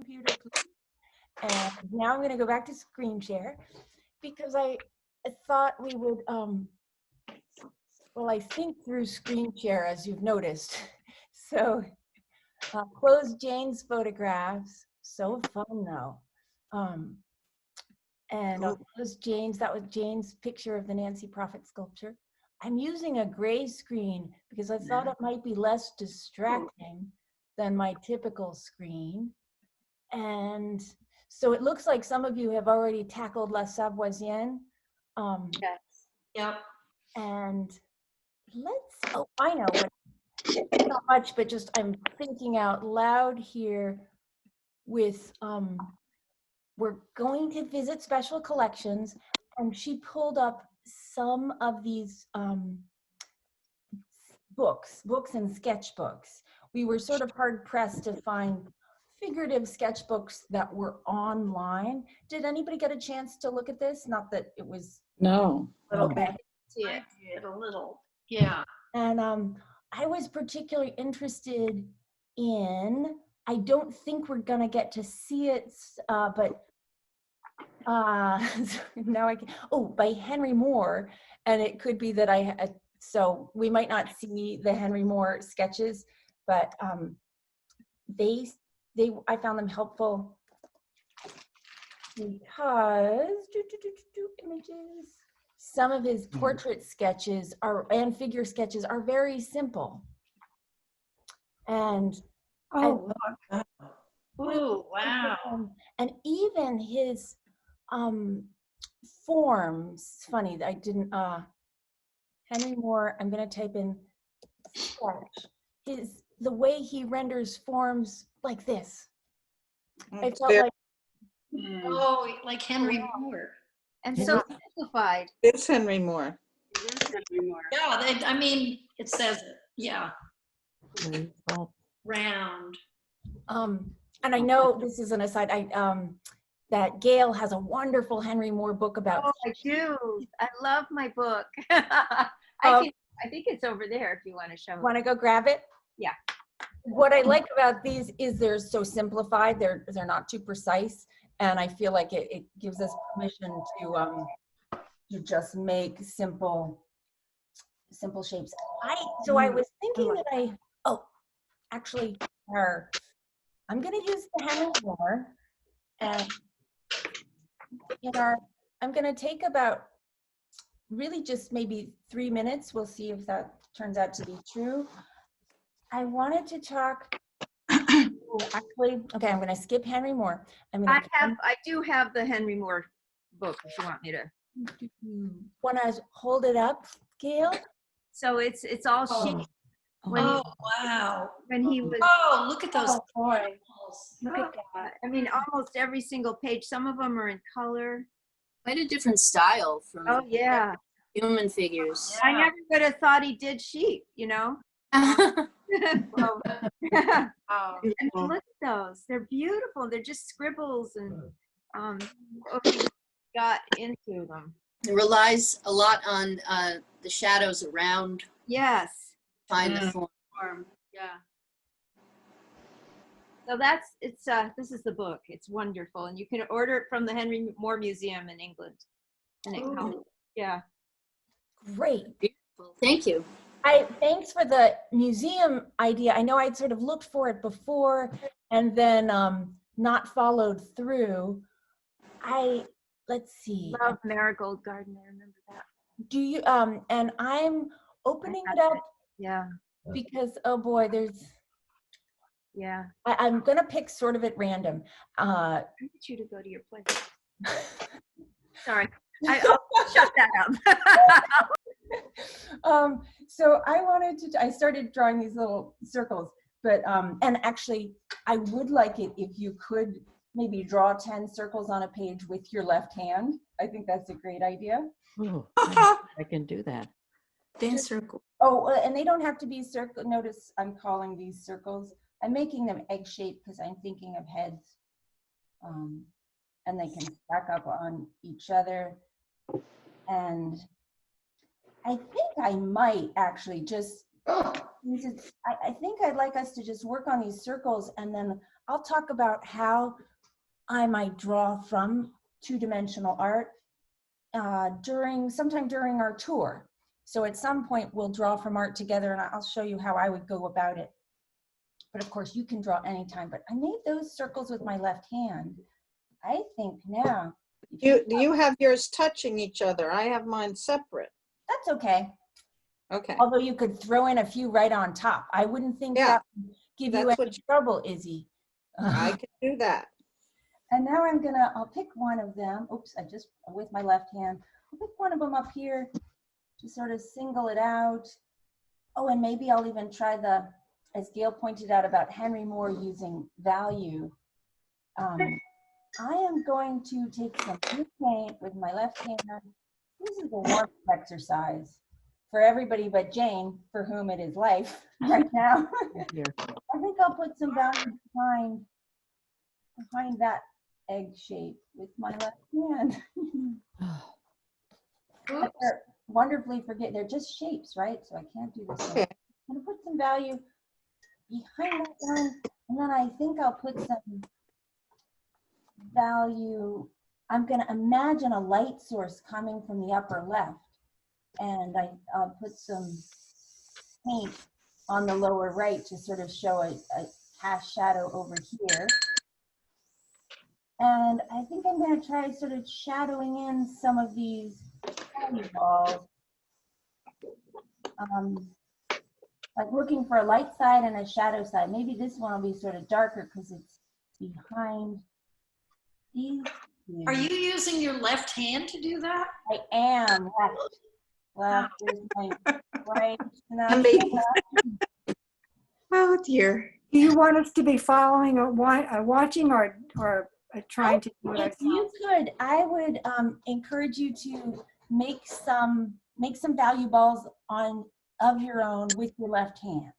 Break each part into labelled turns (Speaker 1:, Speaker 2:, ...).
Speaker 1: computer, please. And now I'm going to go back to screen share because I thought we would, well, I think through screen share, as you've noticed. So close Jane's photographs. So fun though. And I'll close Jane's, that was Jane's picture of the Nancy Prophet sculpture. I'm using a gray screen because I thought it might be less distracting than my typical screen. And so it looks like some of you have already tackled La Savoisienne.
Speaker 2: Yes. Yep.
Speaker 1: And let's, oh, I know what, not much, but just I'm thinking out loud here with, we're going to visit special collections, and she pulled up some of these books and sketchbooks. We were sort of hard pressed to find figurative sketchbooks that were online. Did anybody get a chance to look at this? Not that it was
Speaker 3: No.
Speaker 1: a little bit.
Speaker 2: I did a little. Yeah.
Speaker 1: And I was particularly interested in, I don't think we're gonna get to see it, but now I can, oh, by Henry Moore. And it could be that so we might not see the Henry Moore sketches, but I found them helpful because images. Some of his portrait sketches and figure sketches are very simple. And
Speaker 3: Oh,
Speaker 2: Ooh, wow.
Speaker 1: And even his forms, funny, I didn't, Henry Moore, I'm gonna type in sketch, the way he renders forms like this. I felt like,
Speaker 2: Oh, like Henry Moore.
Speaker 4: And so simplified.
Speaker 3: it's Henry Moore.
Speaker 4: It is Henry Moore.
Speaker 2: Yeah, I mean, it says it. Yeah. Round.
Speaker 1: and I know this is an aside, that Gail has a wonderful Henry Moore book about.
Speaker 4: Oh, I do. I love my book. I think it's over there if you want to show it.
Speaker 1: Want to go grab it?
Speaker 4: Yeah.
Speaker 1: What I like about these is they're so simplified. They're not too precise, and I feel like it gives us permission to just make simple shapes. So I was thinking that actually, I'm going to use the Henry Moore, and I'm going to take about really just maybe 3 minutes. We'll see if that turns out to be true. I wanted to talk, actually, okay, I'm going to skip Henry Moore.
Speaker 4: I do have the Henry Moore book if you want me to.
Speaker 1: Want to hold it up, Gail?
Speaker 4: So it's all shaped.
Speaker 2: Wow.
Speaker 4: When he was.
Speaker 2: Oh, look at those.
Speaker 4: Look at that. I mean, almost every single page. Some of them are in color.
Speaker 5: Quite a different style from
Speaker 4: yeah.
Speaker 5: human figures.
Speaker 4: I never would have thought he did sheep, you know? So, and look at those. They're beautiful. They're just scribbles and got into them.
Speaker 5: It relies a lot on the shadows around.
Speaker 4: Yes.
Speaker 5: Find the form.
Speaker 4: Yeah. So this is the book. It's wonderful. And you can order it from the Henry Moore Museum in England. And it comes, yeah.
Speaker 1: Great.
Speaker 5: Beautiful. Thank you.
Speaker 1: Thanks for the museum idea. I know I'd sort of looked for it before and then not followed through. Let's see.
Speaker 4: Love Marigold Garden. I remember that.
Speaker 1: Do you, and I'm opening it up.
Speaker 4: Yeah.
Speaker 1: Because, oh boy,
Speaker 4: yeah.
Speaker 1: I'm going to pick sort of at random.
Speaker 4: I need you to go to your place. Sorry. I'll shut that
Speaker 1: up. So I started drawing these little circles, but, and actually I would like it if you could maybe draw 10 circles on a page with your left hand. I think that's a great idea.
Speaker 3: Oh, I can do that.
Speaker 5: 10 circles.
Speaker 1: Oh, and they don't have to be circle. Notice I'm calling these circles. I'm making them egg-shaped because I'm thinking of heads. And they can stack up on each other. And I think I might actually just, I think I'd like us to just work on these circles, and then I'll talk about how I might draw from two-dimensional art sometime during our tour. So at some point we'll draw from art together, and I'll show you how I would go about it. But of course you can draw anytime, but I made those circles with my left hand. I think now.
Speaker 3: You have yours touching each other. I have mine separate.
Speaker 1: That's okay.
Speaker 3: Okay.
Speaker 1: Although you could throw in a few right on top. I wouldn't think
Speaker 3: Yeah,
Speaker 1: that would give you
Speaker 3: that's
Speaker 1: any
Speaker 3: what
Speaker 1: trouble, Izzy.
Speaker 3: I can do that.
Speaker 1: And now I'll pick one of them. Oops, with my left hand, I'll pick one of them up here to sort of single it out. Oh, and maybe I'll even try as Gail pointed out about Henry Moore using value. I am going to take some blue paint with my left hand. This is a warmth exercise for everybody but Jane, for whom it is life right now.
Speaker 3: Here.
Speaker 1: I think I'll put some value behind that egg shape with my left hand. But they're wonderfully they're just shapes, right? So I can't do this.
Speaker 3: Okay.
Speaker 1: I'm gonna put some value behind that one, and then I think I'll put some value. I'm gonna imagine a light source coming from the upper left, and I'll put some paint on the lower right to sort of show a cast shadow over here. And I think I'm going to try sort of shadowing in some of these value balls. Like looking for a light side and a shadow side. Maybe this one will be sort of darker because it's behind these two.
Speaker 2: Are you using your left hand to do that?
Speaker 1: I am. Left is my right.
Speaker 3: Oh dear.
Speaker 6: Do you want us to be following or watching or trying to do it
Speaker 1: If you
Speaker 6: ourselves?
Speaker 1: could, I would encourage you to make some value balls of your own with your left hand.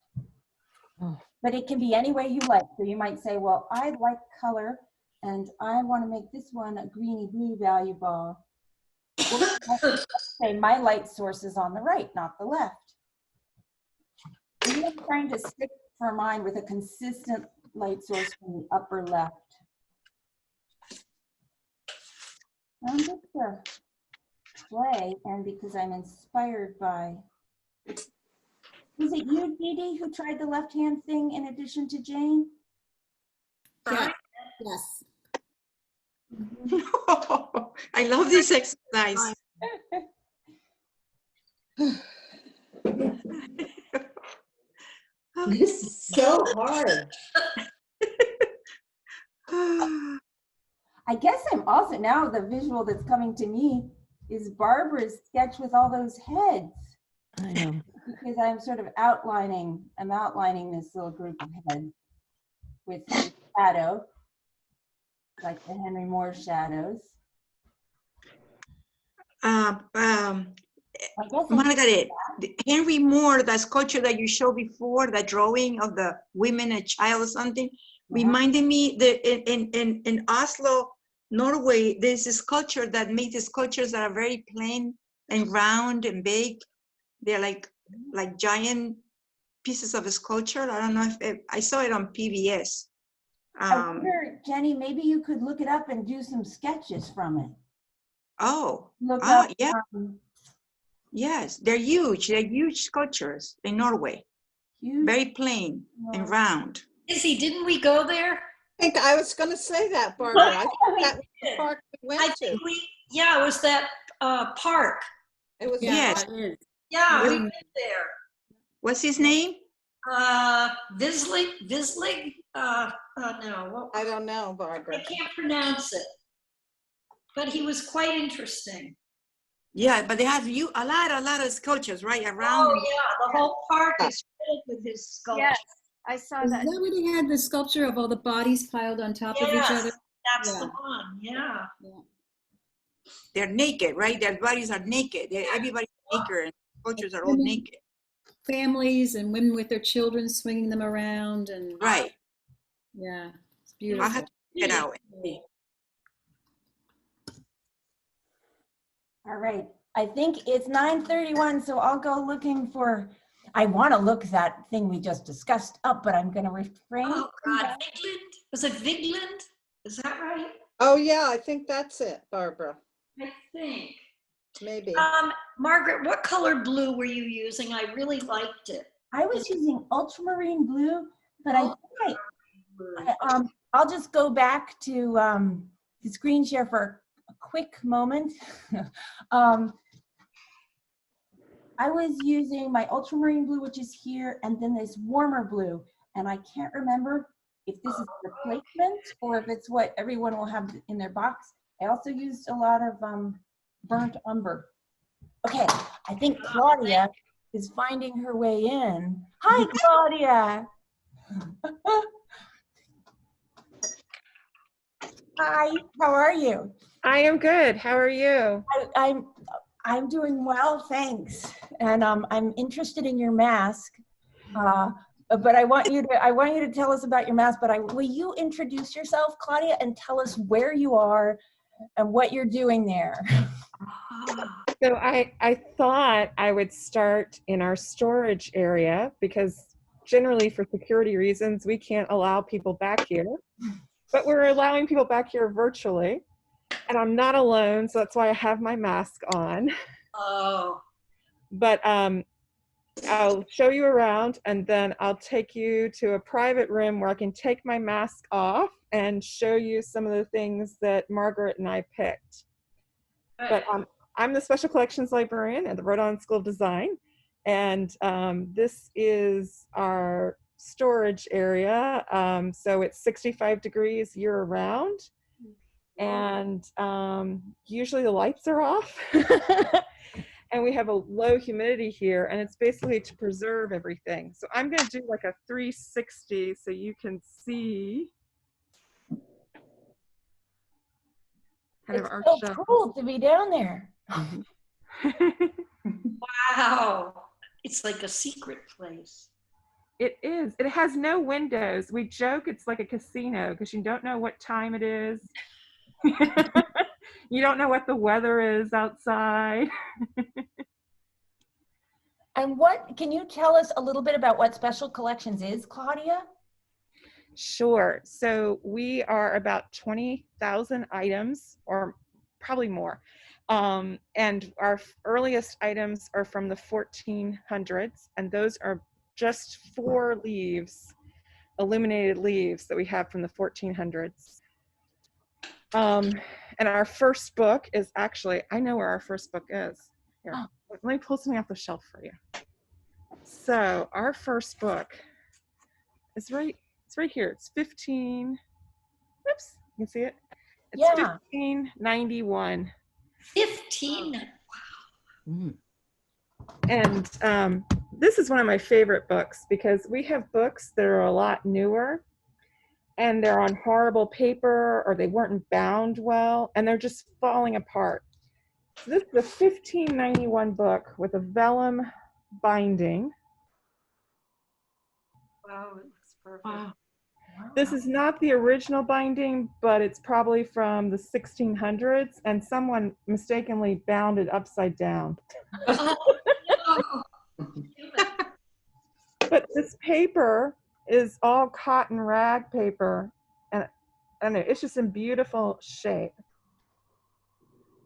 Speaker 3: Oh.
Speaker 1: But it can be any way you like. So you might say, well, I like color and I want to make this one a greeny blue value ball. Say my light source is on the right, not the left. And I'm trying to stick for mine with a consistent light source from the upper left. I'm just to play, and because I'm inspired by. Was it you, Dee Dee, who tried the left hand thing in addition to Jane?
Speaker 5: Yeah. Yes.
Speaker 3: I love this exercise.
Speaker 5: This is so hard.
Speaker 1: I guess I'm also, now the visual that's coming to me is Barbara's sketch with all those heads.
Speaker 3: I know.
Speaker 1: Because I'm sort of outlining this little group of heads with shadow, like the Henry Moore shadows.
Speaker 7: Margaret, Henry Moore, that sculpture that you showed before, that drawing of the women, a child or something, reminded me that in Oslo, Norway, there's a sculpture that made the sculptures that are very plain and round and big. They're like giant pieces of a sculpture. I don't know if I saw it on PBS.
Speaker 1: I wonder, Jenny, maybe you could look it up and do some sketches from it.
Speaker 7: Look
Speaker 1: up,
Speaker 7: yeah. Yes, they're huge. They're huge sculptures in Norway.
Speaker 1: Huge.
Speaker 7: Very plain and round.
Speaker 2: Izzy, didn't we go there?
Speaker 3: I think I was going to say that, Barbara. I think that was the park we went to.
Speaker 2: It was that park.
Speaker 3: It was
Speaker 7: Yes.
Speaker 2: Yeah, we went there.
Speaker 7: What's his name?
Speaker 2: Vislig? No,
Speaker 3: I don't know, Barbara.
Speaker 2: I can't pronounce it. But he was quite interesting.
Speaker 7: Yeah, but they have a lot of sculptures right around.
Speaker 2: Oh yeah, the whole park is filled with his sculptures.
Speaker 4: Yes, I saw
Speaker 8: Is
Speaker 4: that.
Speaker 8: that where they had the sculpture of all the bodies piled on top of each
Speaker 2: Yes,
Speaker 8: other?
Speaker 2: that's
Speaker 8: Yeah.
Speaker 2: the one. Yeah.
Speaker 7: They're naked, right? Their bodies are naked. Everybody's naked, and sculptures are all
Speaker 8: Women.
Speaker 7: naked.
Speaker 8: Families and women with their children swinging them around, and
Speaker 7: Right.
Speaker 8: yeah, it's
Speaker 7: I
Speaker 8: beautiful.
Speaker 7: have to check it out.
Speaker 1: All right, I think it's 9:31, so I'll go looking for, I want to look that thing we just discussed up, but I'm going to refrain.
Speaker 2: Oh God, England. Was it Vigland? Is that right?
Speaker 3: Oh, yeah, I think that's it, Barbara.
Speaker 2: I think.
Speaker 3: Maybe.
Speaker 2: Margaret, what color blue were you using? I really liked it.
Speaker 1: I was using ultramarine blue, but I think
Speaker 2: Blue.
Speaker 1: I'll just go back to the screen share for a quick moment. I was using my ultramarine blue, which is here, and then this warmer blue. And I can't remember if this is a replacement or if it's what everyone will have in their box. I also used a lot of burnt umber. Okay, I think Claudia is finding her way in. Hi, Claudia. Hi, how are you?
Speaker 9: I am good. How are you?
Speaker 1: I'm doing well, thanks. And I'm interested in your mask. But I want you to tell us about your mask. But will you introduce yourself, Claudia, and tell us where you are and what you're doing there?
Speaker 9: So I thought I would start in our storage area because generally for security reasons, we can't allow people back here, but we're allowing people back here virtually. And I'm not alone, so that's why I have my mask on.
Speaker 2: Oh.
Speaker 9: But I'll show you around and then I'll take you to a private room where I can take my mask off and show you some of the things that Margaret and I picked. But I'm the Special Collections Librarian at the Rhode Island School of Design. And this is our storage area. So it's 65 degrees year round. And usually the lights are off. And we have a low humidity here, and it's basically to preserve everything. So I'm going to do like a 360 so you can see kind of our
Speaker 1: It's so
Speaker 9: shelf.
Speaker 1: cool to be down there.
Speaker 2: Wow. It's like a secret place.
Speaker 9: It is. It has no windows. We joke it's like a casino because you don't know what time it is. You don't know what the weather is outside.
Speaker 1: And can you tell us a little bit about what Special Collections is, Claudia?
Speaker 9: Sure. So we are about 20,000 items, or probably more. And our earliest items are from the 1400s, and those are just 4 leaves, illuminated leaves that we have from the 1400s. And our first book is actually, I know where our first book is. Here, let me pull something off the shelf for you. So our first book is it's right here. It's 15, oops, you can see it? It's 1591.
Speaker 2: 15.
Speaker 9: And this is one of my favorite books because we have books that are a lot newer and they're on horrible paper or they weren't bound well and they're just falling apart. So this is a 1591 book with a vellum binding.
Speaker 2: Wow, it looks perfect.
Speaker 3: Wow.
Speaker 9: This is not the original binding, but it's probably from the 1600s, and someone mistakenly bound it upside down.
Speaker 2: Oh, no.
Speaker 9: But this paper is all cotton rag paper, and it's just in beautiful shape.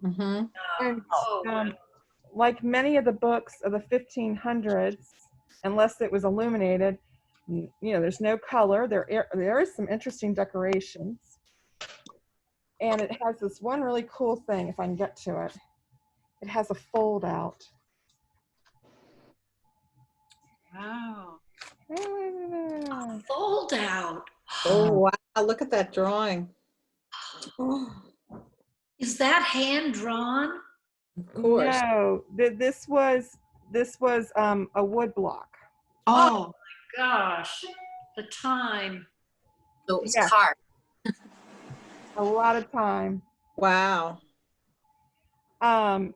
Speaker 3: Mm-hmm.
Speaker 9: And like many of the books of the 1500s, unless it was illuminated, you know, there's no color. There is some interesting decorations. And it has this one really cool thing, if I can get to it. It has a fold out.
Speaker 3: Wow.
Speaker 2: Fold out.
Speaker 3: Oh, wow. Look at that drawing.
Speaker 2: Is that hand drawn?
Speaker 3: Of course.
Speaker 9: No, this was a wood block.
Speaker 7: Oh,
Speaker 2: Gosh, the time.
Speaker 5: So it was
Speaker 9: Yeah.
Speaker 5: carved.
Speaker 9: A lot of time.
Speaker 3: Wow.
Speaker 9: And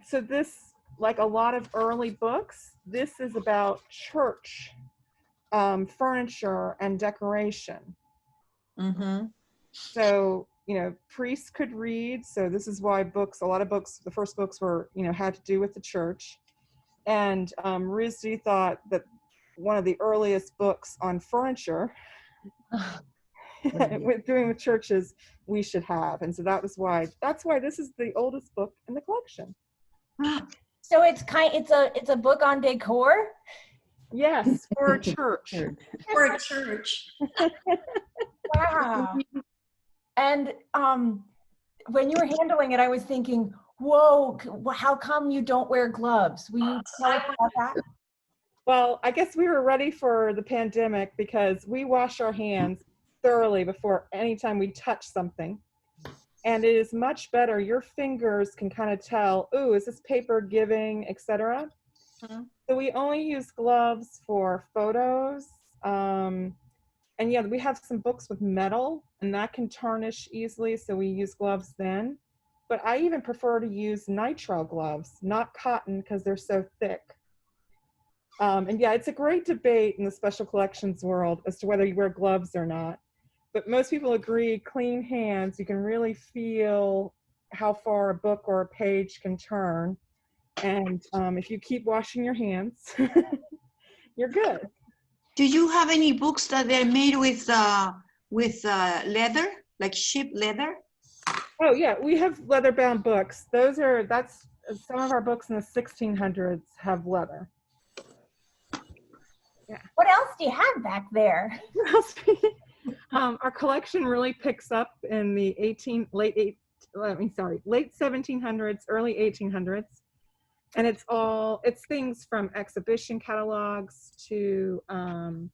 Speaker 9: so this, like a lot of early books, this is about church furniture and decoration.
Speaker 3: Mm-hmm.
Speaker 9: So, you know, priests could read. So this is why a lot of books, the first books were, you know, had to do with the church. And RISD thought that one of the earliest books on furniture with doing with churches, we should have. And so that's why this is the oldest book in the collection.
Speaker 1: So it's a book on decor.
Speaker 9: Yes, for a church.
Speaker 2: For a church.
Speaker 1: Wow. And when you were handling it, I was thinking, whoa, how come you don't wear gloves? Will you tell us about that?
Speaker 9: Well, I guess we were ready for the pandemic because we wash our hands thoroughly before any time we touch something. And it is much better. Your fingers can kind of tell, ooh, is this paper giving, etc. So we only use gloves for photos. And yeah, we have some books with metal and that can tarnish easily. So we use gloves then. But I even prefer to use nitrile gloves, not cotton because they're so thick. And yeah, it's a great debate in the special collections world as to whether you wear gloves or not. But most people agree, clean hands, you can really feel how far a book or a page can turn. And if you keep washing your hands, you're good.
Speaker 7: Do you have any books that they're made with leather, like sheep leather?
Speaker 9: Oh yeah, we have leather-bound books. That's some of our books in the 1600s have leather. Yeah.
Speaker 1: What else do you have back there?
Speaker 9: Our collection really picks up in the late 1700s, early 1800s. And it's things from exhibition catalogs to, when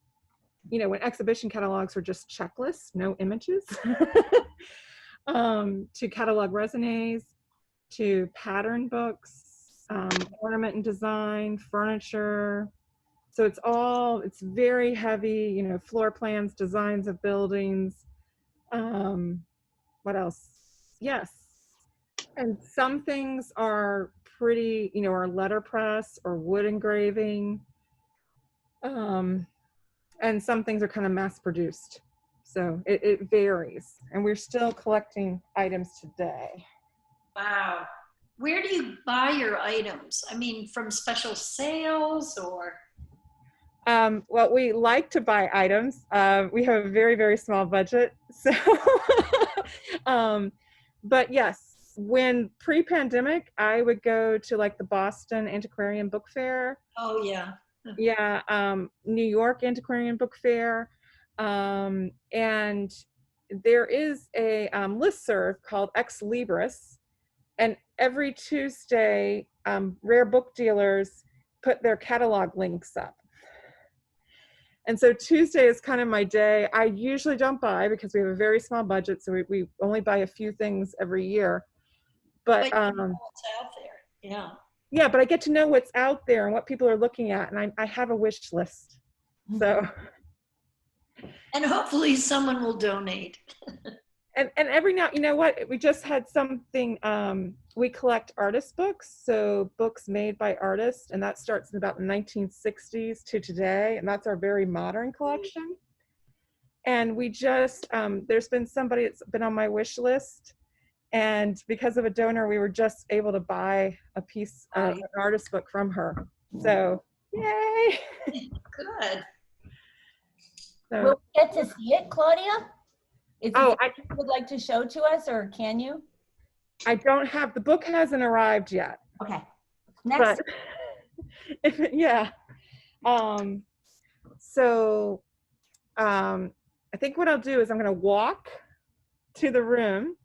Speaker 9: exhibition catalogs were just checklists, no images, to catalog raisonnés, to pattern books, ornament and design, furniture. So it's very heavy, floor plans, designs of buildings. What else? Yes. And some things are pretty, are letterpress or wood engraving. And some things are kind of mass produced. So it varies. And we're still collecting items today.
Speaker 2: Wow. Where do you buy your items? I mean, from special sales or?
Speaker 9: Well, we like to buy items. We have a very, very small budget. So, but yes, when pre-pandemic, I would go to like the Boston Antiquarian Book Fair.
Speaker 2: Oh, yeah.
Speaker 9: Yeah, New York Antiquarian Book Fair. And there is a listserv called Ex Libris. And every Tuesday, rare book dealers put their catalog links up. And so Tuesday is kind of my day. I usually don't buy because we have a very small budget, so we only buy a few things every year. But
Speaker 2: you know what's out there. Yeah.
Speaker 9: Yeah, but I get to know what's out there and what people are looking at, and I have a wish list. So.
Speaker 2: And hopefully someone will donate.
Speaker 9: And every now, you know what? We just had something. We collect artist books, so books made by artists, and that starts in about the 1960s to today, and that's our very modern collection. And we just there's been somebody that's been on my wish list, and because of a donor, we were just able to buy a piece of an artist book from her. So yay!
Speaker 2: Good.
Speaker 1: Will we get to see it, Claudia? Is it
Speaker 9: Oh,
Speaker 1: something you would like to show to us, or can you?
Speaker 9: I don't have, the book hasn't arrived yet.
Speaker 1: Okay. Next.
Speaker 9: But, yeah. So I think what I'll do is I'm going to walk to the room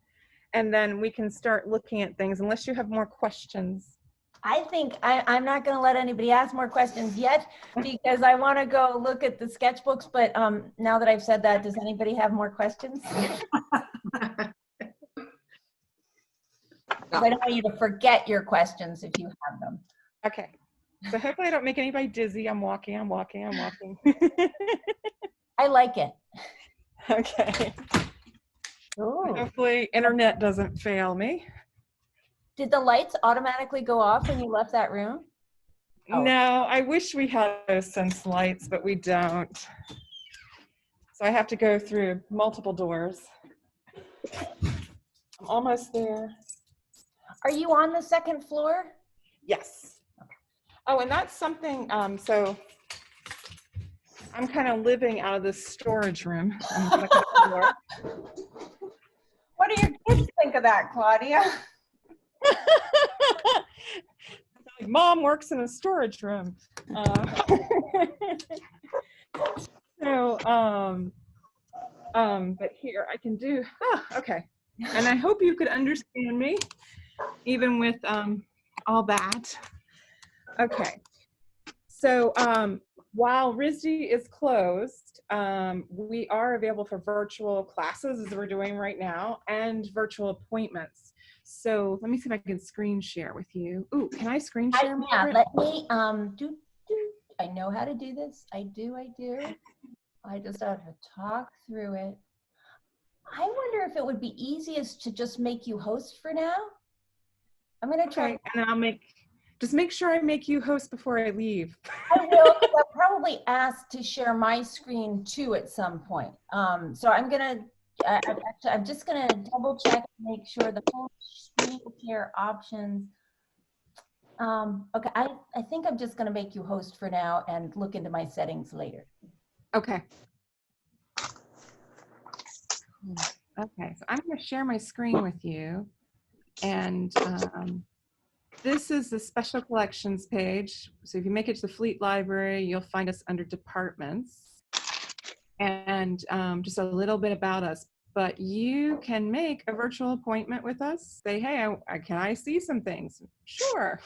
Speaker 9: and then we can start looking at things unless you have more questions.
Speaker 1: I think I'm not going to let anybody ask more questions yet because I want to go look at the sketchbooks. But now that I've said that, does anybody have more questions? I don't want you to forget your questions if you have them.
Speaker 9: Okay. So hopefully I don't make anybody dizzy. I'm walking.
Speaker 1: I like it.
Speaker 9: Okay.
Speaker 1: Ooh.
Speaker 9: Hopefully internet doesn't fail me.
Speaker 1: Did the lights automatically go off when you left that room? Oh.
Speaker 9: No, I wish we had those sense lights, but we don't. So I have to go through multiple doors. I'm almost there.
Speaker 1: Are you on the second floor?
Speaker 9: Yes. Oh, and that's something, so I'm kind of living out of this storage room. I'm gonna floor.
Speaker 1: What do your kids think of that, Claudia?
Speaker 9: Mom works in a storage room. But here I can do, okay. And I hope you could understand me, even with all that. Okay. So while RISD is closed, we are available for virtual classes as we're doing right now and virtual appointments. So let me see if I can screen share with you. Ooh, can I screen share?
Speaker 1: Yeah,
Speaker 9: Margaret?
Speaker 1: let me, I know how to do this. I do. I just have to talk through it. I wonder if it would be easiest to just make you host for now. I'm gonna try.
Speaker 9: Okay, and just make sure I make you host before I leave.
Speaker 1: I will, 'cause I'll probably ask to share my screen too at some point. So I'm just gonna double check and make sure the full screen share options. Okay, I think I'm just gonna make you host for now and look into my settings later.
Speaker 9: Okay. Okay, so I'm gonna share my screen with you. And this is the special collections page. So if you make it to the Fleet Library, you'll find us under departments. And just a little bit about us. But you can make a virtual appointment with us. Say, hey, can I see some things? Sure.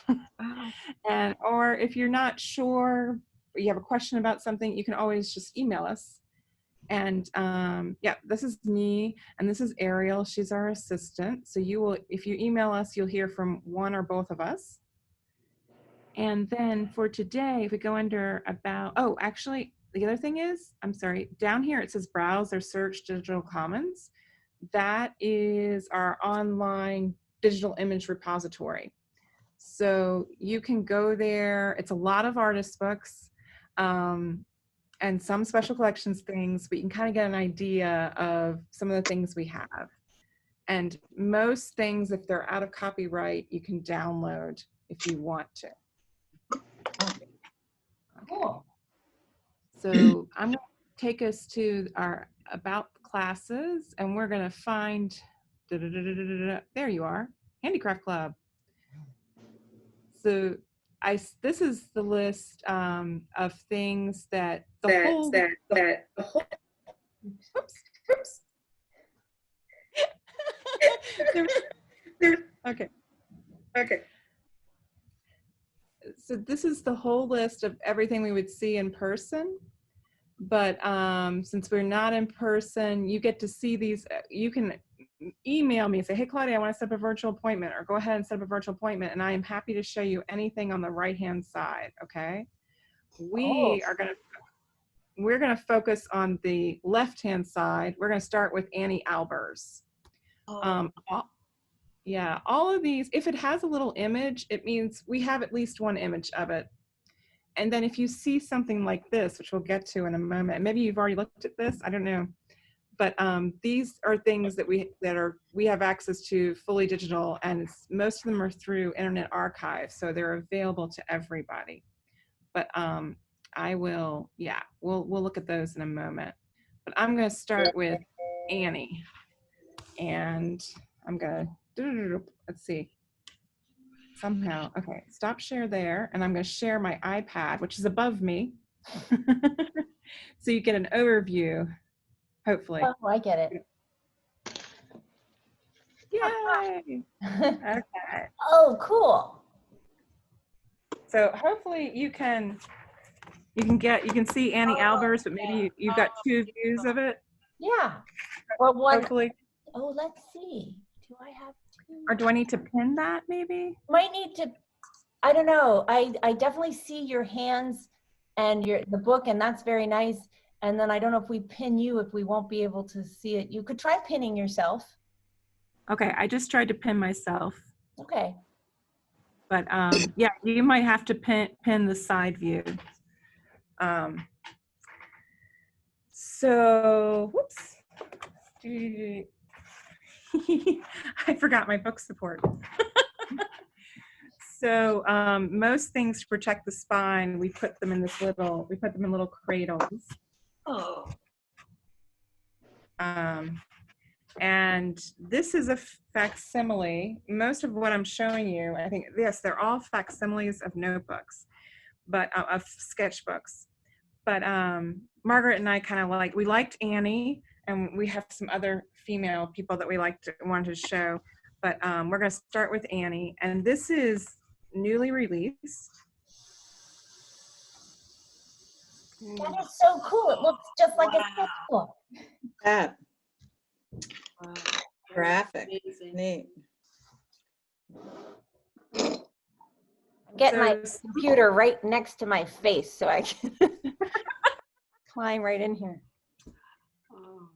Speaker 9: And or if you're not sure, or you have a question about something, you can always just email us. And yeah, this is me, and this is Ariel. She's our assistant. So you will, if you email us, you'll hear from one or both of us. And then for today, if we go under about, oh, actually, the other thing is, I'm sorry, down here it says browse or search digital commons. That is our online digital image repository. So you can go there. It's a lot of artist books. And some special collections things, but you can kind of get an idea of some of the things we have. And most things, if they're out of copyright, you can download if you want to. Okay.
Speaker 1: Cool.
Speaker 9: So I'm going to take us to our about classes, and we're going to find, there you are, Handicraft Club. So this is the list of things that the whole oops. Okay. So this is the whole list of everything we would see in person. But since we're not in person, you get to see these. You can email me and say, hey, Claudia, I want to set up a virtual appointment, or go ahead and set up a virtual appointment. And I am happy to show you anything on the right-hand side, okay? We're going to focus on the left-hand side. We're going to start with Annie Albers. Yeah, all of these, if it has a little image, it means we have at least one image of it. And then if you see something like this, which we'll get to in a moment, maybe you've already looked at this, I don't know. But these are things that we have access to fully digital, and most of them are through Internet Archive, so they're available to everybody. But I will, yeah, we'll look at those in a moment. But I'm going to start with Annie, and I'm going to, let's see, somehow, okay, stop share there, and I'm going to share my iPad, which is above me, so you get an overview, hopefully.
Speaker 1: Oh, I get it.
Speaker 9: Yay! Okay.
Speaker 1: Oh, cool.
Speaker 9: So hopefully you can see Annie Albers, but maybe you've got two views of it.
Speaker 1: Yeah. Well, one.
Speaker 9: Hopefully.
Speaker 1: Oh, let's see. Do I have two?
Speaker 9: Or do I need to pin that maybe?
Speaker 1: Might need to. I don't know. I definitely see your hands and the book, and that's very nice. And then I don't know if we pin you, if we won't be able to see it. You could try pinning yourself.
Speaker 9: Okay, I just tried to pin myself.
Speaker 1: Okay.
Speaker 9: But yeah, you might have to pin the side view. So, whoops. I forgot my book support. So most things to protect the spine, we put them in little cradles.
Speaker 2: Oh.
Speaker 9: And this is a facsimile. Most of what I'm showing you, I think, yes, they're all facsimiles of notebooks, but of sketchbooks. But Margaret and I kind of we liked Annie, and we have some other female people that we wanted to show. But we're going to start with Annie, and this is newly released.
Speaker 1: That is so cool. It looks just like a sketchbook.
Speaker 3: That
Speaker 2: Wow.
Speaker 3: graphic,
Speaker 2: Amazing.
Speaker 3: neat.
Speaker 1: Get my
Speaker 9: So-
Speaker 1: computer right next to my face so I can climb right in here.
Speaker 2: Oh.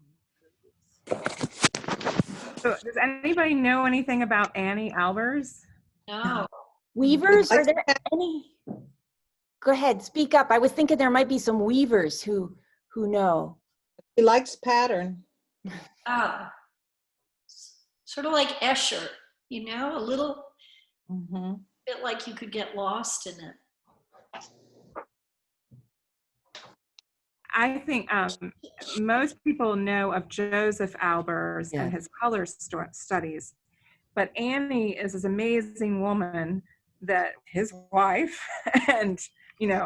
Speaker 9: So does anybody know anything about Annie Albers?
Speaker 2: No.
Speaker 1: Weavers, are
Speaker 3: Like-
Speaker 1: there any? Go ahead, speak up. I was thinking there might be some weavers who know.
Speaker 3: He likes pattern.
Speaker 2: Ah. Sort of like Escher, you know, a little
Speaker 3: Mhm.
Speaker 2: bit like you could get lost in it.
Speaker 9: I think most people know of Joseph Albers
Speaker 1: Yeah.
Speaker 9: and his color studies, but Annie is this amazing woman that his wife, and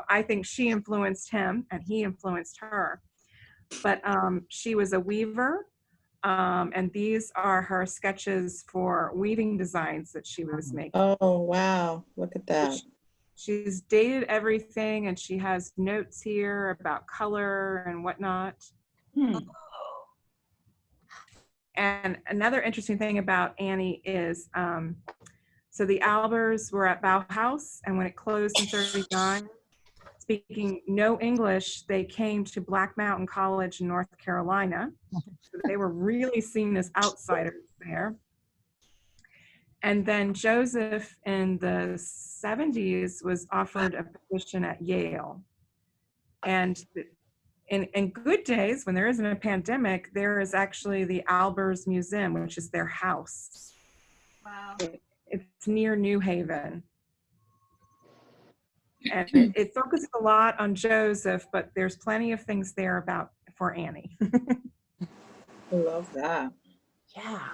Speaker 9: I think she influenced him and he influenced her. But she was a weaver, and these are her sketches for weaving designs that she was making.
Speaker 3: Oh, wow. Look at that.
Speaker 9: She's dated everything, and she has notes here about color and whatnot. And another interesting thing about Annie is, so the Albers were at Bauhaus, and when it closed in '39, speaking no English, they came to Black Mountain College in North Carolina. So they were really seen as outsiders there. And then Joseph in the 70s was offered a position at Yale. And in good days, when there isn't a pandemic, there is actually the Albers Museum, which is their house.
Speaker 4: Wow.
Speaker 9: It's near New Haven. And it focuses a lot on Joseph, but there's plenty of things there for Annie.
Speaker 3: I love that.
Speaker 1: Yeah.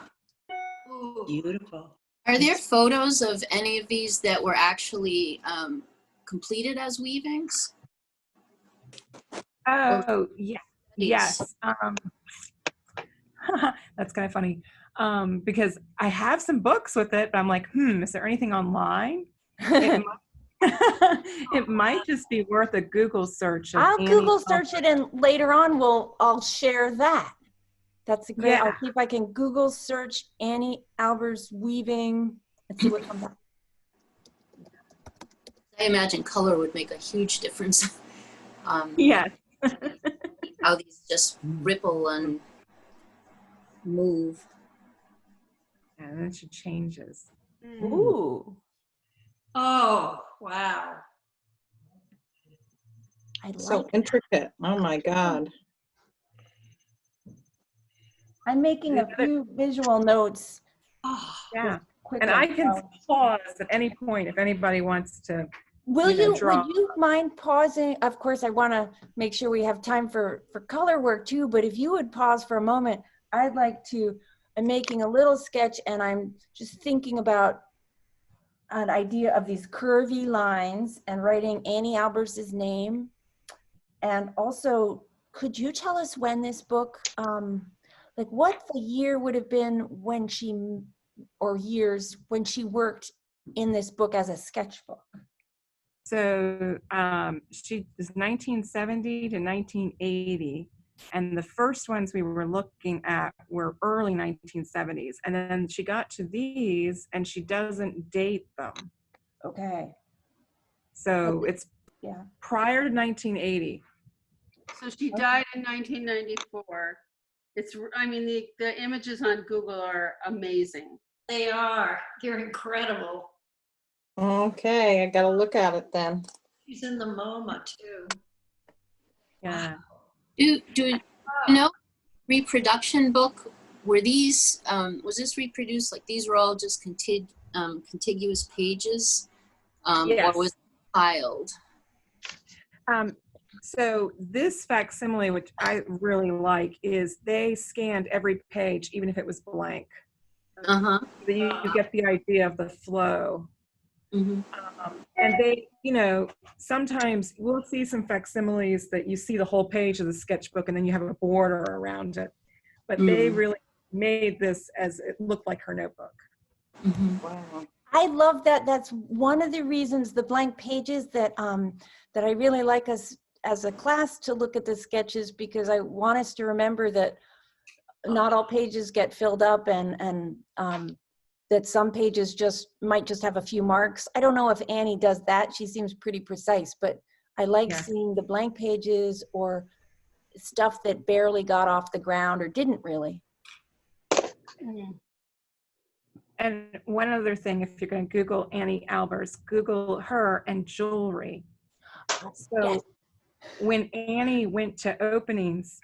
Speaker 2: Ooh.
Speaker 7: Beautiful.
Speaker 5: Are there photos of any of these that were actually completed as weavings?
Speaker 9: Oh, yeah. Yes. That's kind of funny, because I have some books with it, but I'm like, is there anything online? It might just be worth a Google search. Of
Speaker 1: I'll
Speaker 9: Annie
Speaker 1: Google search it, and later on I'll share that. That's a great.
Speaker 9: Yeah.
Speaker 1: I'll see if I can Google search Annie Albers weaving and see what comes up.
Speaker 5: I imagine color would make a huge difference.
Speaker 9: Yes.
Speaker 5: How these just ripple and move.
Speaker 9: And then she changes.
Speaker 1: Ooh,
Speaker 2: Oh, wow.
Speaker 1: I like.
Speaker 3: So intricate. Oh, my God.
Speaker 1: I'm making a few visual notes.
Speaker 2: Oh,
Speaker 9: Yeah.
Speaker 1: Quickly.
Speaker 9: And I can pause at any point if anybody wants to.
Speaker 1: Will
Speaker 9: you know,
Speaker 1: you,
Speaker 9: draw.
Speaker 1: would you mind pausing? Of course, I want to make sure we have time for color work too, but if you would pause for a moment, I'd like to, I'm making a little sketch and I'm just thinking about an idea of these curvy lines and writing Annie Albers' name. And also, could you tell us when this book, like what the year would have been when she, or years when she worked in this book as a sketchbook?
Speaker 9: So she is 1970 to 1980. And the first ones we were looking at were early 1970s. And then she got to these and she doesn't date them.
Speaker 1: Okay.
Speaker 9: So it's
Speaker 1: Yeah.
Speaker 9: prior to 1980.
Speaker 10: So she died in 1994. I mean, the images on Google are amazing.
Speaker 2: they are. They're incredible.
Speaker 3: Okay, I got to look at it then.
Speaker 2: She's in the MoMA too.
Speaker 9: Yeah.
Speaker 5: Do you know reproduction book? Were these was this reproduced? Like these were all just contiguous pages,
Speaker 9: Yes.
Speaker 5: or was it piled?
Speaker 9: So this facsimile, which I really like, is they scanned every page, even if it was blank.
Speaker 5: Uh-huh.
Speaker 9: So you get the idea of the flow.
Speaker 5: Mm-hmm.
Speaker 9: And they, sometimes we'll see some facsimiles that you see the whole page of the sketchbook and then you have a border around it. But they really made this as it looked like her notebook.
Speaker 5: Mm-hmm.
Speaker 3: Wow.
Speaker 1: I love that. That's one of the reasons, the blank pages, that that I really like us as a class to look at the sketches, because I want us to remember that not all pages get filled up, and that some pages might just have a few marks. I don't know if Annie does that. She seems pretty precise, but I like seeing the blank pages or stuff that barely got off the ground or didn't really.
Speaker 9: And one other thing, if you're going to Google Annie Albers, Google her and jewelry. So when Annie went to openings,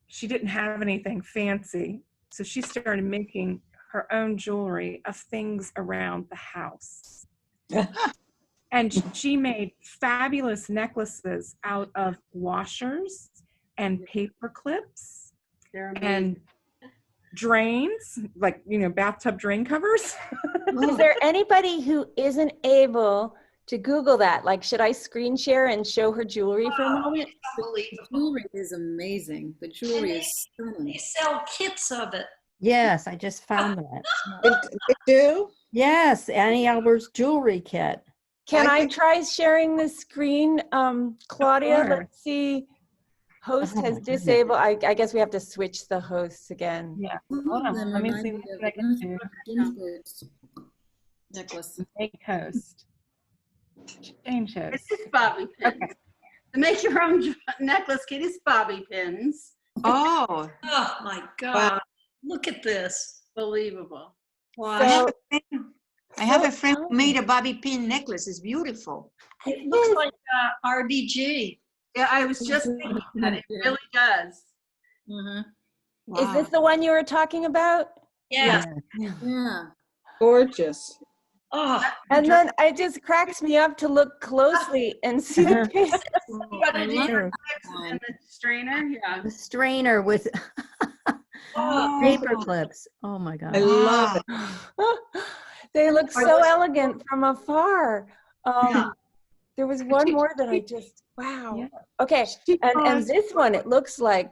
Speaker 9: she didn't have anything fancy. So she started making her own jewelry of things around the house. And she made fabulous necklaces out of washers and paper clips and drains, like, bathtub drain covers.
Speaker 1: Is there anybody who isn't able to Google that? Like, should I screen share and show her jewelry for a moment?
Speaker 8: The jewelry is amazing. The jewelry is stunning.
Speaker 2: They sell kits of it.
Speaker 11: Yes, I just found that.
Speaker 3: They do?
Speaker 11: Yes, Annie Albert's jewelry kit.
Speaker 1: Can
Speaker 3: I
Speaker 1: I
Speaker 3: think-
Speaker 1: try sharing the screen, Claudia?
Speaker 9: Sure.
Speaker 1: Let's see. Host
Speaker 11: Oh, my
Speaker 1: has
Speaker 11: goodness.
Speaker 1: disabled. I guess we have to switch the hosts again.
Speaker 9: Yeah.
Speaker 8: Some
Speaker 9: Hold
Speaker 8: of
Speaker 9: on.
Speaker 8: them
Speaker 9: Let me
Speaker 8: remind
Speaker 9: see
Speaker 8: me
Speaker 9: what
Speaker 8: of
Speaker 9: I can do.
Speaker 8: Ginsburg's necklace.
Speaker 9: Make host. Change host.
Speaker 10: This is bobby pins.
Speaker 9: Okay.
Speaker 10: To make your own necklace kit is bobby pins.
Speaker 7: Oh,
Speaker 2: Oh my God. Look at this.
Speaker 10: Believable.
Speaker 2: Wow.
Speaker 7: I have a friend who made a bobby pin necklace. It's beautiful.
Speaker 2: It looks like RBG.
Speaker 10: Yeah, I was just thinking that. It really does.
Speaker 8: Mm-hmm.
Speaker 1: Is this the one you were talking about?
Speaker 2: Yeah.
Speaker 8: Yeah.
Speaker 3: Gorgeous.
Speaker 2: Oh.
Speaker 1: And then it just cracks me up to look closely and see the face.
Speaker 2: What did you-
Speaker 10: And the strainer, yeah.
Speaker 11: The strainer with
Speaker 2: Oh.
Speaker 11: paper clips. Oh my
Speaker 3: I
Speaker 11: God.
Speaker 3: love it.
Speaker 1: They look so elegant from afar. There was one more that I just, wow.
Speaker 9: Yeah.
Speaker 1: Okay, and this one, it looks like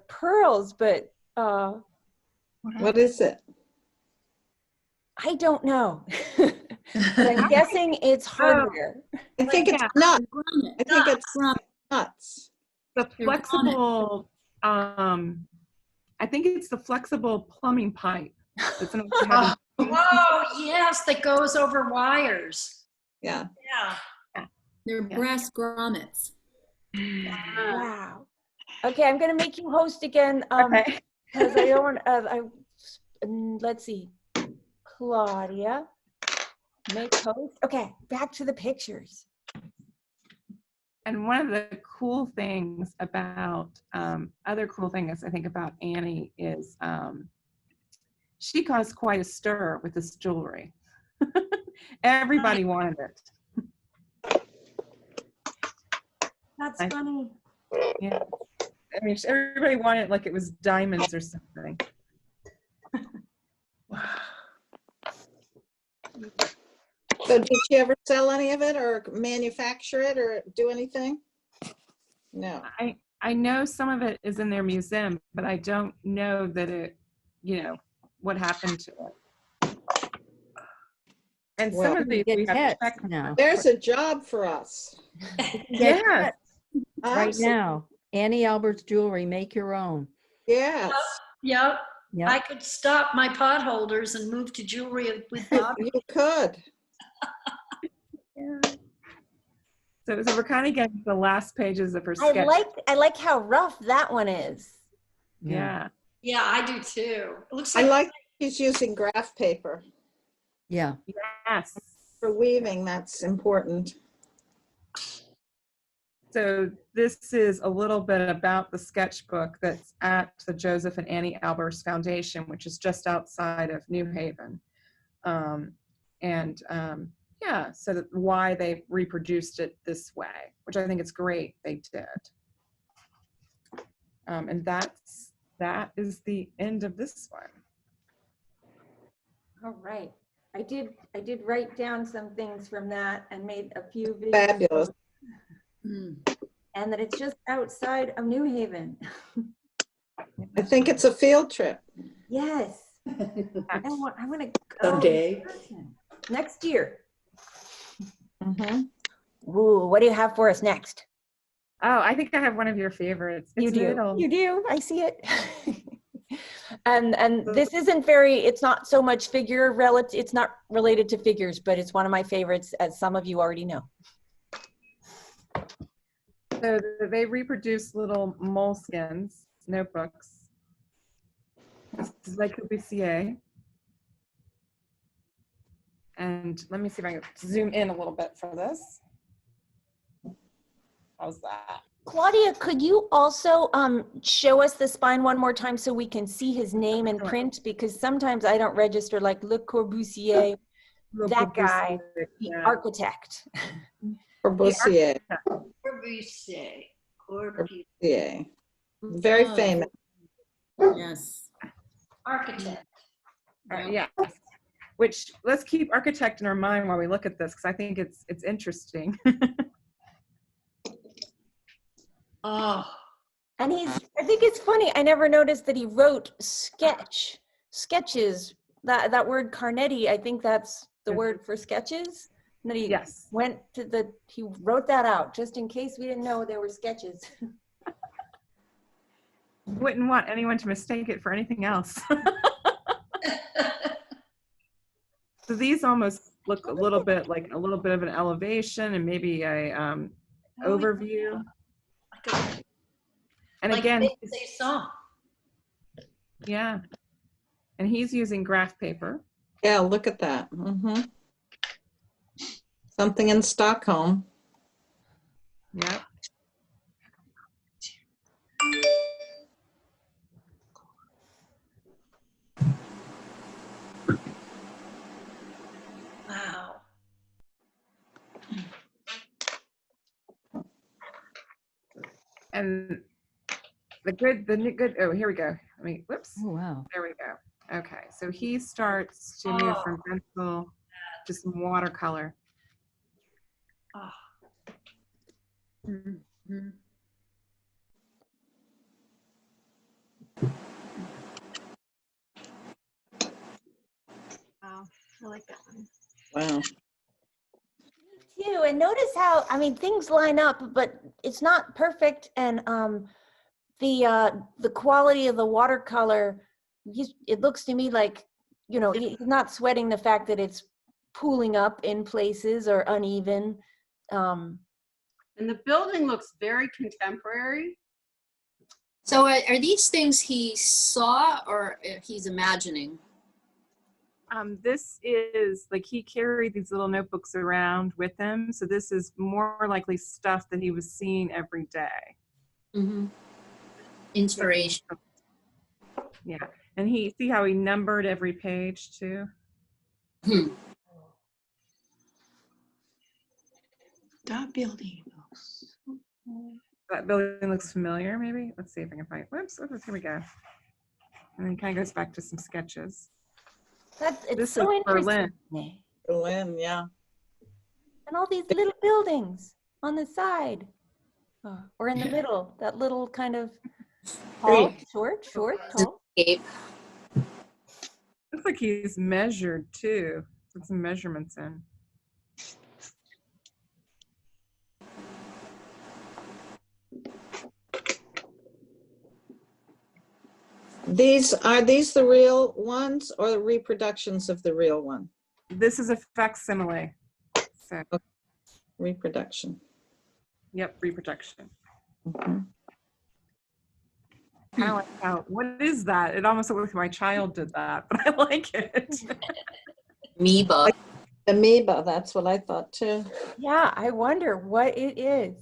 Speaker 1: pearls, but
Speaker 3: What is it?
Speaker 1: I don't know. But I'm guessing it's hardware.
Speaker 3: I think it's nuts. I think it's nuts.
Speaker 9: The flexible, I think it's the flexible plumbing pipe. That's what you have in-
Speaker 2: Oh, yes, that goes over wires.
Speaker 3: Yeah.
Speaker 2: Yeah.
Speaker 8: They're brass grommets.
Speaker 1: Wow. Okay, I'm gonna make you host again.
Speaker 9: Okay.
Speaker 1: Because I don't want. Let's see, Claudia, make host. Okay, back to the pictures.
Speaker 9: And one of the cool things about, other cool things I think about Annie is she caused quite a stir with this jewelry. Everybody wanted it.
Speaker 1: That's funny.
Speaker 9: Yeah. I mean, everybody wanted it like it was diamonds or something.
Speaker 3: So did she ever sell any of it or manufacture it or do anything? No.
Speaker 9: I know some of it is in their museum, but I don't know that it, what happened to it. And
Speaker 3: Well,
Speaker 9: some of these
Speaker 11: Get
Speaker 9: we have
Speaker 11: hits
Speaker 9: checked.
Speaker 11: now.
Speaker 3: There's a job for us.
Speaker 9: Yeah.
Speaker 11: Right now. Annie Albert's jewelry, make your own.
Speaker 3: Yes.
Speaker 2: Yep.
Speaker 11: Yep.
Speaker 2: I could stop my pot holders and move to jewelry with Bobby.
Speaker 3: You could.
Speaker 9: So we're kind of getting to the last pages of her
Speaker 1: I
Speaker 9: sketch.
Speaker 1: like how rough that one is.
Speaker 9: Yeah.
Speaker 2: Yeah, I do too. It looks
Speaker 3: I
Speaker 2: like
Speaker 3: like she's using graph paper.
Speaker 11: Yeah.
Speaker 9: Yes.
Speaker 3: For weaving, that's important.
Speaker 9: So this is a little bit about the sketchbook that's at the Joseph and Annie Albers Foundation, which is just outside of New Haven. Yeah, so that why they reproduced it this way, which I think it's great they did. And that is the end of this one.
Speaker 1: All right. I did write down some things from that and made a few videos.
Speaker 3: Fabulous.
Speaker 1: And that it's just outside of New Haven.
Speaker 3: I think it's a field trip.
Speaker 1: Yes. I want to go
Speaker 12: Someday.
Speaker 1: next year.
Speaker 3: Mhm.
Speaker 1: Ooh, what do you have for us next?
Speaker 9: Oh, I think I have one of your favorites.
Speaker 1: You
Speaker 9: It's
Speaker 1: do.
Speaker 9: little.
Speaker 1: You do. I see it. and this isn't very, it's not so much figure relative, it's not related to figures, but it's one of my favorites, as some of you already know.
Speaker 9: So they reproduce little moleskins, notebooks. This is like Corbusier. And let me see if I can zoom in a little bit for this. How's that?
Speaker 1: Claudia, could you also show us the spine one more time so we can see his name in print? Because sometimes I don't register like Le Corbusier, that guy, the architect.
Speaker 3: Corbusier.
Speaker 2: Corbusier.
Speaker 3: Corbusier. Very famous.
Speaker 8: Yes.
Speaker 2: Architect.
Speaker 9: Yeah. Which, let's keep architect in our mind while we look at this, because I think it's interesting.
Speaker 2: Oh.
Speaker 1: And I think it's funny, I never noticed that he wrote sketches, that word Carnetti, I think that's the word for sketches. And then he went to he wrote that out just in case we didn't know there were sketches.
Speaker 9: Wouldn't want anyone to mistake it for anything else. So these almost look a little bit like a little bit of an elevation and maybe a overview. And
Speaker 2: like
Speaker 9: again,
Speaker 2: they saw.
Speaker 9: Yeah. And he's using graph paper.
Speaker 3: Yeah, look at that. Mhm. Something in Stockholm.
Speaker 9: Yep.
Speaker 2: Wow.
Speaker 9: And the good, oh, here we go. Whoops.
Speaker 11: Oh, wow.
Speaker 9: There we go. Okay, so he starts to move from pencil to some watercolor.
Speaker 2: Oh.
Speaker 8: Mm-hmm.
Speaker 4: Wow, I like that one.
Speaker 3: Wow.
Speaker 1: Too, and notice how, I mean, things line up, but it's not perfect. And the quality of the watercolor, it looks to me like, you know, he's not sweating the fact that it's pooling up in places or uneven.
Speaker 10: And the building looks very contemporary.
Speaker 5: So are these things he saw or he's imagining?
Speaker 9: This is like he carried these little notebooks around with him. So this is more likely stuff that he was seeing every day.
Speaker 5: Mm-hmm. Inspiration.
Speaker 9: Yeah. And see how he numbered every page too?
Speaker 7: That building.
Speaker 9: That building looks familiar, maybe? Let's see if I can find it. Whoops, here we go. And then kind of goes back to some sketches.
Speaker 1: It's
Speaker 9: this
Speaker 1: so
Speaker 9: is
Speaker 1: interesting.
Speaker 9: Berlin.
Speaker 3: Berlin, yeah.
Speaker 1: And all these little buildings on the side. Or in the middle, that little kind of tall, short, tall.
Speaker 9: Looks like he's measured too. Put some measurements in.
Speaker 3: Are these the real ones or the reproductions of the real one?
Speaker 9: This is a facsimile. So
Speaker 3: okay. Reproduction.
Speaker 9: Yep, reproduction.
Speaker 3: Mm-hmm.
Speaker 9: Kind of like how, what is that? It almost looks like my child did that, but I like it.
Speaker 5: Amoeba.
Speaker 3: Amoeba, that's what I thought too.
Speaker 1: Yeah, I wonder what it is.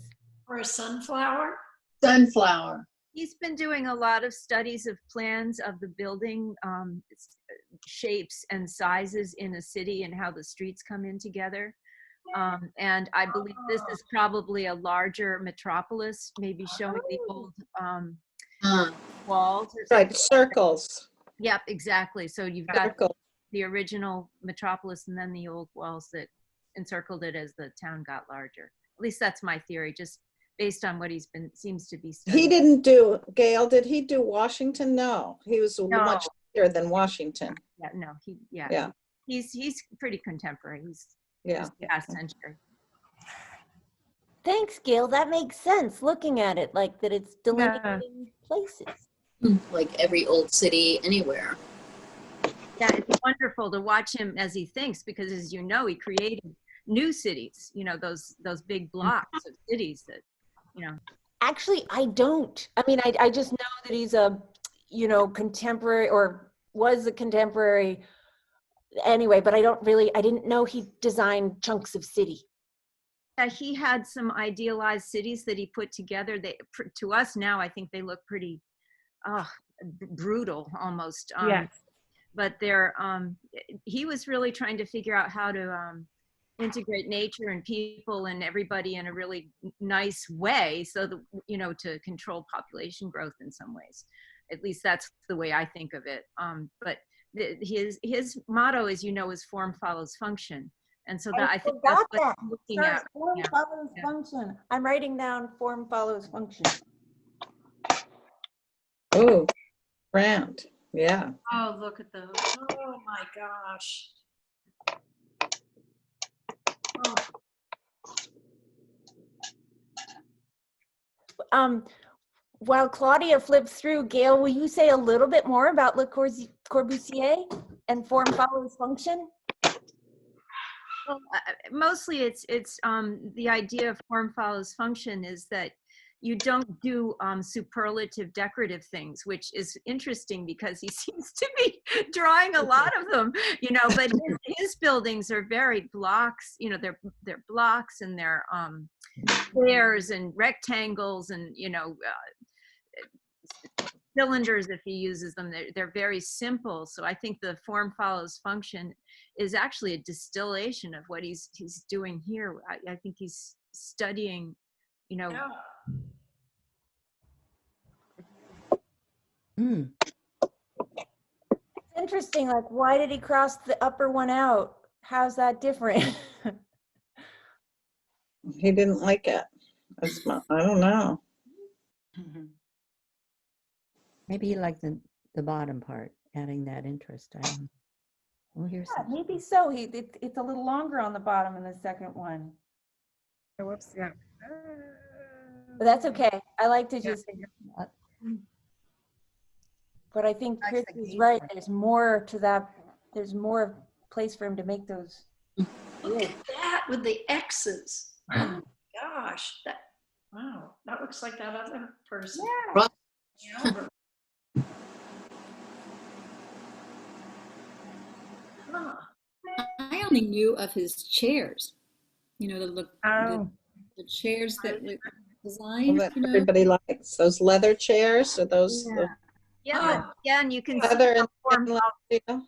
Speaker 2: Or a sunflower?
Speaker 12: Sunflower.
Speaker 4: He's been doing a lot of studies of plans of the building shapes and sizes in a city and how the streets come in together. And I believe this is probably a larger metropolis, maybe showing the old walls or something.
Speaker 3: Right, circles.
Speaker 4: Yep, exactly. So you've got
Speaker 3: Circle.
Speaker 4: the original metropolis and then the old walls that encircled it as the town got larger. At least that's my theory, just based on what seems to be
Speaker 3: He
Speaker 4: studying.
Speaker 3: didn't do, Gail, did he do Washington? No, he was
Speaker 4: No.
Speaker 3: much later than Washington.
Speaker 4: Yeah, no,
Speaker 3: Yeah.
Speaker 4: he's pretty contemporary. He's
Speaker 3: Yeah.
Speaker 4: just past century.
Speaker 1: Thanks, Gail. That makes sense. Looking at it like that, it's delineating places.
Speaker 5: Like every old city anywhere.
Speaker 4: Yeah, it's wonderful to watch him as he thinks, because as you know, he created new cities, you know, those big blocks of cities that, you know.
Speaker 1: Actually, I don't. I mean, I just know that he's a, you know, contemporary, or was a contemporary anyway, but I didn't know he designed chunks of city.
Speaker 4: Yeah, he had some idealized cities that he put together. To us now, I think they look pretty brutal almost.
Speaker 9: Yes.
Speaker 4: But he was really trying to figure out how to integrate nature and people and everybody in a really nice way, so that, you know, to control population growth in some ways. At least that's the way I think of it. But his motto, as you know, is form follows function. And so that I think that's what I'm looking at.
Speaker 1: Form
Speaker 4: Yeah.
Speaker 1: follows function. I'm writing down form follows function.
Speaker 3: Oh, round. Yeah.
Speaker 2: Oh, look at those. Oh my gosh.
Speaker 1: While Claudia flips through, Gail, will you say a little bit more about Le Corbusier and form follows function?
Speaker 4: Well, mostly it's the idea of form follows function is that you don't do superlative decorative things, which is interesting because he seems to be drawing a lot of them, you know, but his buildings are very blocks, you know, they're blocks and they're squares and rectangles and, you know, cylinders if he uses them. They're very simple. So I think the form follows function is actually a distillation of what he's doing here. I think he's studying, you know.
Speaker 2: Yeah.
Speaker 1: It's interesting, like, why did he cross the upper one out? How's that different?
Speaker 3: He didn't like it. I don't know.
Speaker 11: Maybe he liked the bottom part, adding that interest. I don't know. Oh, here's
Speaker 1: Yeah, maybe so. It's a little longer on the bottom in the second one.
Speaker 9: Oh, whoops, yeah.
Speaker 1: But that's okay. I like to just, but I think Chris is right. There's more to that. There's more place for him to make those.
Speaker 2: Look at that with the X's. Oh my gosh, wow, that looks like that other person.
Speaker 5: Right.
Speaker 2: Yeah. Huh.
Speaker 8: I only knew of his chairs. You know, the chairs that were designed.
Speaker 3: Well, that
Speaker 8: you know?
Speaker 3: everybody likes those leather chairs or those.
Speaker 4: Yeah, and you can
Speaker 3: Leather
Speaker 4: see
Speaker 3: and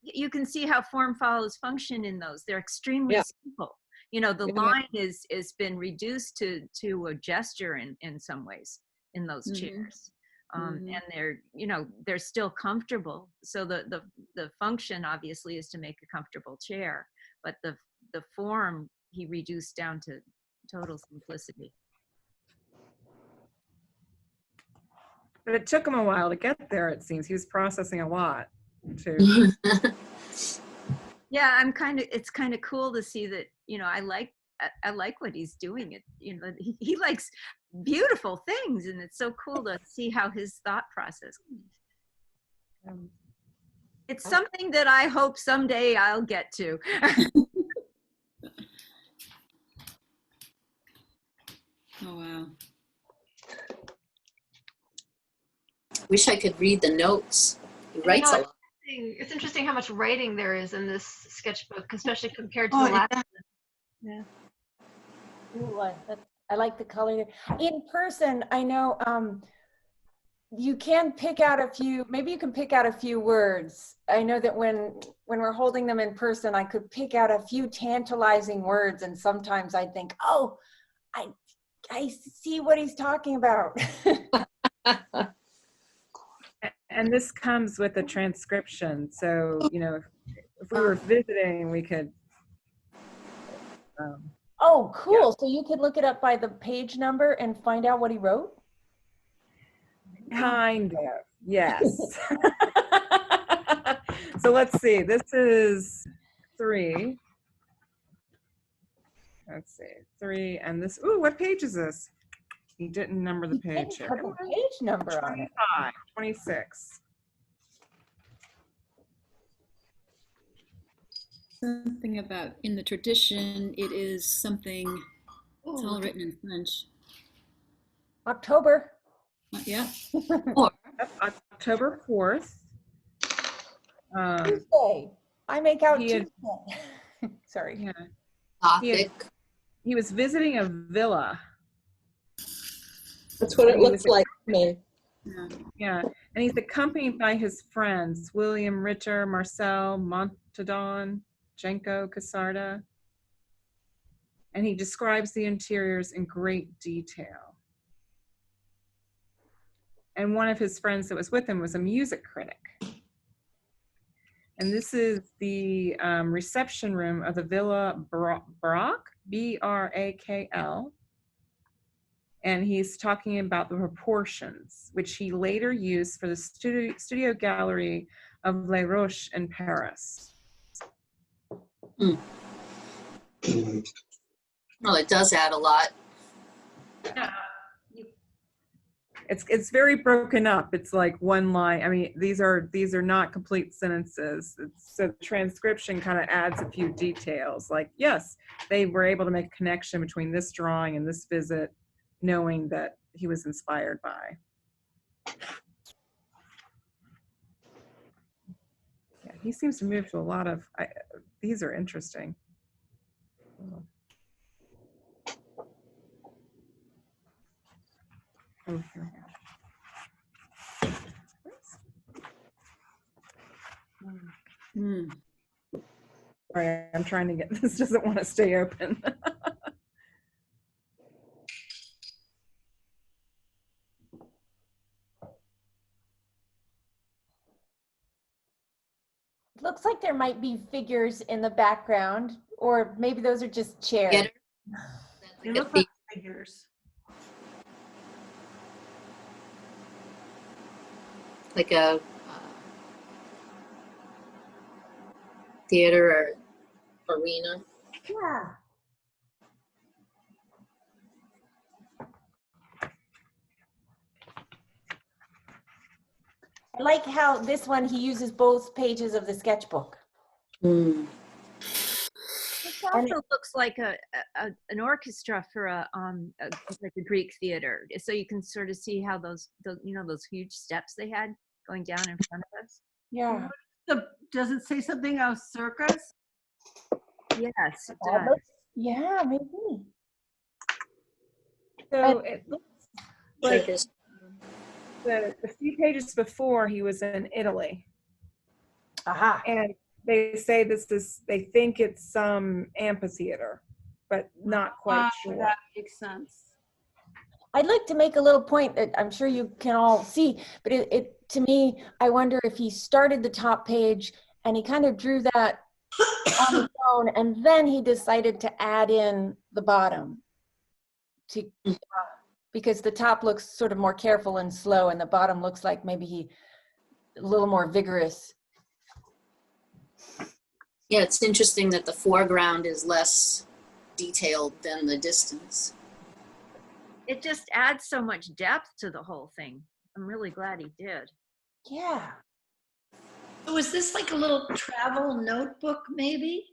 Speaker 4: you can see how form follows function in those. They're extremely simple. You know, the line is been reduced to a gesture in some ways in those chairs. And they're, you know, they're still comfortable. So the function obviously is to make a comfortable chair, but the form he reduced down to total simplicity.
Speaker 9: But it took him a while to get there, it seems. He was processing a lot too.
Speaker 4: Yeah, it's kind of cool to see that, you know, I like what he's doing. It, you know, he likes beautiful things, and it's so cool to see how his thought process. It's something that I hope someday I'll get to.
Speaker 8: Oh, wow.
Speaker 5: Wish I could read the notes. He writes a lot.
Speaker 12: It's interesting how much writing there is in this sketchbook, especially compared to
Speaker 7: Oh,
Speaker 12: the last.
Speaker 1: Yeah. Ooh, I like the color. In person, I know you can pick out a few, maybe you can pick out a few words. I know that when we're holding them in person, I could pick out a few tantalizing words, and sometimes I think, oh, I see what he's talking about.
Speaker 9: And this comes with a transcription. So, you know, if we were visiting, we could.
Speaker 1: Oh, cool. Yeah. So you could look it up by the page number and find out what he wrote?
Speaker 9: Kind of, yes. So let's see. This is 3. Let's see, 3, and this. Ooh, what page is this? He didn't number the page here.
Speaker 1: Put the page number on it.
Speaker 9: 26.
Speaker 8: Something about in the tradition, it is something, it's all written in French.
Speaker 1: October.
Speaker 8: Yeah.
Speaker 9: October 4th.
Speaker 1: Tuesday. I make out Tuesday. Sorry.
Speaker 9: Yeah. He was visiting a villa.
Speaker 3: That's what it looks like to me.
Speaker 9: Yeah, and he's accompanied by his friends, William Ritter, Marcel Montadon, Jenko Casarda, and he describes the interiors in great detail. And one of his friends that was with him was a music critic. And this is the reception room of the Villa Brakl, B-R-A-K-L. And he's talking about the proportions, which he later used for the studio gallery of Les Roches in Paris.
Speaker 5: Well, it does add a lot.
Speaker 2: Yeah.
Speaker 9: It's very broken up. It's like one line. I mean, these are not complete sentences. So the transcription kind of adds a few details. Like, yes, they were able to make a connection between this drawing and this visit, knowing that he was inspired by. Yeah, he seems to move to a lot of, these are interesting. Oh, here we go. Sorry, I'm trying to get, this doesn't want to stay open.
Speaker 1: Looks like there might be figures in the background, or maybe those are just chairs.
Speaker 10: They look like figures.
Speaker 5: Like a theater or arena.
Speaker 1: Yeah. I like how this one, he uses both pages of the sketchbook.
Speaker 4: This also looks like an orchestra for like a Greek theater. So you can sort of see how those those huge steps they had going down in front of us.
Speaker 1: Yeah.
Speaker 10: Does it say something else? Circus?
Speaker 4: Yes, it does.
Speaker 1: Yeah, maybe.
Speaker 9: So it looks like a few pages before he was in Italy.
Speaker 1: Aha.
Speaker 9: And they say they think it's some amphitheater, but not quite sure.
Speaker 10: That makes sense.
Speaker 1: I'd like to make a little point that I'm sure you can all see, but it to me, I wonder if he started the top page and he kind of drew that on his own, and then he decided to add in the bottom because the top looks sort of more careful and slow, and the bottom looks like maybe he a little more vigorous.
Speaker 5: Yeah, it's interesting that the foreground is less detailed than the distance.
Speaker 4: It just adds so much depth to the whole thing. I'm really glad he did.
Speaker 1: Yeah.
Speaker 2: So is this like a little travel notebook, maybe?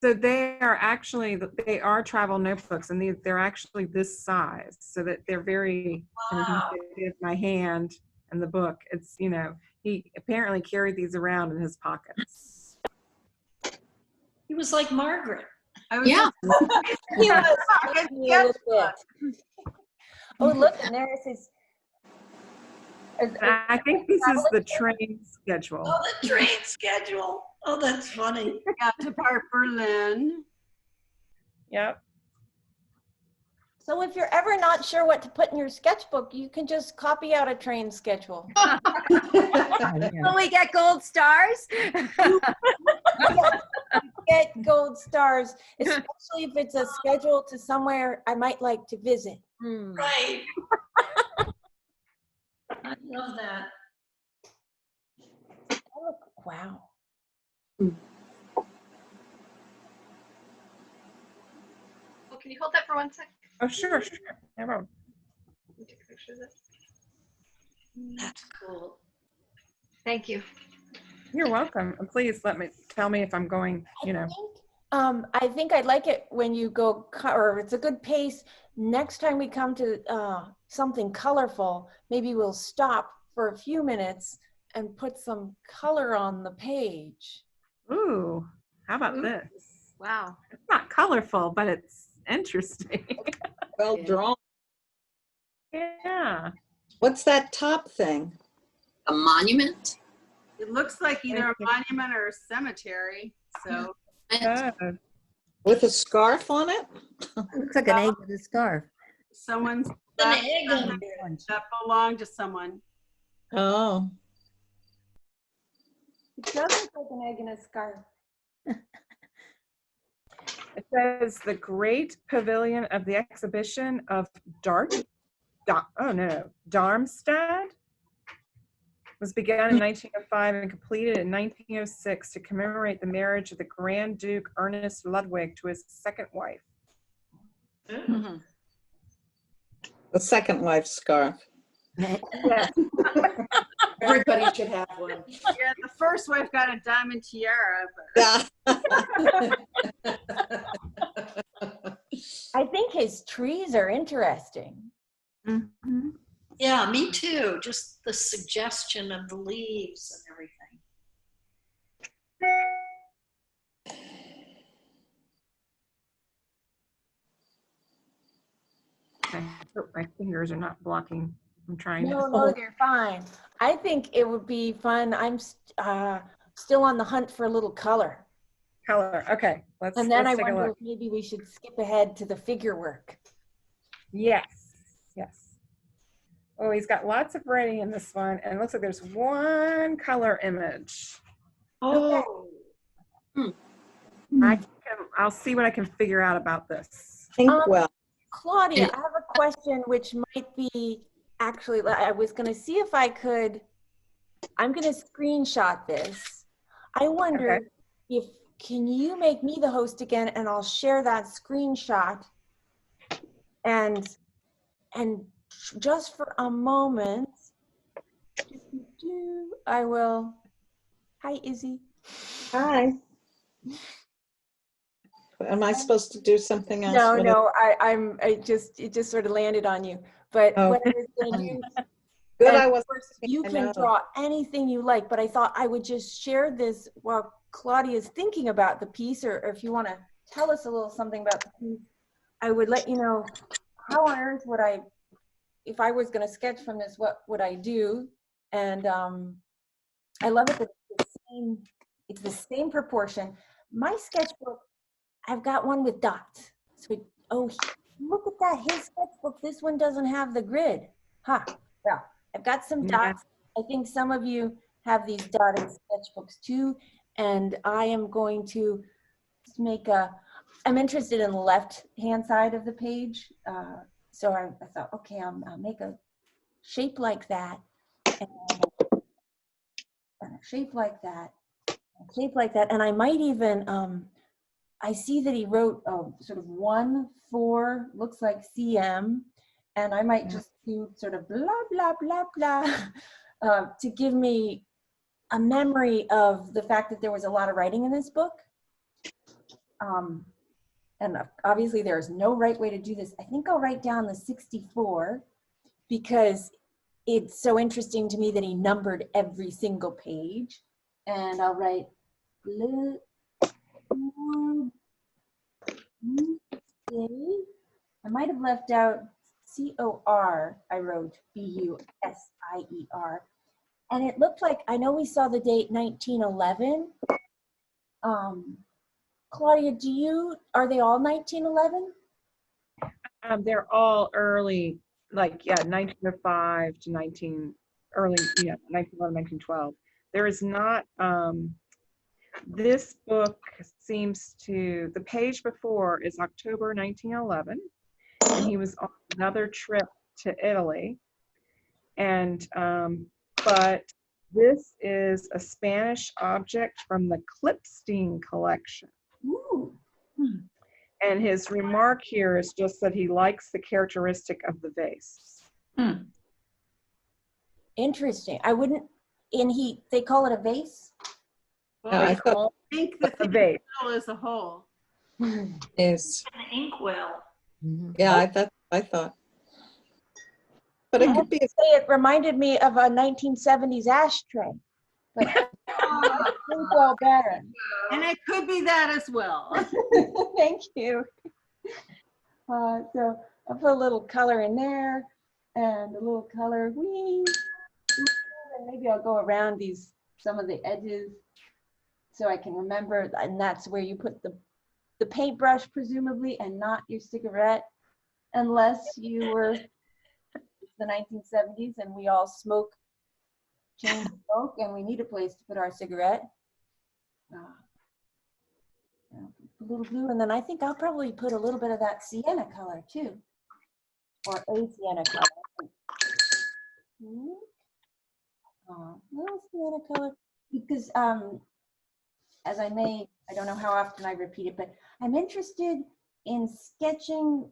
Speaker 9: So they are travel notebooks, and they're actually this size, so that they're very,
Speaker 2: Wow.
Speaker 9: my hand and the book. It's, he apparently carried these around in his pockets.
Speaker 2: He was like Margaret.
Speaker 5: Yeah.
Speaker 1: He was. Oh, look, and there it says.
Speaker 9: I think this is the train schedule.
Speaker 2: Oh, the train schedule. Oh, that's funny.
Speaker 10: Yeah, to Part Berlin.
Speaker 9: Yep.
Speaker 1: So if you're ever not sure what to put in your sketchbook, you can just copy out a train schedule.
Speaker 4: Will we get gold stars?
Speaker 1: Get gold stars, especially if it's a schedule to somewhere I might like to visit.
Speaker 2: Right. I love that.
Speaker 1: Oh, wow.
Speaker 12: Oh, can you hold that for 1 second?
Speaker 9: Oh, sure. No problem.
Speaker 12: Let me take a picture of this.
Speaker 2: That's cool.
Speaker 12: Thank you.
Speaker 9: You're welcome. And please tell me if I'm going,
Speaker 1: I think I'd like it when you go, or it's a good pace. Next time we come to something colorful, maybe we'll stop for a few minutes and put some color on the page.
Speaker 9: Ooh, how about this?
Speaker 12: Wow.
Speaker 9: It's not colorful, but it's interesting.
Speaker 3: Well drawn.
Speaker 9: Yeah.
Speaker 3: What's that top thing?
Speaker 5: A monument?
Speaker 10: It looks like either a monument or a cemetery. So
Speaker 9: Good.
Speaker 3: With a scarf on it?
Speaker 11: Looks like an egg with a scarf.
Speaker 10: someone's
Speaker 2: An egg on
Speaker 10: that belonged to someone.
Speaker 3: Oh.
Speaker 1: It does look like an egg in a scarf.
Speaker 9: It says the Great Pavilion of the Exhibition of Darmstadt was begun in 1905 and completed in 1906 to commemorate the marriage of the Grand Duke Ernest Ludwig to his second wife.
Speaker 3: The second wife's scarf.
Speaker 9: Yes.
Speaker 13: Everybody should have one.
Speaker 10: Yeah, the first wife got a diamond tiara.
Speaker 3: Yeah.
Speaker 1: I think his trees are interesting.
Speaker 9: Mm-hmm.
Speaker 2: Yeah, me too. Just the suggestion of the leaves and everything.
Speaker 9: I hope my fingers are not blocking. I'm trying to.
Speaker 1: No, you're fine. I think it would be fun. I'm still on the hunt for a little color.
Speaker 9: Color. Okay, let's
Speaker 1: And then I
Speaker 9: take a
Speaker 1: wonder
Speaker 9: look.
Speaker 1: if maybe we should skip ahead to the figure work.
Speaker 9: Yes. Oh, he's got lots of writing in this one, and it looks like there's one color image.
Speaker 2: Oh.
Speaker 9: I'll see what I can figure out about this.
Speaker 3: Well.
Speaker 1: Claudia, I have a question which might be actually, I was going to see if I could, I'm going to screenshot this. I wonder if, can you make me the host again, and I'll share that screenshot, and just for a moment, I will, hi Izzy.
Speaker 3: Hi. Am I supposed to do something else?
Speaker 1: No, it just sort of landed on you. But what I was going to do,
Speaker 3: Good, I was.
Speaker 1: You can draw anything you like, but I thought I would just share this while Claudia's thinking about the piece, or if you want to tell us a little something about the piece, I would let you know how on earth would I, if I was going to sketch from this, what would I do? And I love it that it's the same proportion. My sketchbook, I've got one with dots. So, look at that, his sketchbook, this one doesn't have the grid. Well, I've got some dots. I think some of you have these dotted sketchbooks too. And I am going to make I'm interested in the left-hand side of the page. So I thought, okay, I'll make a shape like that, and a shape like that, a shape like that. And I might even, I see that he wrote sort of 1-4, looks like CM, and I might just do sort of blah, blah, blah, blah, to give me a memory of the fact that there was a lot of writing in this book. And obviously there's no right way to do this. I think I'll write down the 64 because it's so interesting to me that he numbered every single page. And I'll write blue. I might have left out C-O-R, I wrote B-U-S-I-E-R. And it looked like, I know we saw the date 1911. Claudia, are they all 1911?
Speaker 9: They're all early, like, yeah, 1905 to 1911, 1912. There is not, this book seems to, the page before is October 1911, and he was on another trip to Italy. And, but this is a Spanish object from the Klipstein collection.
Speaker 1: Ooh.
Speaker 9: And his remark here is just that he likes the characteristic of the vase.
Speaker 1: Interesting. I wouldn't, they call it a vase?
Speaker 10: Well,
Speaker 3: I
Speaker 10: I
Speaker 3: thought
Speaker 10: think the
Speaker 9: a
Speaker 10: thing
Speaker 9: vase.
Speaker 10: as a whole.
Speaker 3: is,
Speaker 2: An inkwell.
Speaker 3: yeah, I thought. But it could be,
Speaker 1: It reminded me of a 1970s ashtray. But I think well better.
Speaker 10: And it could be that as well.
Speaker 1: Thank you. So I put a little color in there and a little color, whee, and maybe I'll go around some of the edges so I can remember, and that's where you put the paintbrush presumably, and not your cigarette, unless you were the 1970s and we all smoke chain smoke and we need a place to put our cigarette. A little blue, and then I think I'll probably put a little bit of that sienna color too, or a sienna color. Little sienna color, because as I don't know how often I repeat it, but I'm interested in sketching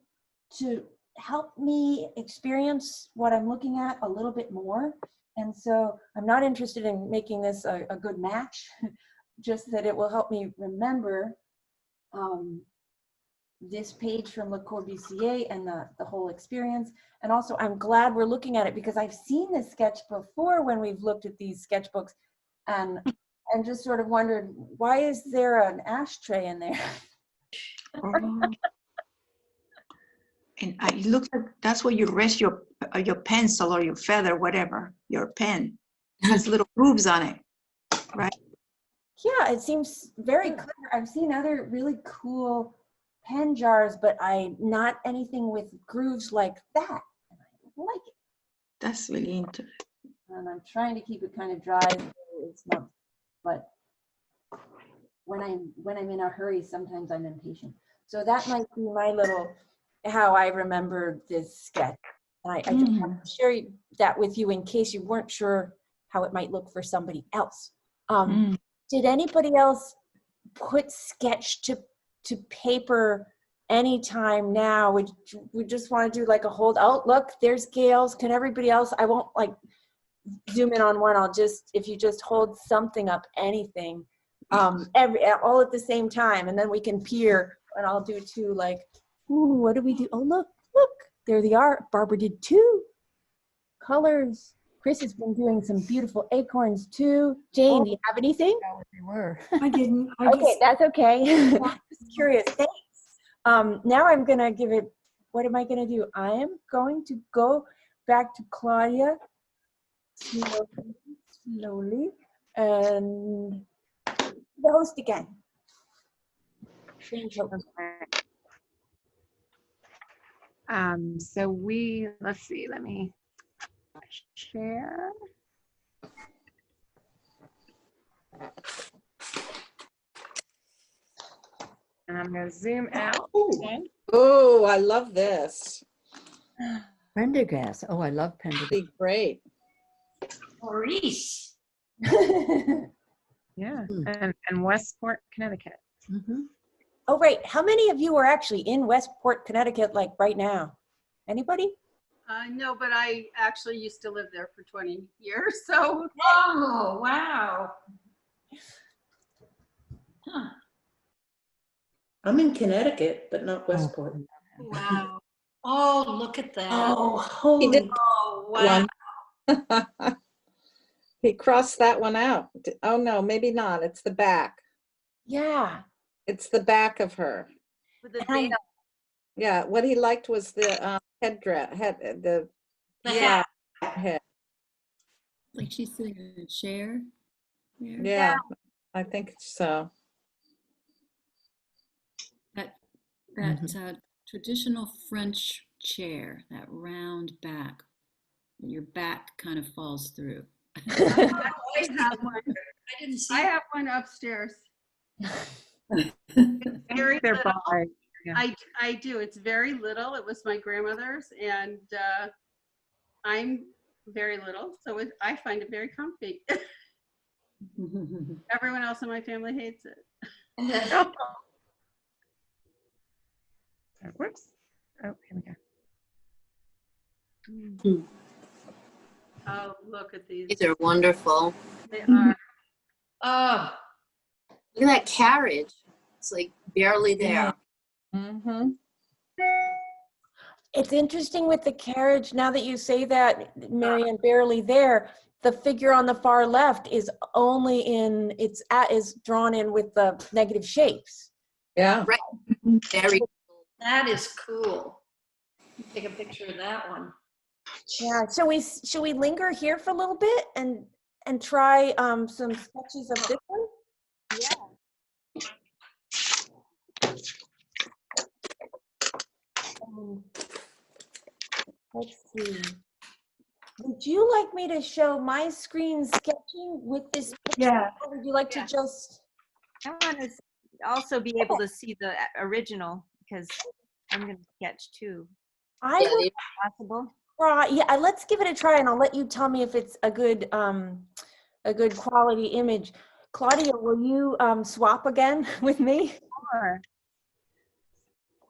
Speaker 1: to help me experience what I'm looking at a little bit more. And so I'm not interested in making this a good match, just that it will help me remember this page from Le Corbusier and the whole experience. And also I'm glad we're looking at it because I've seen this sketch before when we've looked at these sketchbooks and just sort of wondered, why is there an ashtray in there?
Speaker 7: And it looks like that's where you rest your pencil or your feather, whatever, your pen. It has little grooves on it, right?
Speaker 1: Yeah, it seems very clever. I've seen other really cool pen jars, but not anything with grooves like that. And I like it.
Speaker 7: That's really interesting.
Speaker 1: And I'm trying to keep it kind of dry, so it's not, but when I'm in a hurry, sometimes I'm impatient. So that might be my little, how I remember this sketch. And I just want to share that with you in case you weren't sure how it might look for somebody else. Did anybody else put sketch to paper anytime now? We just want to do like a hold, oh, look, there's Gail's. Can everybody else, I won't like zoom in on one. I'll just, if you just hold something up, anything, all at the same time, and then we can peer, and I'll do two, like, ooh, what do we do? Oh, look, there they are. Barbara did two colors. Chris has been doing some beautiful acorns too. Jane, do you have anything?
Speaker 11: They were.
Speaker 6: I didn't.
Speaker 1: Okay, that's okay. Just curious. Thanks. Now I'm gonna give it. What am I gonna do? I am going to go back to Claudia slowly, and the host again.
Speaker 9: So let's see, let me share. And I'm going to zoom out.
Speaker 3: oh, I love this.
Speaker 11: Prendergast. Oh, I love Prendergast.
Speaker 3: Be great.
Speaker 2: Maurice.
Speaker 9: Yeah, and Westport, Connecticut.
Speaker 1: Oh, right. How many of you are actually in Westport, Connecticut, like right now? Anybody?
Speaker 10: No, but I actually used to live there for 20 years. So.
Speaker 2: Oh, wow. Huh.
Speaker 13: I'm in Connecticut, but not Westport.
Speaker 2: Wow. Oh, look at that.
Speaker 13: Oh, holy.
Speaker 2: Oh, wow.
Speaker 3: He crossed that one out. Oh, no, maybe not. It's the back.
Speaker 1: Yeah.
Speaker 3: It's the back of her.
Speaker 4: With the veil.
Speaker 3: Yeah, what he liked was the headdress,
Speaker 2: The hat.
Speaker 3: head.
Speaker 8: Like she's sitting in a chair there.
Speaker 3: Yeah, I think so.
Speaker 8: That
Speaker 3: Mm-hmm.
Speaker 8: traditional French chair, that round back, that your back kind of falls through.
Speaker 10: I have one.
Speaker 2: I didn't see
Speaker 10: I
Speaker 2: that.
Speaker 10: have one upstairs. Very
Speaker 9: They're
Speaker 10: little.
Speaker 9: by. Yeah.
Speaker 10: I do. It's very little. It was my grandmother's, and I'm very little, so I find it very comfy. Everyone else in my family hates it.
Speaker 9: Whoops. Oh, here we go.
Speaker 10: Oh, look at these.
Speaker 5: These are wonderful.
Speaker 10: They are.
Speaker 2: Oh,
Speaker 5: Look at that carriage. It's like barely there.
Speaker 1: Mm-hmm. It's interesting with the carriage, now that you say that, Marianne, barely there, the figure on the far left is only in, is drawn in with the negative shapes.
Speaker 3: Yeah.
Speaker 5: Right. Very cool.
Speaker 2: that is cool. Take a picture of that one.
Speaker 1: Yeah, should we linger here for a little bit and try some sketches of this one? Let's see. Would you like me to show my screen sketching with this picture?
Speaker 6: Yeah.
Speaker 1: Or would you like to just?
Speaker 4: I want to also be able to see the original because I'm going to sketch too.
Speaker 1: I
Speaker 5: Yeah,
Speaker 1: would
Speaker 5: they-
Speaker 4: Possible.
Speaker 1: try. Yeah, let's give it a try, and I'll let you tell me if it's a good quality image. Claudia, will you swap again with me?
Speaker 4: Sure.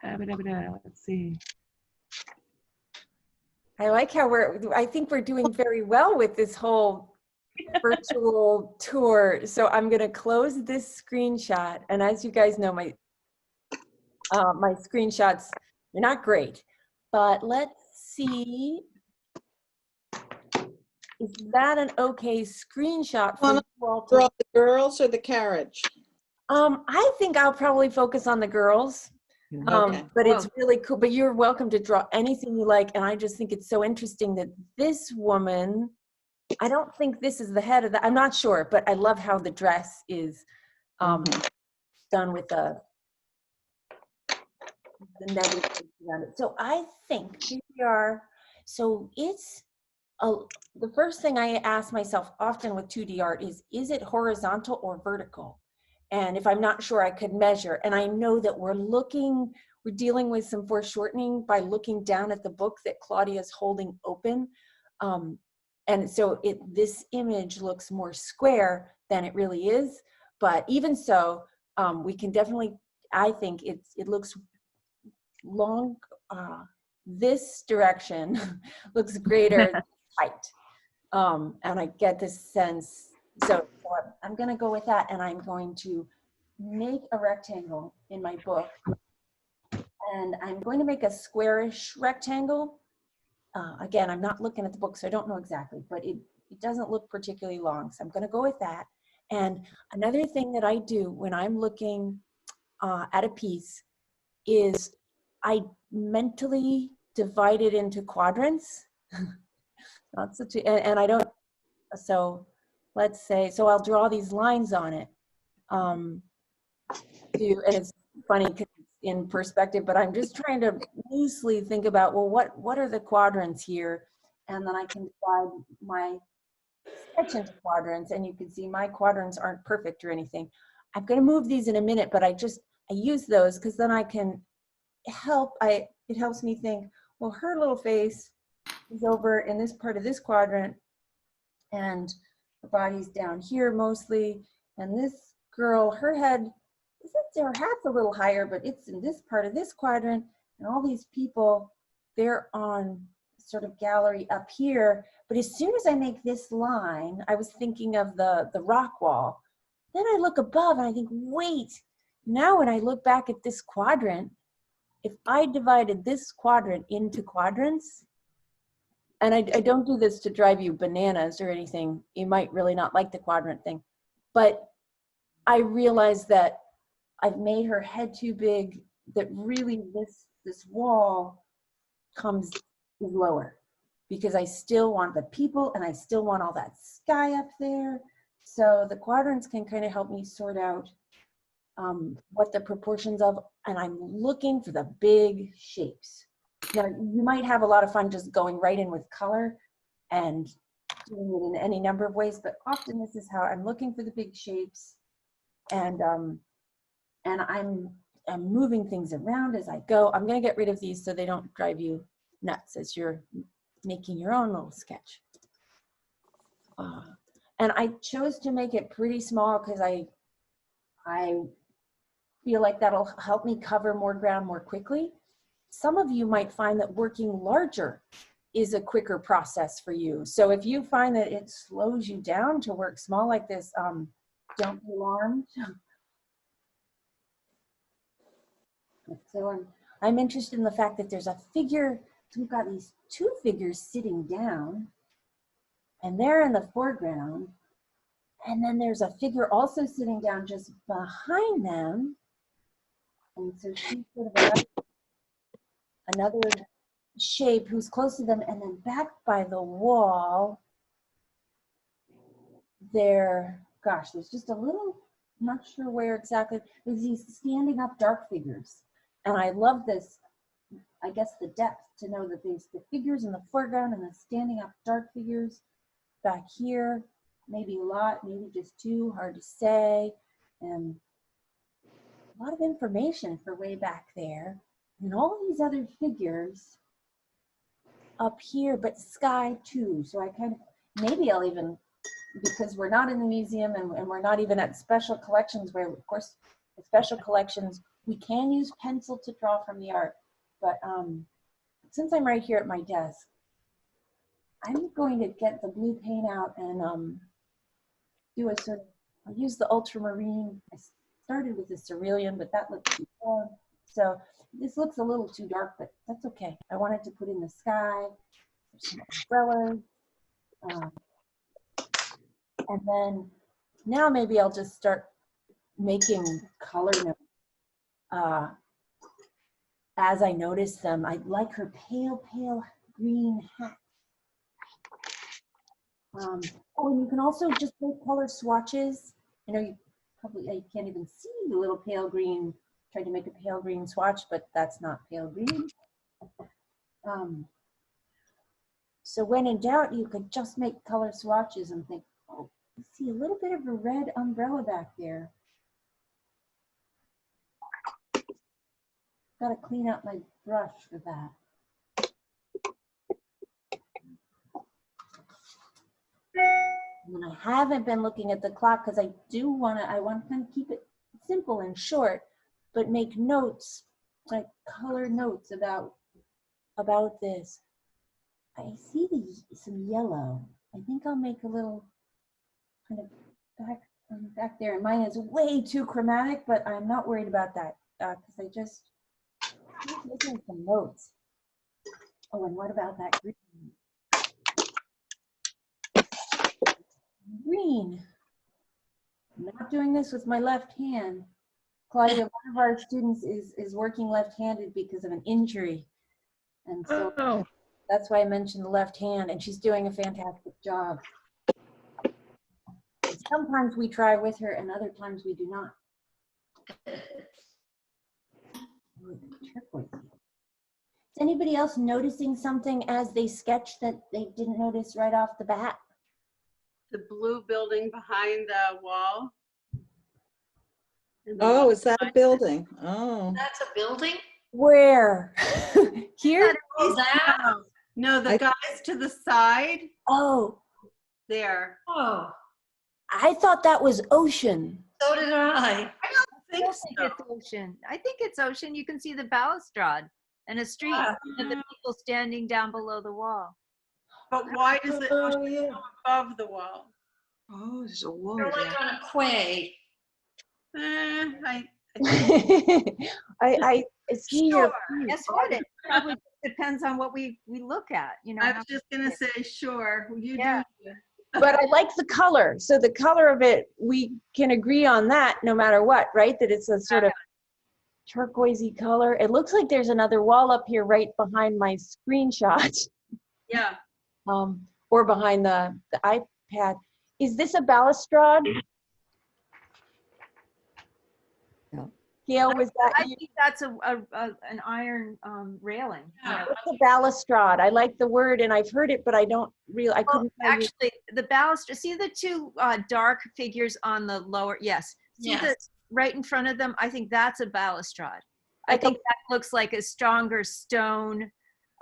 Speaker 9: Let's see.
Speaker 1: I like how I think we're doing very well with this whole virtual tour. So I'm going to close this screenshot. And as you guys know, my screenshots, they're not great, but let's see. Is that an okay screenshot for you all to?
Speaker 3: Draw the girls or the carriage?
Speaker 1: I think I'll probably focus on the girls.
Speaker 3: Okay.
Speaker 1: But it's really cool. But you're welcome to draw anything you like. And I just think it's so interesting that this woman, I don't think this is the head of that. I'm not sure, but I love how the dress is done with the negative around it. So I think here we are. So it's the first thing I ask myself often with 2D art is it horizontal or vertical? And if I'm not sure, I could measure. And I know that we're dealing with some foreshortening by looking down at the book that Claudia is holding open. And so this image looks more square than it really is. But even so, we can definitely, I think it looks long, this direction looks greater than height. And I get this sense. So I'm going to go with that, and I'm going to make a rectangle in my book. And I'm going to make a squarish rectangle. Again, I'm not looking at the book, so I don't know exactly, but it doesn't look particularly long. So I'm going to go with that. And another thing that I do when I'm looking at a piece is I mentally divide it into quadrants. Not such a, and I don't, so let's say, so I'll draw these lines on it. And it's funny because it's in perspective, but I'm just trying to loosely think about, well, what are the quadrants here? And then I can divide my sketch into quadrants, and you can see my quadrants aren't perfect or anything. I'm going to move these in a minute, but I use those because then I can it helps me think, well, her little face is over in this part of this quadrant, and her body's down here mostly, and this girl, her hat's a little higher, but it's in this part of this quadrant, and all these people, they're on sort of gallery up here. But as soon as I make this line, I was thinking of the rock wall. Then I look above and I think, wait, now when I look back at this quadrant, if I divided this quadrant into quadrants, and I don't do this to drive you bananas or anything, you might really not like the quadrant thing, but I realized that I've made her head too big, that really this wall is lower, because I still want the people and I still want all that sky up there. So the quadrants can kind of help me sort out what the proportions of, and I'm looking for the big shapes. Now, you might have a lot of fun just going right in with color and doing it in any number of ways, but often this is how I'm looking for the big shapes, and I'm moving things around as I go. I'm gonna get rid of these so they don't drive you nuts as you're making your own little sketch. And I chose to make it pretty small because I feel like that'll help me cover more ground more quickly. Some of you might find that working larger is a quicker process for you. So if you find that it slows you down to work small like this, don't be alarmed. So I'm interested in the fact that there's a figure. So we've got these two figures sitting down, and they're in the foreground. And then there's a figure also sitting down just behind them. And so she's sort of another shape who's close to them. And then back by the wall, there, gosh, there's just a little, I'm not sure where exactly, there's these standing up dark figures. And I love this, I guess, the depth to know that there's the figures in the foreground and the standing up dark figures back here. Maybe a lot, maybe just two, hard to say. And a lot of information for way back there. And all these other figures up here, but sky too. So I kind of, maybe I'll even, because we're not in the museum and we're not even at special collections where, of course, the special collections, we can use pencil to draw from the art. But since I'm right here at my desk, I'm going to get the blue paint out and do a sort of, I'll use the ultramarine. I started with the cerulean, but that looked too warm. So this looks a little too dark, but that's okay. I wanted to put in the sky, some umbrellas. And then now maybe I'll just start making color notes as I notice them. I like her pale, pale green hat. Oh, and you can also just make color swatches. You know, you can't even see the little pale green. Tried to make a pale green swatch, but that's not pale green. So when in doubt, you could just make color swatches and think, oh, I see a little bit of a red umbrella back there. Got to clean up my brush for that. And I haven't been looking at the clock because I want to kind of keep it simple and short, but make notes, like color notes about this. I see some yellow. I think I'll make a little kind of back there. And mine is way too chromatic, but I'm not worried about that because I just making some notes. Oh, and what about that green? Green. I'm not doing this with my left hand. Claudia, one of our students is working left-handed because of an injury. And so that's why I mentioned the left hand, and she's doing a fantastic job. Sometimes we try with her and other times we do not. Is anybody else noticing something as they sketch that they didn't notice right off the bat?
Speaker 10: The blue building behind the wall.
Speaker 3: Oh, is that a building? Oh.
Speaker 2: That's a building?
Speaker 1: Where? Here?
Speaker 10: Oh, that? No, the guys to the side.
Speaker 1: Oh.
Speaker 10: There.
Speaker 2: Oh.
Speaker 1: I thought that was ocean.
Speaker 2: So did I.
Speaker 4: I don't think it's ocean. I think it's ocean. You can see the balustrade and a street and the people standing down below the wall.
Speaker 10: But why does it go above the wall?
Speaker 7: Oh, there's a wall
Speaker 2: They're like on a quay.
Speaker 1: I see your point.
Speaker 4: Guess what? It probably depends on what we look at. You know.
Speaker 10: I was just gonna say, sure, you do.
Speaker 1: But I like the color. So the color of it, we can agree on that no matter what, right? That it's a sort of turquoisey color. It looks like there's another wall up here right behind my screenshot,
Speaker 10: Yeah.
Speaker 1: or behind the iPad. Is this a balustrade?
Speaker 11: No.
Speaker 1: Gail, was that
Speaker 4: I
Speaker 1: you?
Speaker 4: think that's an iron railing.
Speaker 2: Yeah.
Speaker 1: What's a balustrade? I like the word and I've heard it, but I don't really, I couldn't tell you.
Speaker 4: Actually, the balustrade, see the two dark figures on the lower, yes. See the
Speaker 2: Yes.
Speaker 4: right in front of them? I think that's a balustrade. I
Speaker 1: Like a-
Speaker 4: think that looks like a stronger stone,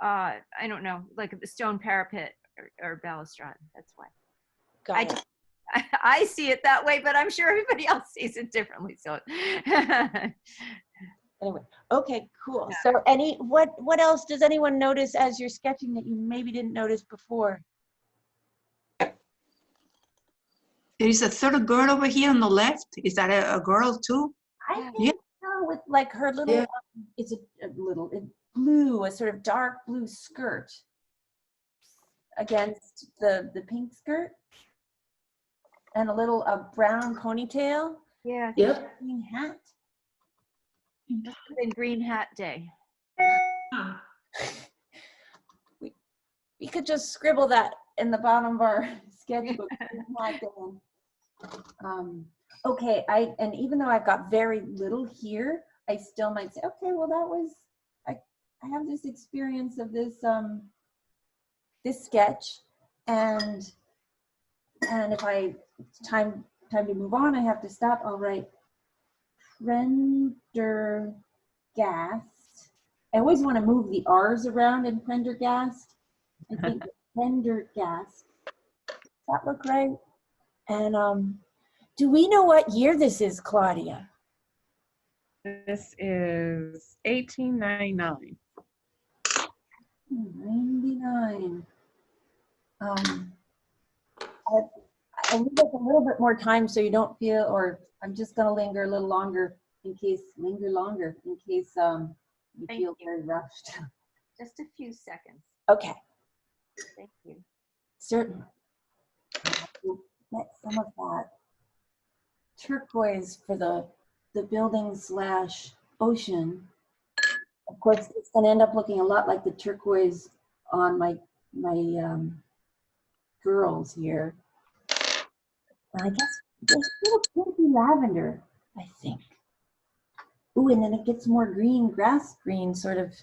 Speaker 4: I don't know, like a stone parapet or balustrade. That's why.
Speaker 1: Got it.
Speaker 4: I see it that way, but I'm sure everybody else sees it differently. So
Speaker 1: Anyway, okay, cool. So what else does anyone notice as you're sketching that you maybe didn't notice before?
Speaker 7: There is a third girl over here on the left. Is that a girl too?
Speaker 1: I think so, with like her little,
Speaker 13: Yeah.
Speaker 1: it's a little blue, a sort of dark blue skirt against the pink skirt, and a little brown ponytail.
Speaker 4: yeah,
Speaker 13: Yep.
Speaker 1: Green hat.
Speaker 4: in Green Hat Day.
Speaker 1: We could just scribble that in the bottom of our sketchbook. Okay, and even though I've got very little here, I still might say, okay, well that was, I have this experience of this this sketch, and if time to move on, I have to stop. I'll write Prendergast. I always want to move the R's around in Prendergast. I think Prendergast. Does that look right? And do we know what year this is, Claudia?
Speaker 9: This is 1899.
Speaker 1: 99. I leave us a little bit more time so you don't feel, or I'm just going to linger a little longer in case you feel very rushed.
Speaker 4: Just a few seconds.
Speaker 1: Okay,
Speaker 4: Thank you.
Speaker 1: certainly. We'll get some of that turquoise for the building / ocean. Of course, it's going to end up looking a lot like the turquoise on my girls here. And I guess there's little pinky lavender, I think. Ooh, and then it gets more green, grass green, sort of.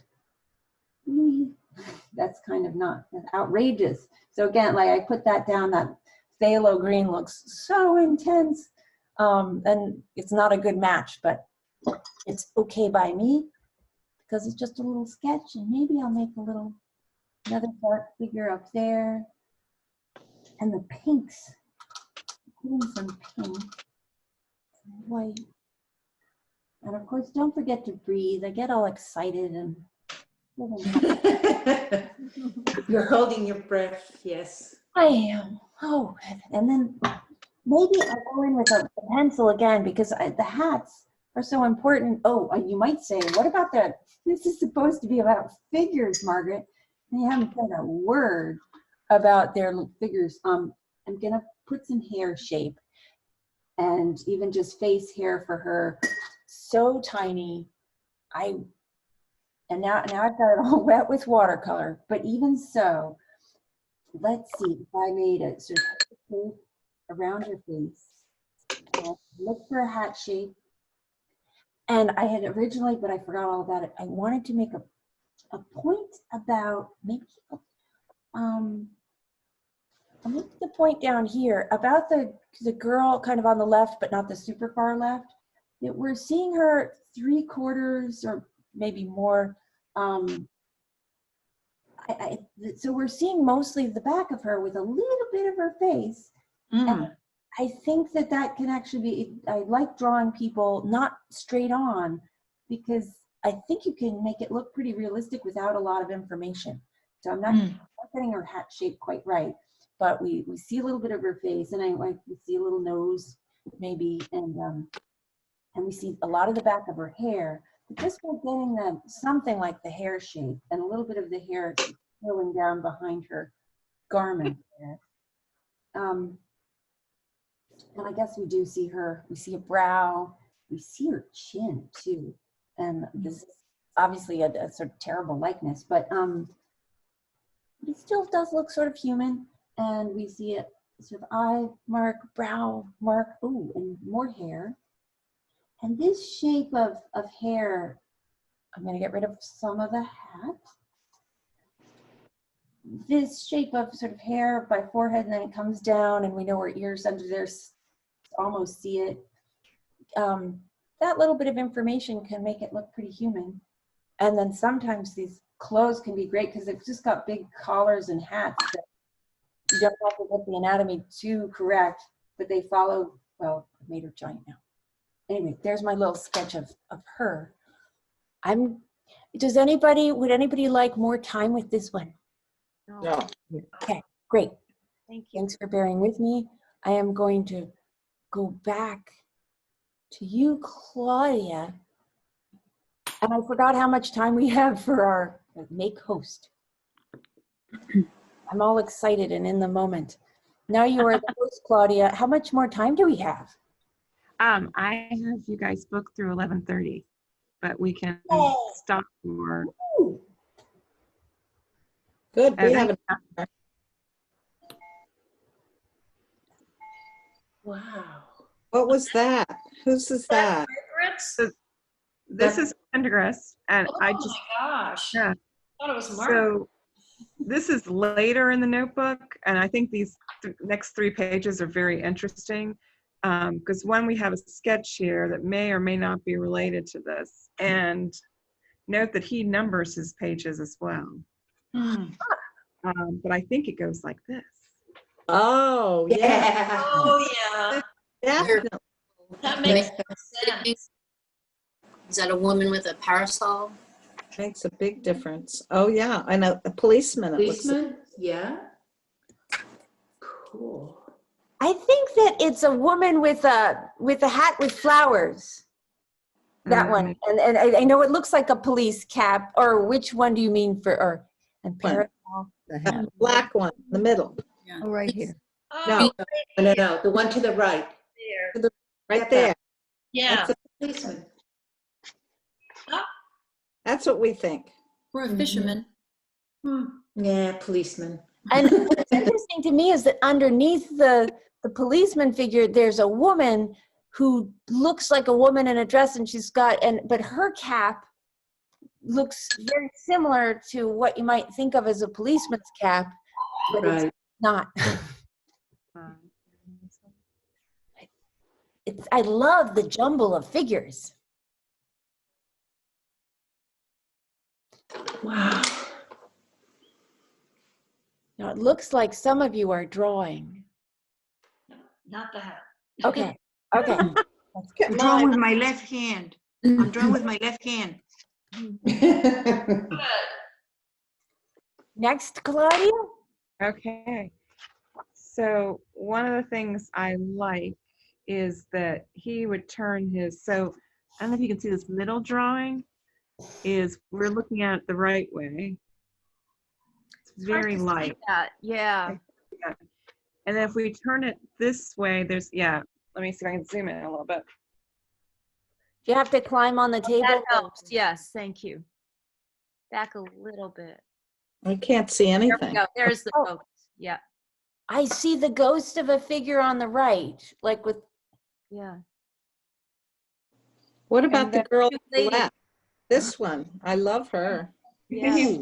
Speaker 1: That's kind of not outrageous. So again, like I put that down, that phthalo green looks so intense. And it's not a good match, but it's okay by me because it's just a little sketch, and maybe I'll make another dark figure up there. And the pinks, putting some pink, some white. And of course, don't forget to breathe. I get all excited and
Speaker 13: You're holding your breath, yes.
Speaker 1: I am. Oh, and then maybe I'll go in with a pencil again because the hats are so important. Oh, you might say, what about that? This is supposed to be about figures, Margaret. And you haven't said a word about their figures. I'm gonna put some hair shape and even just face hair for her. So tiny. And now I've got it all wet with watercolor. But even so, let's see if I made it sort of around her face. And look for a hat shape. And I had originally, but I forgot all about it. I wanted to make a point about maybe I'll make the point down here about the girl kind of on the left, but not the super far left. That we're seeing her 3/4 or maybe more. So we're seeing mostly the back of her with a little bit of her face. And I think that can actually be, I like drawing people not straight on because I think you can make it look pretty realistic without a lot of information. So I'm not getting her hat shape quite right, but we see a little bit of her face, and we see a little nose maybe, and we see a lot of the back of her hair. But just by getting something like the hair shape and a little bit of the hair going down behind her garment there. And I guess we do see her, we see a brow, we see her chin too. And this is obviously a sort of terrible likeness, but it still does look sort of human. And we see it sort of eye mark, brow mark, ooh, and more hair. And this shape of hair, I'm gonna get rid of some of the hat. This shape of sort of hair by forehead, and then it comes down, and we know where ears under there, almost see it. That little bit of information can make it look pretty human. And then sometimes these clothes can be great because they've just got big collars and hats that you don't have to get the anatomy too correct, but they follow, well, I made her giant now. Anyway, there's my little sketch of her. Would anybody like more time with this one?
Speaker 3: No.
Speaker 1: Okay, great.
Speaker 4: Thank you.
Speaker 1: Thanks for bearing with me. I am going to go back to you, Claudia. And I forgot how much time we have for our make host. I'm all excited and in the moment. Now you are the host, Claudia. How much more time do we have?
Speaker 9: I have you guys booked through 11:30, but we can stop for.
Speaker 3: Good. We have a
Speaker 13: Wow.
Speaker 3: What was that? Whose is that?
Speaker 9: This is Pendergrass, and
Speaker 2: Oh
Speaker 9: I just
Speaker 2: my gosh.
Speaker 9: yeah.
Speaker 2: I thought it was Mark.
Speaker 9: So this is later in the notebook, and I think these next 3 pages are very interesting because one, we have a sketch here that may or may not be related to this, and note that he numbers his pages as well. But I think it goes like this.
Speaker 3: Oh, yeah.
Speaker 13: Yeah.
Speaker 2: Oh yeah.
Speaker 3: Definitely.
Speaker 2: That makes sense.
Speaker 5: Is that a woman with a parasol?
Speaker 3: Makes a big difference. Oh, yeah. And a policeman. It looks like.
Speaker 13: Policeman? Yeah. Cool.
Speaker 1: I think that it's a woman with a hat with flowers. That one. And I know it looks like a police cap, or which one do you mean for, and parasol?
Speaker 11: The hat.
Speaker 3: Black one, in the middle.
Speaker 11: Oh, right here.
Speaker 3: No,
Speaker 13: No. The one to the right.
Speaker 2: There.
Speaker 3: right there.
Speaker 2: Yeah.
Speaker 3: That's,
Speaker 13: Policeman.
Speaker 3: that's what we think.
Speaker 8: Or a fisherman.
Speaker 13: Yeah, policeman.
Speaker 1: And what's interesting to me is that underneath the policeman figure, there's a woman who looks like a woman in a dress, and she's got, but her cap looks very similar to what you might think of as a policeman's cap, but
Speaker 13: Right.
Speaker 1: it's not. I love the jumble of figures.
Speaker 13: Wow.
Speaker 1: Now it looks like some of you are drawing.
Speaker 2: Not the hat.
Speaker 1: Okay, okay.
Speaker 7: I'm drawing with my left hand. I'm drawing with my left hand.
Speaker 1: Next, Claudia.
Speaker 9: Okay. So one of the things I like is that he would turn his, so I don't know if you can see this middle drawing, is we're looking at it the right way. It's
Speaker 4: Hard
Speaker 9: very
Speaker 4: to see
Speaker 9: light.
Speaker 4: that. Yeah.
Speaker 9: Yeah. And then if we turn it this way, there's, yeah, let me see if I can zoom in a little bit.
Speaker 1: You have to climb on the table.
Speaker 4: That helps. Yes, thank you. Back a little bit.
Speaker 3: I can't see
Speaker 4: There we
Speaker 3: anything.
Speaker 4: go. There's the
Speaker 1: Oh.
Speaker 4: focus. Yeah.
Speaker 1: I see the ghost of a figure on the right, like with,
Speaker 4: Yeah.
Speaker 3: What about the
Speaker 9: then
Speaker 3: girl
Speaker 4: two
Speaker 3: on the
Speaker 4: ladies.
Speaker 3: left? This one. I love her.
Speaker 4: Yeah.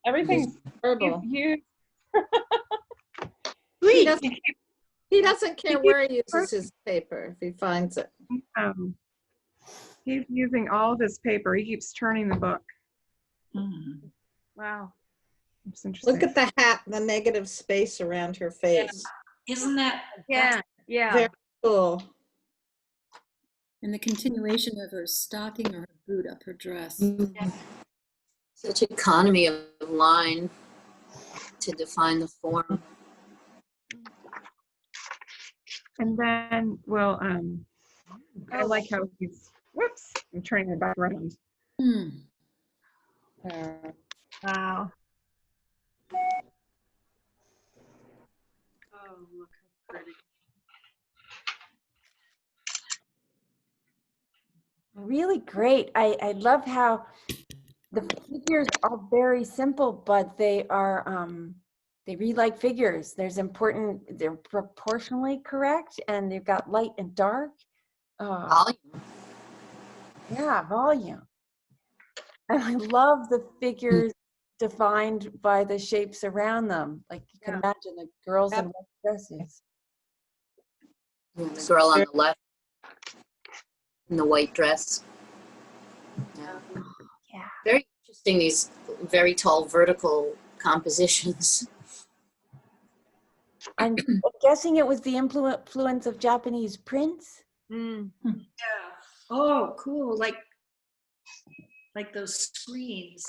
Speaker 9: Everything's
Speaker 3: Terrible.
Speaker 9: huge.
Speaker 3: He doesn't care where he uses his paper if he finds it.
Speaker 9: He's using all of his paper. He keeps turning the book.
Speaker 4: Wow.
Speaker 9: It's interesting.
Speaker 3: Look at the hat, the negative space around her face.
Speaker 2: Isn't that?
Speaker 4: Yeah. Yeah.
Speaker 3: Very cool.
Speaker 8: And the continuation of her stocking or her boot up her dress.
Speaker 5: Such economy of line to define the form.
Speaker 9: And then, well, I like how he's, whoops, I'm turning it back around.
Speaker 4: Wow.
Speaker 10: Oh, look how pretty.
Speaker 1: really great. I love how the figures are very simple, but they read like figures. They're proportionally correct, and they've got light and dark.
Speaker 5: Volume.
Speaker 1: Yeah, volume. And I love the figures defined by the shapes around them. Like you can imagine the girls in white dresses.
Speaker 5: Yeah, the girl on the left in the white dress.
Speaker 1: Yeah.
Speaker 5: Very interesting, these very tall vertical compositions.
Speaker 1: I'm guessing it was the influence of Japanese prints.
Speaker 2: Yeah. Oh, cool. Like those screens.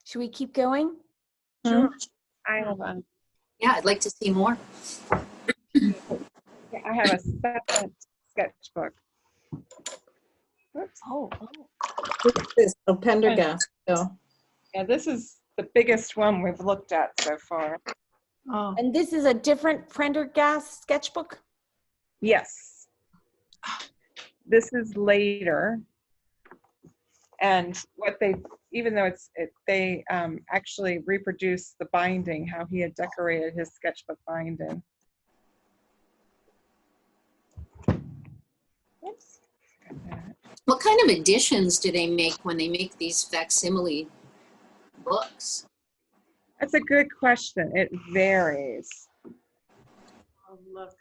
Speaker 1: Should we keep going?
Speaker 9: Sure. I have
Speaker 5: Yeah, I'd like to see more.
Speaker 9: I have a second sketchbook. Oops.
Speaker 1: Oh.
Speaker 3: This is a Pendergast. So.
Speaker 9: Yeah, this is the biggest one we've looked at so far.
Speaker 2: Oh.
Speaker 1: And this is a different Prendergast sketchbook?
Speaker 9: Yes. This is later. And what even though they actually reproduced the binding, how he had decorated his sketchbook binding. Oops.
Speaker 5: What kind of additions do they make when they make these facsimile books?
Speaker 9: That's a good question. It varies.
Speaker 2: Oh, look.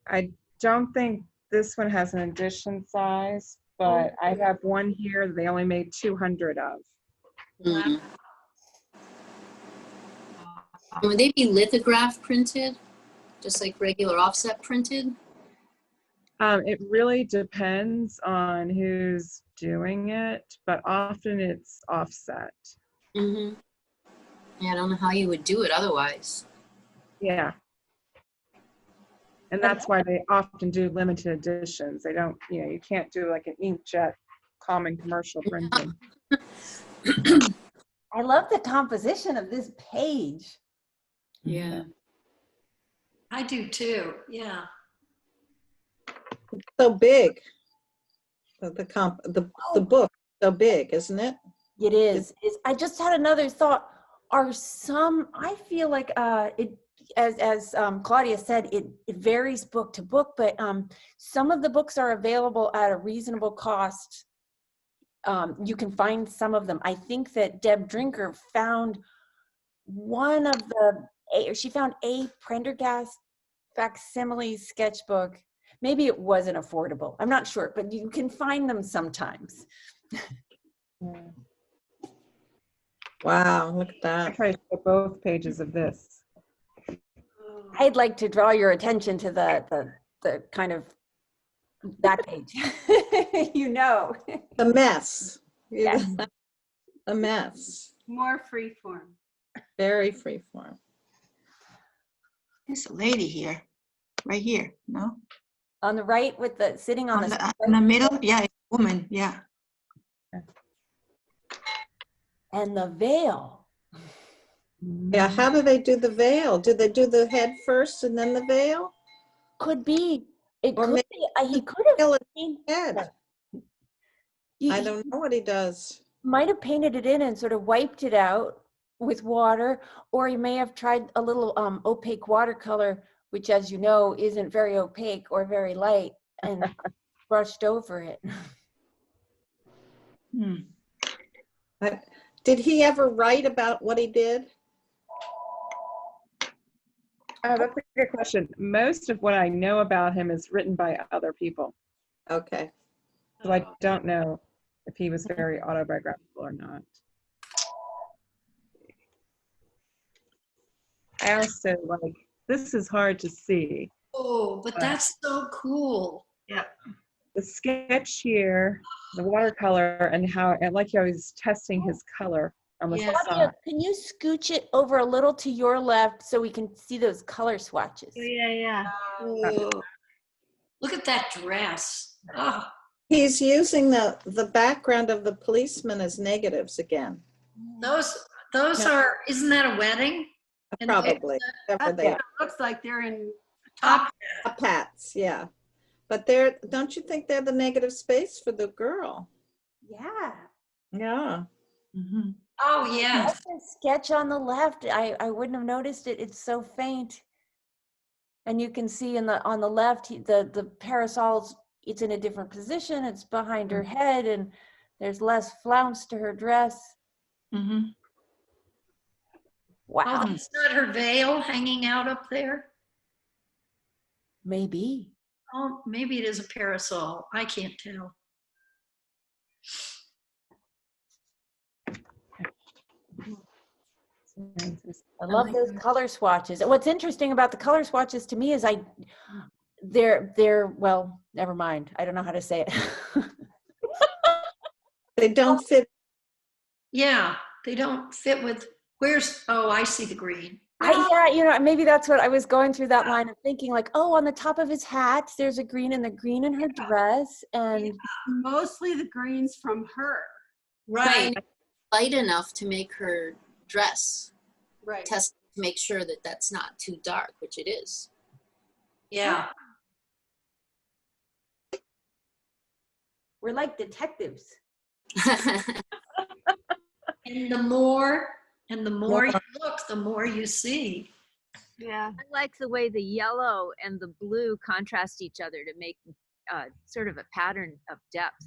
Speaker 9: I don't think this one has an edition size, but I have one here that they only made 200 of.
Speaker 5: Mm. Would they be lithograph printed, just like regular offset printed?
Speaker 9: It really depends on who's doing it, but often it's offset.
Speaker 5: Mm-hmm. Yeah, I don't know how you would do it otherwise.
Speaker 9: Yeah. And that's why they often do limited editions. They don't, you can't do like an inkjet common commercial printing.
Speaker 1: I love the composition of this page.
Speaker 5: Yeah.
Speaker 2: I do too. Yeah.
Speaker 3: So big. The book so big, isn't it?
Speaker 1: It is. I just had another thought. I feel like as Claudia said, it varies book to book, but some of the books are available at a reasonable cost. You can find some of them. I think that Deb Drinker found she found a Prendergast facsimile sketchbook. Maybe it wasn't affordable. I'm not sure, but you can find them sometimes.
Speaker 3: Wow, look at
Speaker 9: I
Speaker 3: that.
Speaker 9: try to show both pages of this.
Speaker 1: I'd like to draw your attention to the kind of that page.
Speaker 3: A mess.
Speaker 1: Yes.
Speaker 3: A mess.
Speaker 10: More free form.
Speaker 3: Very free form.
Speaker 7: There's a lady here, right here, no?
Speaker 1: On the right with the sitting on the
Speaker 7: In the middle, yeah, it's a woman, yeah.
Speaker 1: And the veil.
Speaker 3: Yeah, how do they do the veil? Do they do the head first and then the veil?
Speaker 1: Could be. It
Speaker 3: Or
Speaker 1: could
Speaker 3: maybe
Speaker 1: be. He could have painted
Speaker 3: head. I don't know what he does.
Speaker 1: Might have painted it in and sort of wiped it out with water, or he may have tried a little opaque watercolor, which, as you know, isn't very opaque or very light, and brushed over it.
Speaker 3: Did he ever write about what he did?
Speaker 9: Oh, that's a good question. Most of what I know about him is written by other people.
Speaker 3: Okay.
Speaker 9: So I don't know if he was very autobiographical or not. I also this is hard to see.
Speaker 2: Oh, but that's so cool. Yeah.
Speaker 9: The sketch here, the watercolor, and how, I like how he's testing his color on the
Speaker 1: Claudia,
Speaker 9: side.
Speaker 1: can you scooch it over a little to your left so we can see those color swatches?
Speaker 2: Yeah. Oh, look at that dress. Oh.
Speaker 3: He's using the background of the policeman as negatives again.
Speaker 2: Those are, isn't that a wedding? And
Speaker 3: Probably. Whatever they
Speaker 10: It looks like they're in
Speaker 2: top.
Speaker 3: top hats, yeah. But they're, don't you think they're the negative space for the girl?
Speaker 1: Yeah.
Speaker 3: Yeah.
Speaker 2: Oh, yeah.
Speaker 1: That's a sketch on the left. I wouldn't have noticed it. It's so faint. And you can see on the left, the parasol's, it's in a different position. It's behind her head and there's less flounce to her dress.
Speaker 2: Oh,
Speaker 1: Wow.
Speaker 2: that's not her veil hanging out up there?
Speaker 1: Maybe.
Speaker 2: Oh, maybe it is a parasol. I can't tell.
Speaker 1: I love those color swatches. What's interesting about the color swatches to me is they're well, never mind. I don't know how to say it.
Speaker 3: They don't fit.
Speaker 2: Yeah, they don't fit with, oh, I see the green.
Speaker 1: Yeah, maybe that's what I was going through that line of thinking, like, oh, on the top of his hat, there's a green and the green in her dress. And
Speaker 10: mostly the greens from her.
Speaker 2: Right.
Speaker 5: Light enough to make her dress.
Speaker 10: Right.
Speaker 5: Test to make sure that that's not too dark, which it is.
Speaker 2: Yeah.
Speaker 1: we're like detectives.
Speaker 2: And the more you look, the more you see.
Speaker 4: Yeah. I like the way the yellow and the blue contrast each other to make sort of a pattern of depth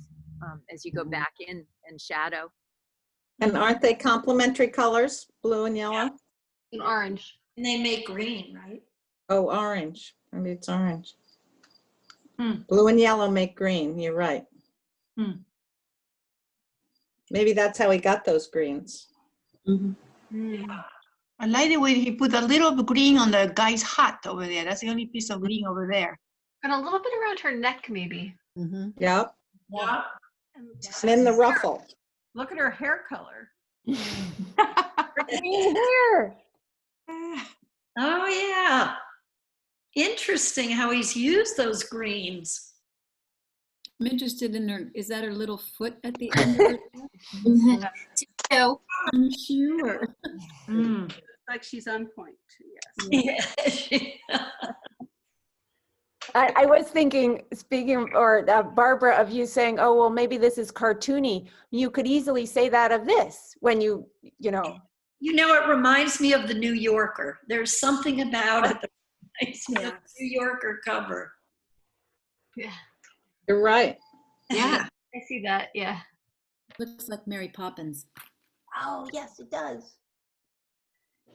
Speaker 4: as you go back in and shadow.
Speaker 3: And aren't they complementary colors, blue and yellow?
Speaker 12: And orange.
Speaker 2: And they make green, right?
Speaker 3: Oh, orange. Maybe it's orange. Blue and yellow make green. You're right. Maybe that's how he got those greens.
Speaker 7: I like the way he put a little green on the guy's hat over there. That's the only piece of green over there.
Speaker 12: And a little bit around her neck, maybe.
Speaker 3: Yep.
Speaker 2: Yeah.
Speaker 3: And in the ruffle.
Speaker 10: Look at her hair color.
Speaker 1: Green hair.
Speaker 2: Oh, yeah. Interesting how he's used those greens.
Speaker 8: I'm interested in her, is that her little foot at the end of her?
Speaker 5: So,
Speaker 8: I'm sure.
Speaker 10: Like she's on point. Yes.
Speaker 1: I was thinking, Barbara, of you saying, oh, well, maybe this is cartoony. You could easily say that of this when you know.
Speaker 2: You know, it reminds me of the New Yorker. There's something about it that reminds me of the New Yorker cover.
Speaker 12: Yeah.
Speaker 3: You're right.
Speaker 7: Yeah.
Speaker 12: I see that. Yeah.
Speaker 8: Looks like Mary Poppins.
Speaker 1: Oh, yes, it does.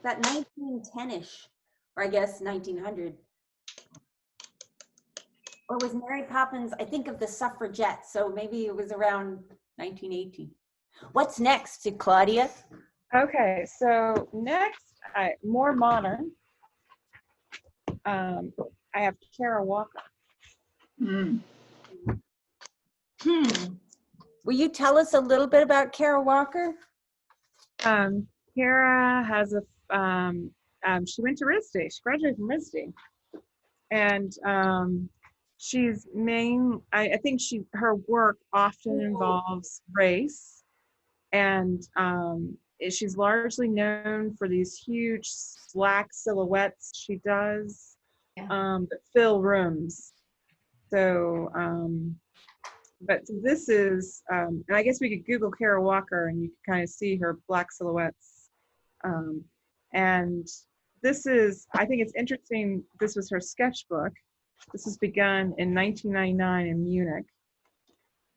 Speaker 1: That 1910-ish, or I guess 1900. Or was Mary Poppins, I think of the suffragettes, so maybe it was around 1918. What's next, Claudia?
Speaker 9: Okay, so next, more modern. I have Kara Walker.
Speaker 1: Will you tell us a little bit about Kara Walker?
Speaker 9: Kara has she went to RISD. She graduated from RISD. And she's I think her work often involves race. And she's largely known for these huge black silhouettes she does that fill rooms. So, but this is, and I guess we could Google Kara Walker and you can kind of see her black silhouettes. And this is, I think it's interesting, this was her sketchbook. This was begun in 1999 in Munich.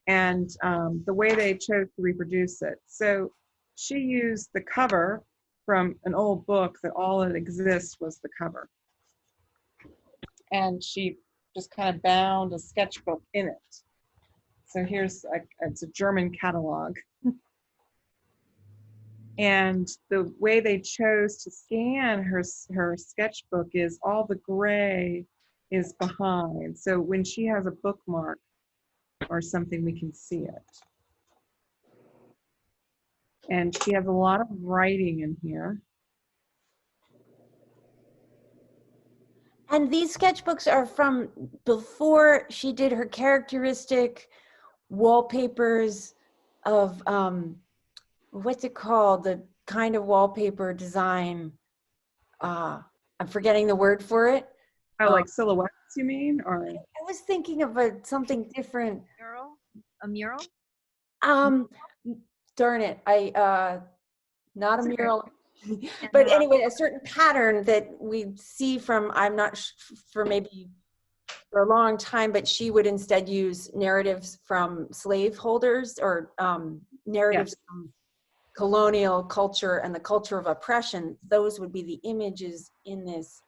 Speaker 9: And the way they chose to reproduce it. So she used the cover from an old book that all that exists was the cover. And she just kind of bound a sketchbook in it. So here's, it's a German catalog. And the way they chose to scan her sketchbook is all the gray is behind. So when she has a bookmark or something, we can see it. And she has a lot of writing in here.
Speaker 1: And these sketchbooks are from before she did her characteristic wallpapers of, what's it called? The kind of wallpaper design. I'm forgetting the word for it.
Speaker 9: Oh, like silhouettes, you mean? Or
Speaker 1: I was thinking of something different.
Speaker 4: Mural? A mural?
Speaker 1: Darn it. Not a
Speaker 9: It's okay.
Speaker 1: mural, but anyway, a certain pattern that we see from, I'm not for maybe for a long time, but she would instead use narratives from slaveholders or narratives from colonial culture and the culture of oppression. Those would be the images in this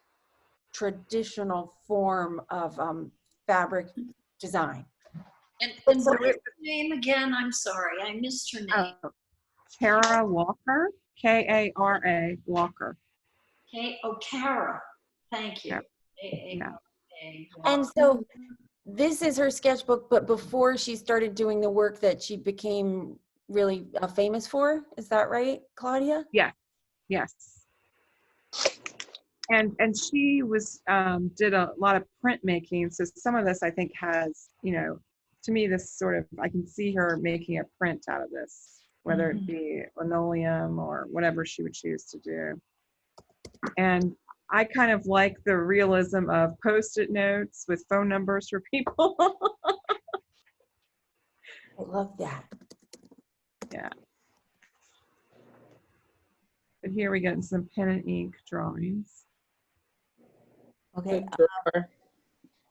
Speaker 1: traditional form of fabric design.
Speaker 2: And what is her name again? I'm sorry, I missed her name.
Speaker 9: Kara Walker, K-A-R-A Walker.
Speaker 2: Kara. Thank you.
Speaker 9: Yeah.
Speaker 1: And so this is her sketchbook, but before she started doing the work that she became really famous for. Is that right, Claudia?
Speaker 9: Yeah. Yes. And she was did a lot of printmaking. So some of this I think has, you know, to me this sort of, I can see her making a print out of this, whether it be linoleum or whatever she would choose to do. And I kind of like the realism of Post-it notes with phone numbers for people.
Speaker 1: I love that.
Speaker 9: Yeah. But here we get some pen and ink drawings.
Speaker 11: Okay.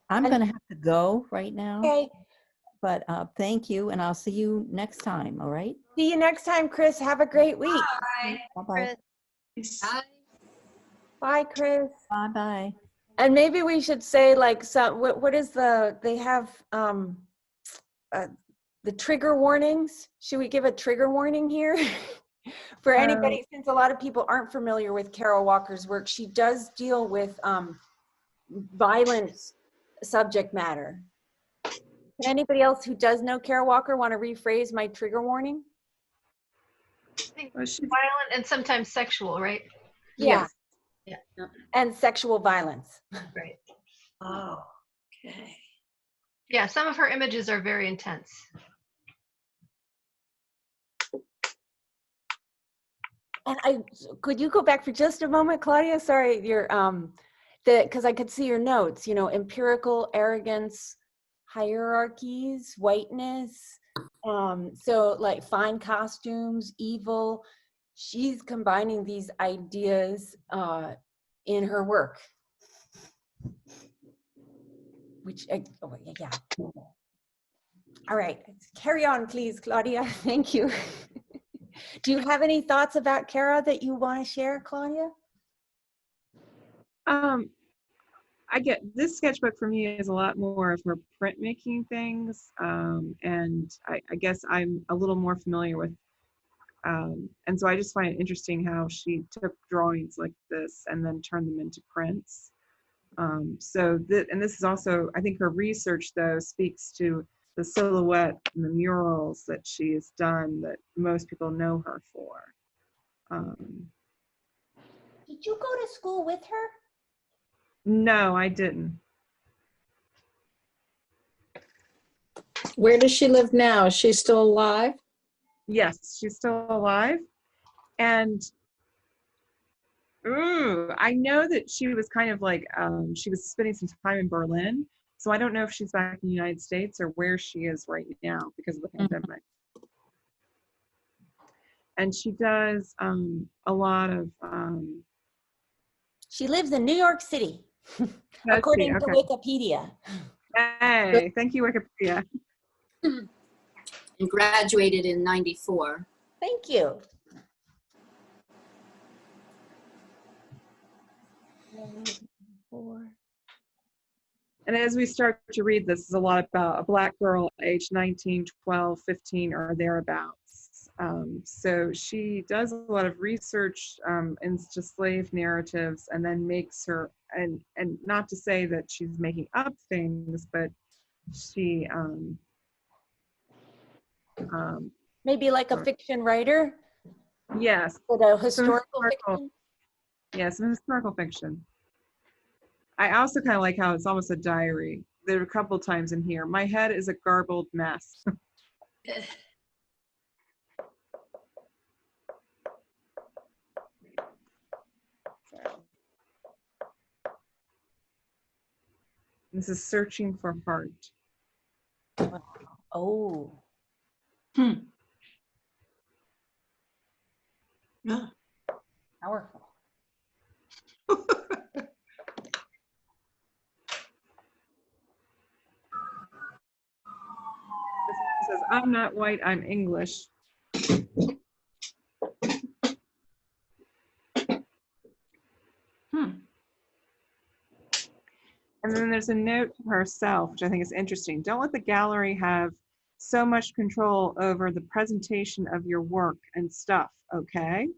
Speaker 11: I'm going to have to go right now.
Speaker 1: Okay.
Speaker 11: But thank you, and I'll see you next time, all right?
Speaker 1: See you next time, Chris. Have a great week.
Speaker 2: Bye.
Speaker 11: Bye-bye.
Speaker 2: Bye.
Speaker 1: Bye, Chris.
Speaker 11: Bye-bye.
Speaker 1: And maybe we should say like, so what is they have the trigger warnings. Should we give a trigger warning here? For anybody, since a lot of people aren't familiar with Carol Walker's work, she does deal with violent subject matter. Can anybody else who does know Carol Walker want to rephrase my trigger warning?
Speaker 12: I think violent and sometimes sexual, right?
Speaker 1: Yeah.
Speaker 2: Yeah.
Speaker 1: And sexual violence.
Speaker 12: Right.
Speaker 2: Oh, okay.
Speaker 12: Yeah, some of her images are very intense.
Speaker 1: And could you go back for just a moment, Claudia? Sorry, because I could see your notes, you know, empirical arrogance, hierarchies, whiteness. So like fine costumes, evil. She's combining these ideas in her work. Which, oh, yeah. All right, carry on, please, Claudia. Thank you. Do you have any thoughts about Kara that you want to share, Claudia?
Speaker 9: I get this sketchbook for me is a lot more of her printmaking things, and I guess I'm a little more familiar with, and so I just find it interesting how she took drawings like this and then turned them into prints. And this is also, I think her research though speaks to the silhouette and the murals that she has done that most people know her for.
Speaker 1: Did you go to school with her?
Speaker 9: No, I didn't.
Speaker 3: Where does she live now? Is she still alive?
Speaker 9: Yes, she's still alive. And I know that she was kind of like, she was spending some time in Berlin. So I don't know if she's back in the United States or where she is right now because of the pandemic. And she does a lot of...
Speaker 1: She lives in New York City, according to Wikipedia.
Speaker 9: Hey, thank you, Wikipedia.
Speaker 5: And graduated in '94.
Speaker 1: Thank you.
Speaker 9: And as we start to read, this is a lot about a Black girl aged 19, 12, 15, or thereabouts. So she does a lot of research into slave narratives and then makes her, and not to say that she's making up things, but she...
Speaker 1: maybe like a fiction writer?
Speaker 9: Yes.
Speaker 1: But a historical fiction?
Speaker 9: Yes, historical fiction. I also kind of like how it's almost a diary. There are a couple times in here. My head is a garbled mess. This is Searching for Heart.
Speaker 1: Oh.
Speaker 7: Yeah.
Speaker 1: Powerful.
Speaker 9: This says, I'm not white, I'm English. And then there's a note to herself, which I think is interesting. Don't let the gallery have so much control over the presentation of your work and stuff, okay?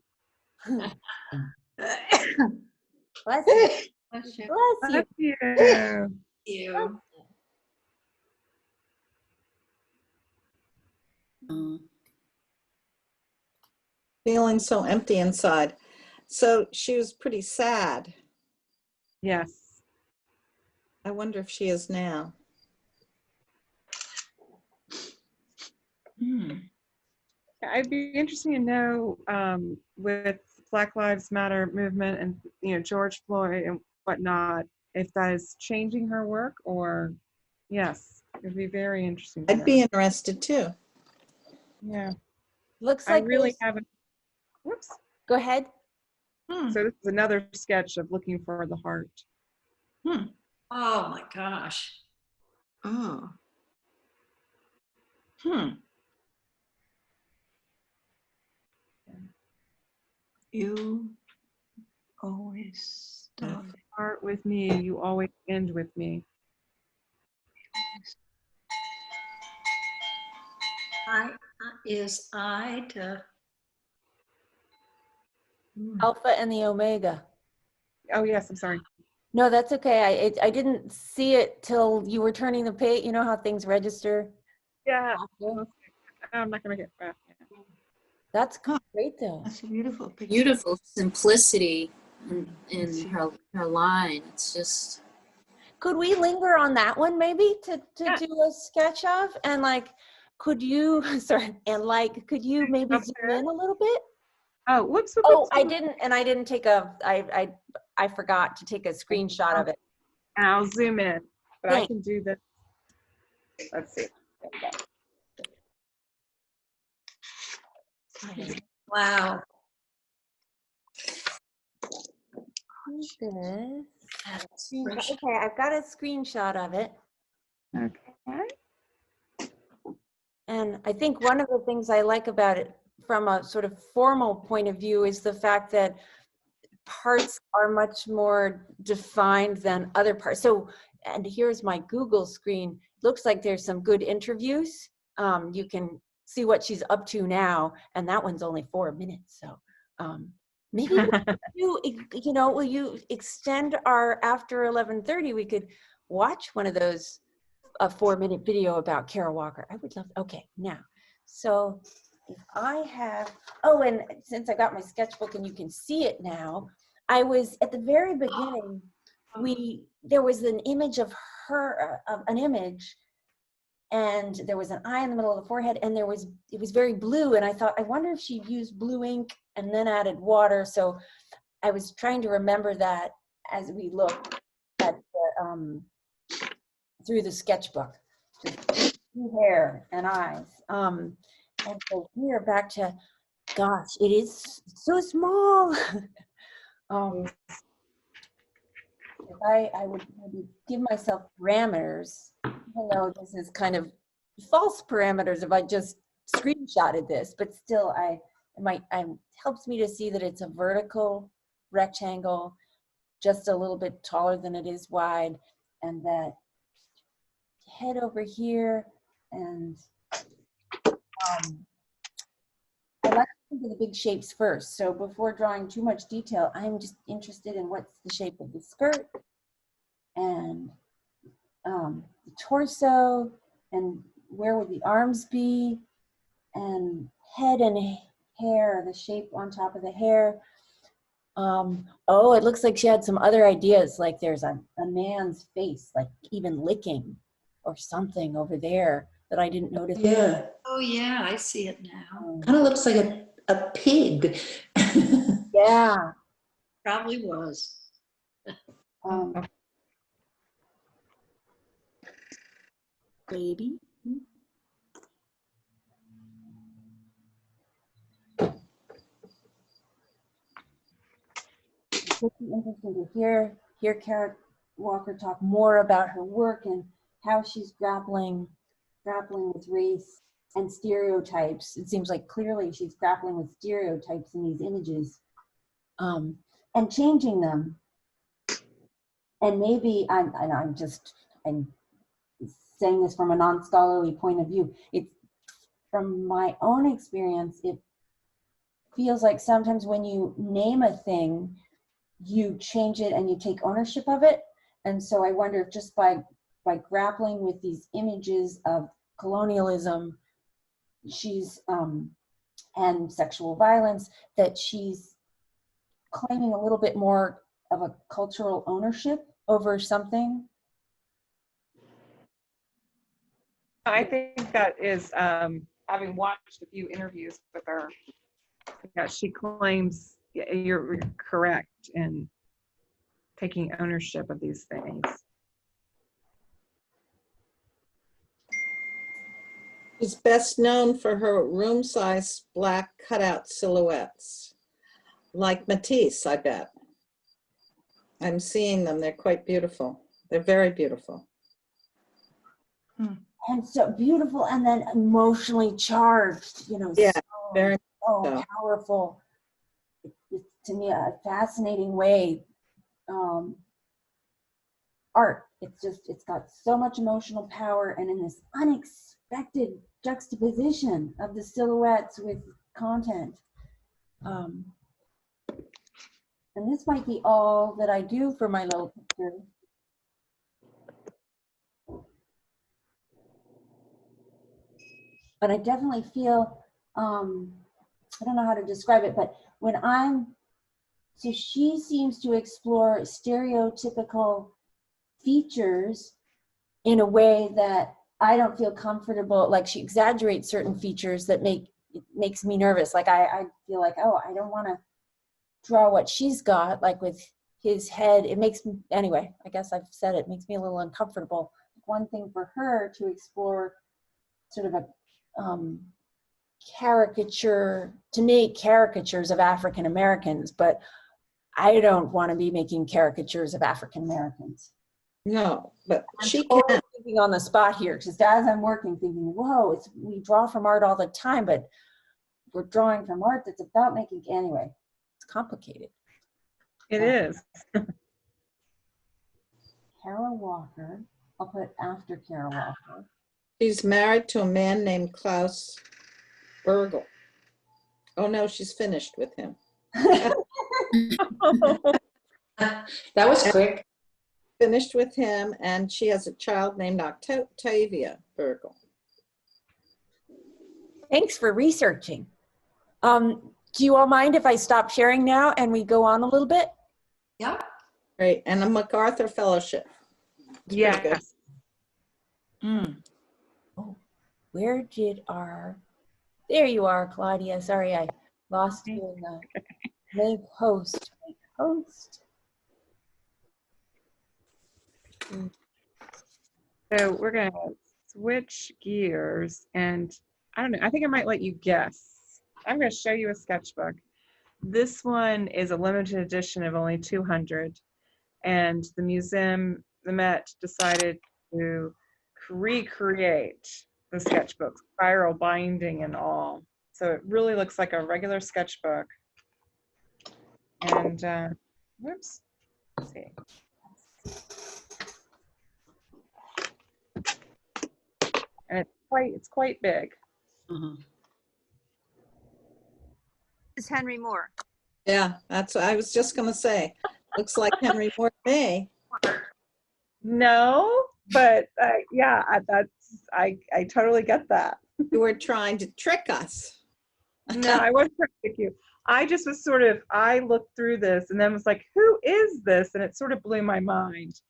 Speaker 1: Bless you.
Speaker 2: Bless you.
Speaker 1: Bless you.
Speaker 9: Bless you.
Speaker 2: You.
Speaker 3: Feeling so empty inside. So she was pretty sad.
Speaker 9: Yes.
Speaker 3: I wonder if she is now.
Speaker 9: I'd be interested to know with Black Lives Matter movement and, you know, George Floyd and whatnot, if that is changing her work or, yes, it'd be very interesting.
Speaker 3: I'd be interested too.
Speaker 9: Yeah.
Speaker 1: Looks
Speaker 9: I
Speaker 1: like
Speaker 9: really
Speaker 1: there's-
Speaker 9: haven't. Whoops.
Speaker 1: Go ahead.
Speaker 9: So this is another sketch of looking for the heart.
Speaker 2: Oh my gosh.
Speaker 7: Oh. You always start.
Speaker 9: Start with me. You always end with me.
Speaker 2: I to
Speaker 1: Alpha and the Omega.
Speaker 9: Oh yes, I'm sorry.
Speaker 1: No, that's okay. I didn't see it till you were turning the page. You know how things register?
Speaker 9: Yeah. I'm not gonna get back.
Speaker 1: That's great though.
Speaker 7: That's a beautiful picture.
Speaker 5: Beautiful simplicity in her line. It's just.
Speaker 1: Could we linger on that one maybe to do a sketch of? And like, could you, sorry, and like, could you maybe zoom in a little bit?
Speaker 9: Oh, whoops.
Speaker 1: Oh, I didn't take I forgot to take a screenshot of it.
Speaker 9: I'll zoom in, but
Speaker 1: Thanks.
Speaker 9: I can do this. Let's see.
Speaker 2: wow.
Speaker 1: Okay, I've got a screenshot of it.
Speaker 9: Okay.
Speaker 1: And I think one of the things I like about it from a sort of formal point of view is the fact that parts are much more defined than other parts. So, and here's my Google screen. Looks like there's some good interviews. You can see what she's up to now, and that one's only 4 minutes. So maybe will you extend our after 11:30? We could watch one of those, a 4-minute video about Kara Walker. I would love. Okay, now, so if I have, oh, and since I got my sketchbook and you can see it now, I was at the very beginning. There was an image of her, an image. And there was an eye in the middle of the forehead, and it was very blue. And I thought, I wonder if she used blue ink and then added water. So I was trying to remember that as we look at the, through the sketchbook, just hair and eyes. And so here back to, gosh, it is so small. I would maybe give myself parameters, even though this is kind of false parameters if I just screenshotted this, but still it helps me to see that it's a vertical rectangle, just a little bit taller than it is wide, and that head over here, and I like to think of the big shapes first. So before drawing too much detail, I'm just interested in what's the shape of the skirt and the torso, and where would the arms be, and head and hair, the shape on top of the hair. Oh, it looks like she had some other ideas, like there's a man's face, like even licking or something over there that I didn't notice.
Speaker 13: Yeah.
Speaker 2: Oh yeah, I see it now.
Speaker 13: Kind of looks like a pig.
Speaker 1: Yeah.
Speaker 2: Probably was.
Speaker 8: baby.
Speaker 1: It's interesting to hear Kara Walker talk more about her work and how she's grappling with race and stereotypes. It seems like clearly she's grappling with stereotypes in these images, and changing them. And maybe I'm saying this from a non-scholarly point of view. It's from my own experience, it feels like sometimes when you name a thing, you change it and you take ownership of it. And so I wonder if just by grappling with these images of colonialism, she's and sexual violence, that she's claiming a little bit more of a cultural ownership over something.
Speaker 9: I think that is, having watched a few interviews with her, yeah, she claims you're correct in taking ownership of these things.
Speaker 3: She's best known for her room-size black cutout silhouettes, like Matisse, I bet. I'm seeing them. They're quite beautiful. They're very beautiful.
Speaker 1: And so beautiful, and then emotionally charged, you know,
Speaker 3: Yeah,
Speaker 1: very
Speaker 3: so.
Speaker 1: powerful. It's to me a fascinating way. Art, it's got so much emotional power, and in this unexpected juxtaposition of the silhouettes with content. And this might be all that I do for my little picture. But I definitely feel, I don't know how to describe it, but so she seems to explore stereotypical features in a way that I don't feel comfortable. Like she exaggerates certain features that makes me nervous. Like I feel like, oh, I don't want to draw what she's got, like with his head. It makes me, anyway, I guess I've said it, makes me a little uncomfortable. One thing for her to explore sort of a caricature, to make caricatures of African Americans, but I don't want to be making caricatures of African Americans.
Speaker 3: No, but she
Speaker 1: can.
Speaker 3: can.
Speaker 1: Thinking on the spot here, just as I'm working, thinking, whoa, we draw from art all the time, but we're drawing from art that's about making, anyway, it's complicated.
Speaker 9: It is.
Speaker 1: Kara Walker, I'll put after Kara Walker.
Speaker 3: She's married to a man named Klaus Bergel. Oh no, she's finished with him.
Speaker 13: That was quick.
Speaker 3: Finished with him, and she has a child named Octavia Bergel.
Speaker 1: Thanks for researching. Do you all mind if I stop sharing now and we go on a little bit?
Speaker 2: Yeah.
Speaker 3: Great, and a MacArthur Fellowship.
Speaker 9: Yes.
Speaker 1: Oh, where did there you are, Claudia. Sorry, I lost you in the make host.
Speaker 9: So we're going to switch gears, and I don't know, I think I might let you guess. I'm going to show you a sketchbook. This one is a limited edition of only 200, and the museum, the Met, decided to recreate the sketchbook, spiral binding and all. So it really looks like a regular sketchbook. And whoops, let's see. And it's quite big.
Speaker 4: This is Henry Moore.
Speaker 3: Yeah, that's what I was just going to say. Looks like Henry Moore May.
Speaker 9: No, but yeah, I totally get that.
Speaker 3: You were trying to trick us.
Speaker 9: No, I wasn't trying to trick you. I just was I looked through this and then was like, who is this? And it sort of blew my mind.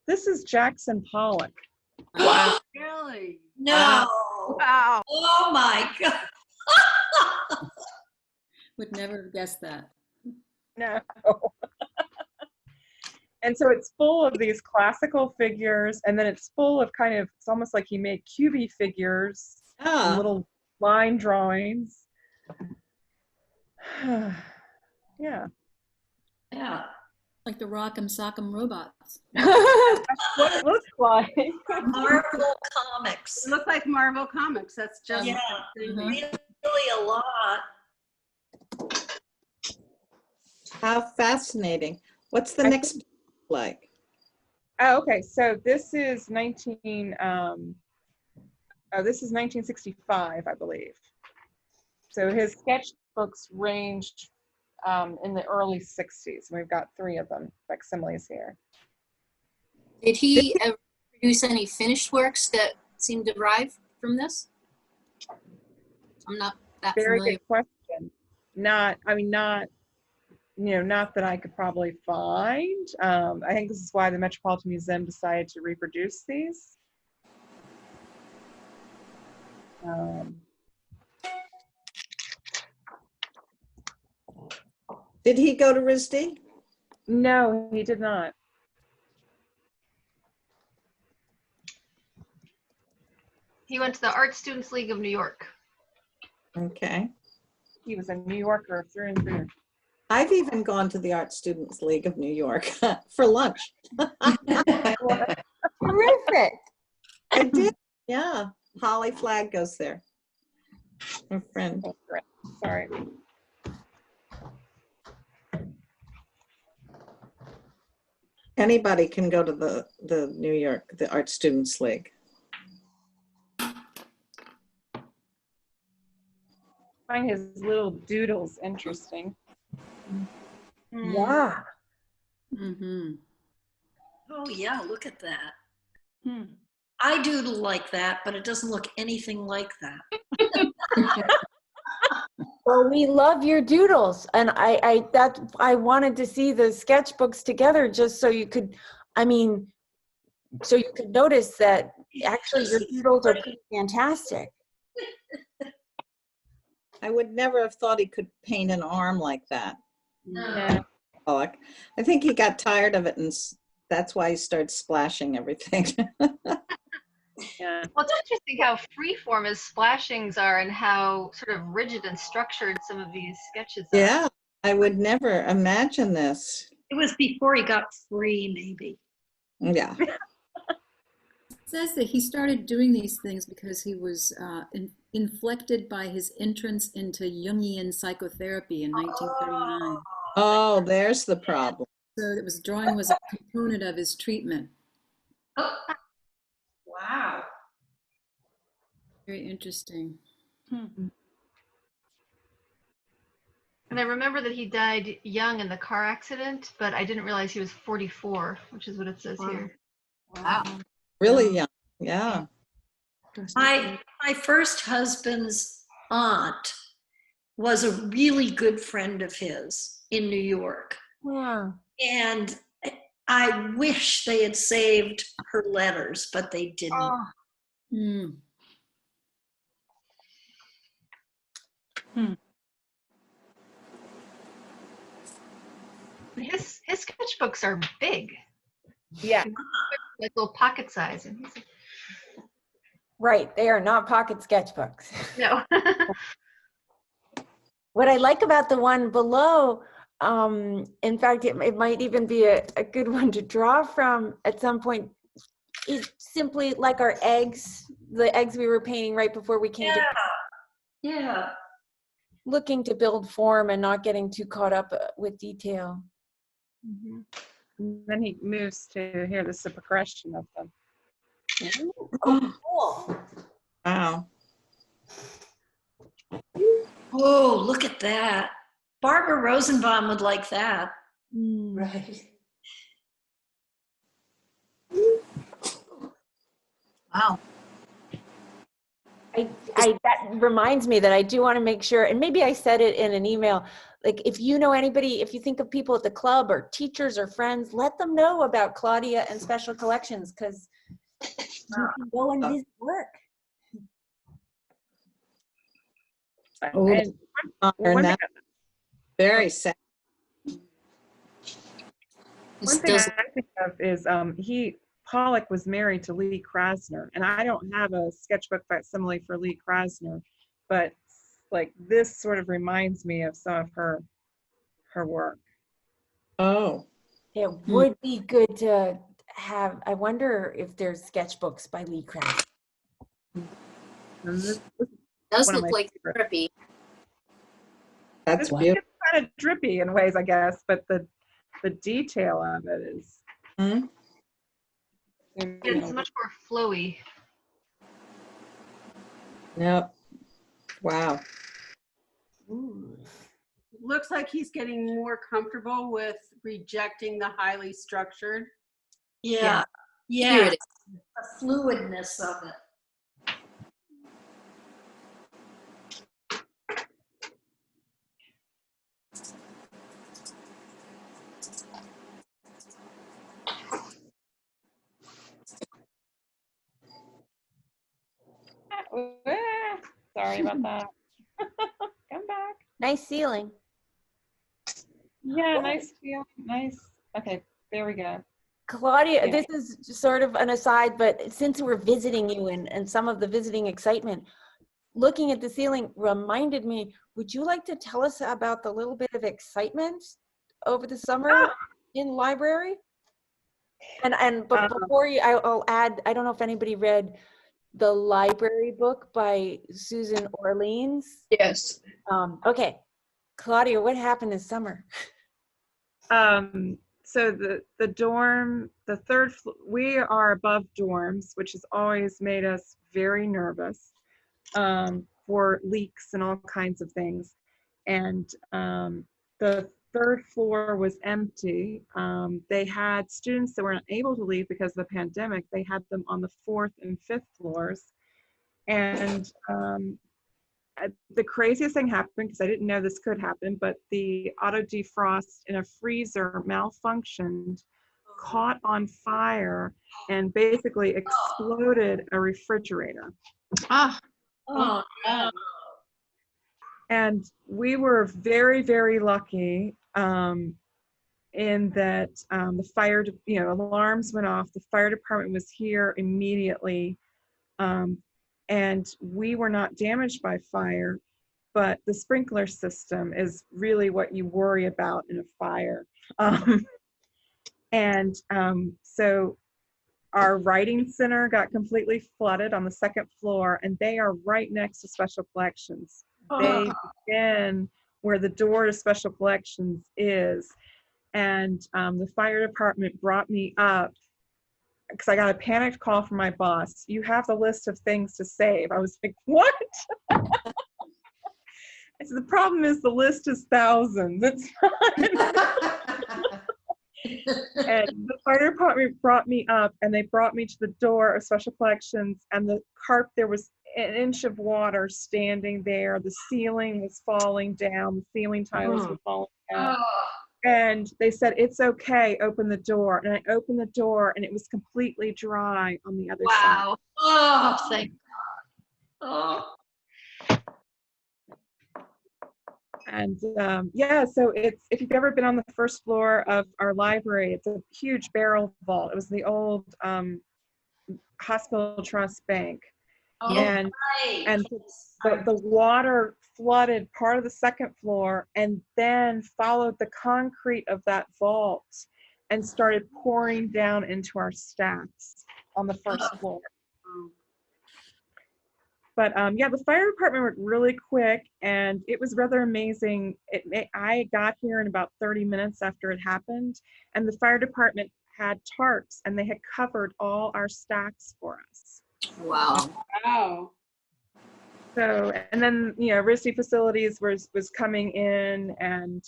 Speaker 9: This is Jackson Pollock.
Speaker 2: Wow. Really?
Speaker 4: No. Wow.
Speaker 2: Oh my God.
Speaker 8: Would never have guessed that.
Speaker 9: No. And so it's full of these classical figures, and then it's full of kind of, it's almost like he made cubey figures and
Speaker 3: Ah,
Speaker 9: little line drawings. Yeah.
Speaker 2: Yeah.
Speaker 8: Like the Rock'em Sock'em robots.
Speaker 9: That's what it looks like.
Speaker 2: Marvel Comics.
Speaker 10: It looks like Marvel Comics. That's just
Speaker 2: Yeah,
Speaker 10: crazy.
Speaker 2: really a lot.
Speaker 3: how fascinating. What's the
Speaker 9: I
Speaker 3: next like?
Speaker 9: Oh, okay. So this is 1965, I believe. So his sketchbooks ranged in the early 60s. We've got 3 of them, facsimiles here.
Speaker 5: Did he ever produce any finished works that seem to derive from this? I'm not that
Speaker 9: Very
Speaker 5: familiar.
Speaker 9: good question. Not that I could probably find. I think this is why the Metropolitan Museum decided to reproduce these.
Speaker 3: Did he go to RISD?
Speaker 9: No, he did not.
Speaker 12: He went to the Art Students League of New York.
Speaker 3: Okay.
Speaker 9: He was a New Yorker through and through.
Speaker 3: I've even gone to the Art Students League of New York for lunch.
Speaker 4: Terrific.
Speaker 3: I did, yeah. Holly Flagg goes there. A friend.
Speaker 9: Oh, great. Sorry.
Speaker 3: Anybody can go to the New York, the Art Students League.
Speaker 9: Find his little doodles interesting.
Speaker 1: Yeah.
Speaker 8: Mm-hmm.
Speaker 2: Oh yeah, look at that. I doodle like that, but it doesn't look anything like that.
Speaker 1: Well, we love your doodles, and I wanted to see the sketchbooks together just so you could, so you could notice that actually your doodles are pretty fantastic.
Speaker 3: I would never have thought he could paint an arm like that.
Speaker 9: Yeah.
Speaker 3: Pollock. I think he got tired of it, and that's why he started splashing everything.
Speaker 9: Yeah.
Speaker 12: Well, it's interesting how freeform his splashings are and how sort of rigid and structured some of these sketches are.
Speaker 3: Yeah, I would never imagine this.
Speaker 2: It was before he got free, maybe.
Speaker 3: Yeah.
Speaker 8: It says that he started doing these things because he was inflected by his entrance into Jungian psychotherapy in 1939.
Speaker 3: Oh, there's the problem.
Speaker 8: So it was drawing was a component of his treatment.
Speaker 2: Oh. Wow.
Speaker 8: Very interesting.
Speaker 12: And I remember that he died young in the car accident, but I didn't realize he was 44, which is what it says here.
Speaker 2: Wow.
Speaker 3: Really young. Yeah.
Speaker 2: My first husband's aunt was a really good friend of his in New York.
Speaker 1: Yeah.
Speaker 2: And I wish they had saved her letters, but they didn't.
Speaker 12: Oh.
Speaker 8: Mm.
Speaker 12: His sketchbooks are big,
Speaker 9: Yeah.
Speaker 12: like little pocket size.
Speaker 1: Right. They are not pocket sketchbooks.
Speaker 12: No.
Speaker 1: What I like about the one below, in fact, it might even be a good one to draw from at some point, is simply like our eggs, the eggs we were painting right before we came to
Speaker 2: Yeah.
Speaker 1: looking to build form and not getting too caught up with detail.
Speaker 12: Mm-hmm.
Speaker 9: And then he moves to here. This is a progression of them.
Speaker 1: Oh, cool.
Speaker 3: Wow.
Speaker 2: Oh, look at that. Barbara Rosenbaum would like that.
Speaker 13: Right.
Speaker 2: Wow.
Speaker 1: That reminds me that I do want to make sure, and maybe I said it in an email, like if you know anybody, if you think of people at the club or teachers or friends, let them know about Claudia and Special Collections, because you can go and visit work.
Speaker 3: Oh,
Speaker 9: And
Speaker 3: and
Speaker 9: one
Speaker 3: that,
Speaker 9: thing-
Speaker 3: very sad.
Speaker 9: One thing I think of is Pollock was married to Lee Krasner, and I don't have a sketchbook facsimile for Lee Krasner, but like this sort of reminds me of some of her work.
Speaker 3: Oh.
Speaker 1: It would be good to have, I wonder if there's sketchbooks by Lee Krasner.
Speaker 9: This
Speaker 5: Does
Speaker 9: one of
Speaker 5: look
Speaker 9: my
Speaker 5: like
Speaker 9: favorites.
Speaker 5: therapy.
Speaker 3: That's
Speaker 9: This
Speaker 3: beautiful.
Speaker 9: is kind of drippy in ways, I guess, but the detail of it is.
Speaker 3: Hmm?
Speaker 12: It's much more flowy.
Speaker 3: Yep. Wow.
Speaker 1: Ooh.
Speaker 10: Looks like he's getting more comfortable with rejecting the highly structured.
Speaker 2: Yeah.
Speaker 5: Here
Speaker 2: Yeah.
Speaker 5: it is.
Speaker 2: The fluidness of it.
Speaker 9: Sorry about that. Come back.
Speaker 1: Nice ceiling.
Speaker 9: Yeah, nice feel. Nice. Okay, there we go.
Speaker 1: Claudia,
Speaker 9: Yeah.
Speaker 1: this is sort of an aside, but since we're visiting you and some of the visiting excitement, looking at the ceiling reminded me, would you like to tell us about the little bit of excitement over the summer in library? But before you, I'll add, I don't know if anybody read the library book by Susan Orleans.
Speaker 5: Yes.
Speaker 1: Okay, Claudia, what happened this summer?
Speaker 9: So the dorm, the third floor, we are above dorms, which has always made us very nervous for leaks and all kinds of things. And the third floor was empty. They had students that weren't able to leave because of the pandemic. They had them on the 4th and 5th floors. And the craziest thing happened, because I didn't know this could happen, but the auto defrost in a freezer malfunctioned, caught on fire, and basically exploded a refrigerator.
Speaker 7: Ah.
Speaker 2: Oh, no.
Speaker 9: And we were very, very lucky in that the fire, alarms went off. The fire department was here immediately, and we were not damaged by fire. But the sprinkler system is really what you worry about in a fire. So our writing center got completely flooded on the 2nd floor, and they are right next to special collections. They begin where the door to special collections is. And the fire department brought me up because I got a panicked call from my boss. You have the list of things to save. I was like, what? I said, the problem is the list is thousands. It's not. And the fire department brought me up, and they brought me to the door of special collections, and there was an inch of water standing there. The ceiling was falling down. The ceiling tiles were falling down. And they said, it's okay, open the door. And I opened the door, and it was completely dry on the other side.
Speaker 2: Wow. Oh, thank God. Oh.
Speaker 9: And so if you've ever been on the 1st floor of our library, it's a huge barrel vault. It was the old Hospital Trust Bank.
Speaker 2: Oh,
Speaker 9: and
Speaker 2: right.
Speaker 9: the water flooded part of the 2nd floor and then followed the concrete of that vault and started pouring down into our stacks on the 1st floor. But the fire department worked really quick, and it was rather amazing. I got here in about 30 minutes after it happened, and the fire department had tarps, and they had covered all our stacks for us.
Speaker 5: Wow.
Speaker 10: Wow.
Speaker 9: So, and then, RISD Facilities was coming in, and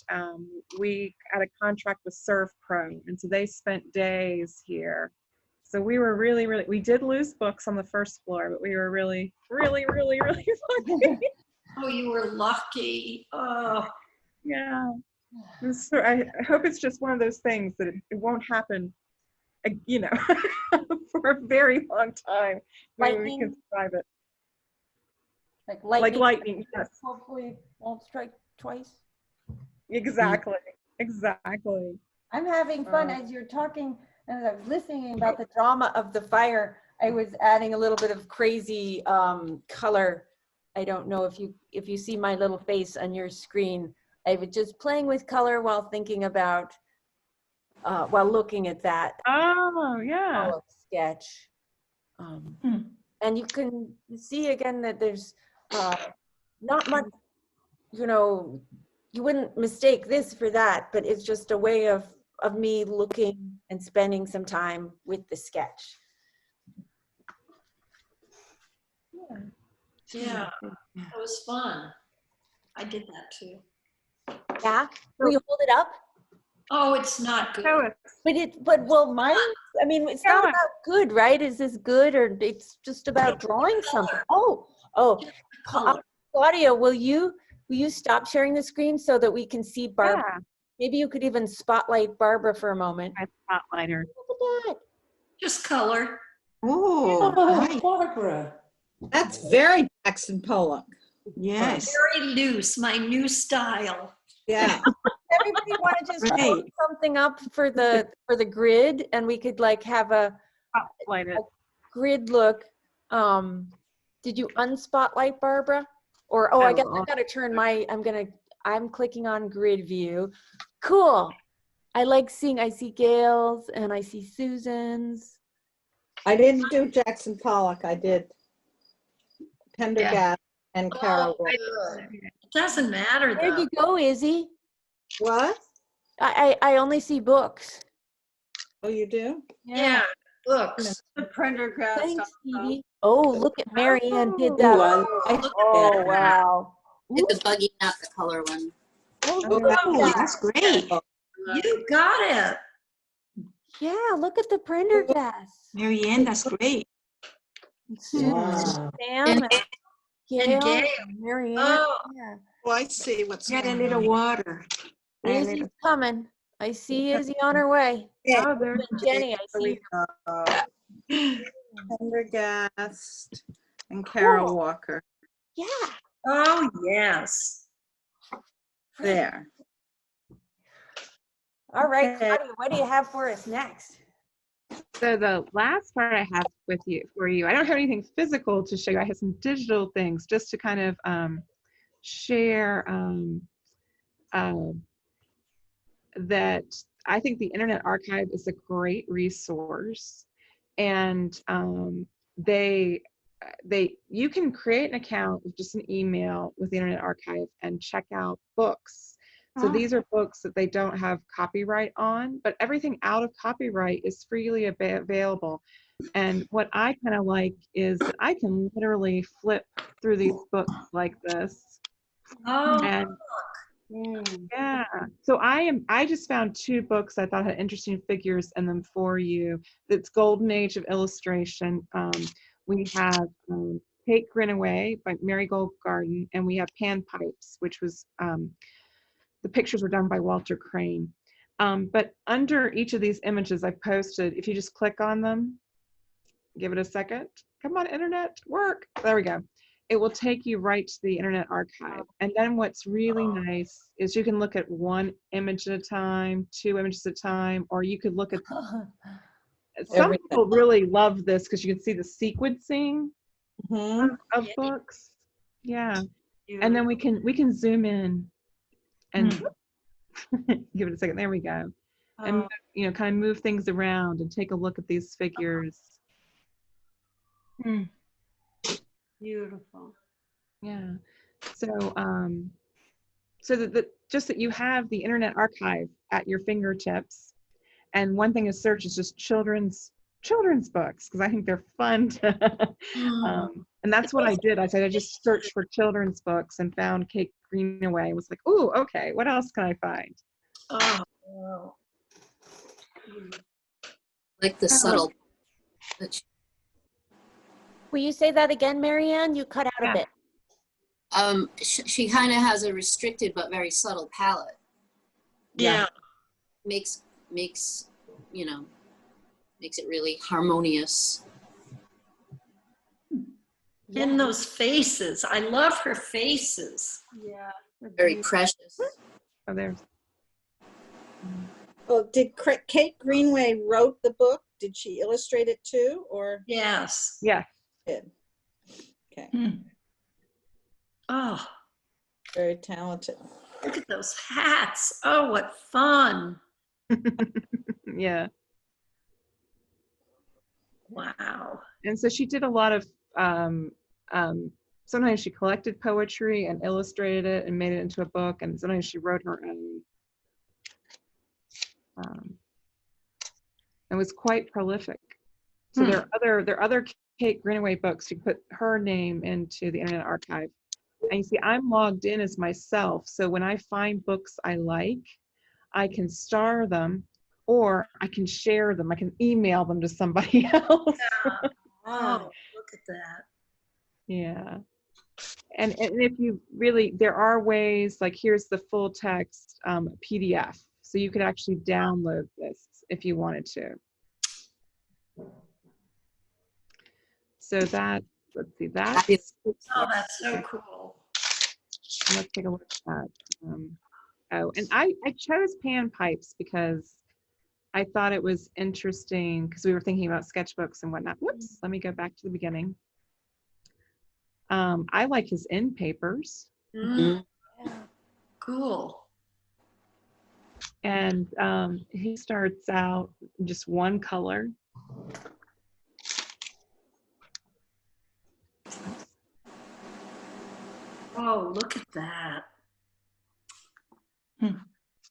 Speaker 9: we had a contract with ServPro, and so they spent days here. So we were really, really, we did lose books on the 1st floor, but we were really, really, really, really lucky.
Speaker 2: Oh, you were lucky. Oh.
Speaker 9: Yeah. So I hope it's just one of those things that it won't happen, for a very long time. Maybe we can survive it. Like lightning, yes.
Speaker 1: Hopefully won't strike twice.
Speaker 9: Exactly.
Speaker 1: I'm having fun as you're talking, as I was listening about the drama of the fire. I was adding a little bit of crazy color. I don't know if you see my little face on your screen. I was just playing with color while thinking about, while looking at that
Speaker 9: Oh, yeah.
Speaker 1: sketch. And you can see again that there's not much, you know, you wouldn't mistake this for that, but it's just a way of me looking and spending some time with the sketch.
Speaker 2: Yeah, it was fun. I did that too.
Speaker 1: Yeah, will you hold it up?
Speaker 2: Oh, it's not good.
Speaker 1: But well, mine, I mean, it's not about good, right? Is this good, or it's just about drawing something? Oh, Claudia, will you stop sharing the screen so that we can see Barbara?
Speaker 9: Yeah.
Speaker 1: Maybe you could even spotlight Barbara for a moment.
Speaker 9: I spotlight her.
Speaker 1: Look at that.
Speaker 2: Just color.
Speaker 7: Oh, nice.
Speaker 13: Barbara.
Speaker 3: That's very Jackson Pollock.
Speaker 7: Yes.
Speaker 2: Very loose, my new style.
Speaker 3: Yeah.
Speaker 1: Everybody want to just
Speaker 7: Right.
Speaker 1: hold something up for the grid, and we could like have a grid look. Did you unspotlight Barbara? Or I guess I gotta turn my. I'm clicking on grid view. Cool. I see Gail's and I see Susan's.
Speaker 3: I didn't do Jackson Pollock. I did Pendergast and Carol.
Speaker 2: It doesn't matter though.
Speaker 1: Where'd you go, Izzy?
Speaker 3: What?
Speaker 1: I only see books.
Speaker 3: Oh, you do?
Speaker 2: Yeah, books.
Speaker 10: The Prendergast.
Speaker 1: Thanks, Stevie. Oh, look at Marianne did
Speaker 13: Ooh,
Speaker 1: that.
Speaker 13: I like
Speaker 1: Oh,
Speaker 13: that.
Speaker 1: wow.
Speaker 5: Did the buggy, not the color one.
Speaker 7: Oh, that's great.
Speaker 2: You got it.
Speaker 1: Yeah, look at the Prendergast.
Speaker 7: Marianne, that's great.
Speaker 3: Wow.
Speaker 1: Sam and Gail,
Speaker 2: Gail.
Speaker 1: Marianne.
Speaker 2: Oh.
Speaker 1: Yeah.
Speaker 3: Oh, I see what's
Speaker 7: Get a
Speaker 3: going
Speaker 7: little
Speaker 3: on.
Speaker 7: water.
Speaker 1: Izzy's coming. I see Izzy on her way.
Speaker 3: Yeah.
Speaker 1: Oh, there's Jenny. I see.
Speaker 3: Pendergast and Carol
Speaker 1: Cool.
Speaker 3: Walker.
Speaker 1: Yeah.
Speaker 2: Oh, yes.
Speaker 3: There.
Speaker 1: All right,
Speaker 3: Okay.
Speaker 1: Claudia, what do you have for us next?
Speaker 9: So the last part I have for you, I don't have anything physical to show you. I have some digital things just to kind of share that I think the Internet Archive is a great resource, and you can create an account with just an email with the Internet Archive and check out books. So these are books that they don't have copyright on, but everything out of copyright is freely available. And what I kind of like is that I can literally flip through these books like this.
Speaker 2: Oh,
Speaker 9: And yeah, so I just found 2 books I thought had interesting figures in them for you. It's Golden Age of Illustration. We have Take Grinaway by Marigold Garden, and we have Panpipes, which was the pictures were done by Walter Crane. But under each of these images I posted, if you just click on them, give it a second. Come on, internet, work. There we go. It will take you right to the Internet Archive. And then what's really nice is you can look at 1 image at a time, 2 images at a time, or you could look at, some people really love this because you can see the sequencing of books. Yeah. And then we can zoom in and give it a second. There we go. And kind of move things around and take a look at these figures.
Speaker 10: Beautiful.
Speaker 9: Yeah. So so that just that you have the Internet Archive at your fingertips. And one thing to search is just children's books, because I think they're fun to, and that's what I did. I said I just searched for children's books and found Kate Greenaway. I was like, oh, okay, what else can I find?
Speaker 2: Oh.
Speaker 5: Like the subtle.
Speaker 1: Will you say that again, Marianne? You cut out a bit.
Speaker 5: She kind of has a restricted but very subtle palette.
Speaker 2: Yeah.
Speaker 5: Makes it really harmonious.
Speaker 2: And those faces. I love her faces.
Speaker 10: Yeah.
Speaker 5: Very precious.
Speaker 9: Oh, there's.
Speaker 3: Oh, did Kate Greenway wrote the book? Did she illustrate it too, or?
Speaker 2: Yes.
Speaker 9: Yeah.
Speaker 3: Did. Okay.
Speaker 2: Oh,
Speaker 3: Very talented.
Speaker 2: look at those hats. Oh, what fun.
Speaker 9: Yeah.
Speaker 2: Wow.
Speaker 9: And so she did a lot of, sometimes she collected poetry and illustrated it and made it into a book, and sometimes she wrote her own. And was quite prolific. So there are other Kate Greenaway books. You put her name into the Internet Archive. And you see, I'm logged in as myself. So when I find books I like, I can star them, or I can share them. I can email them to somebody else.
Speaker 2: Yeah. Oh, look at that.
Speaker 9: Yeah. And if you really, there are ways, like here's the full text PDF. So you could actually download this if you wanted to. So that, let's see, that's,
Speaker 2: Oh, that's so cool.
Speaker 9: let's take a look at, oh, and I chose panpipes because I thought it was interesting because we were thinking about sketchbooks and whatnot. Whoops, let me go back to the beginning. I like his end papers.
Speaker 2: Cool.
Speaker 9: And he starts out just one color.
Speaker 2: Oh, look at that.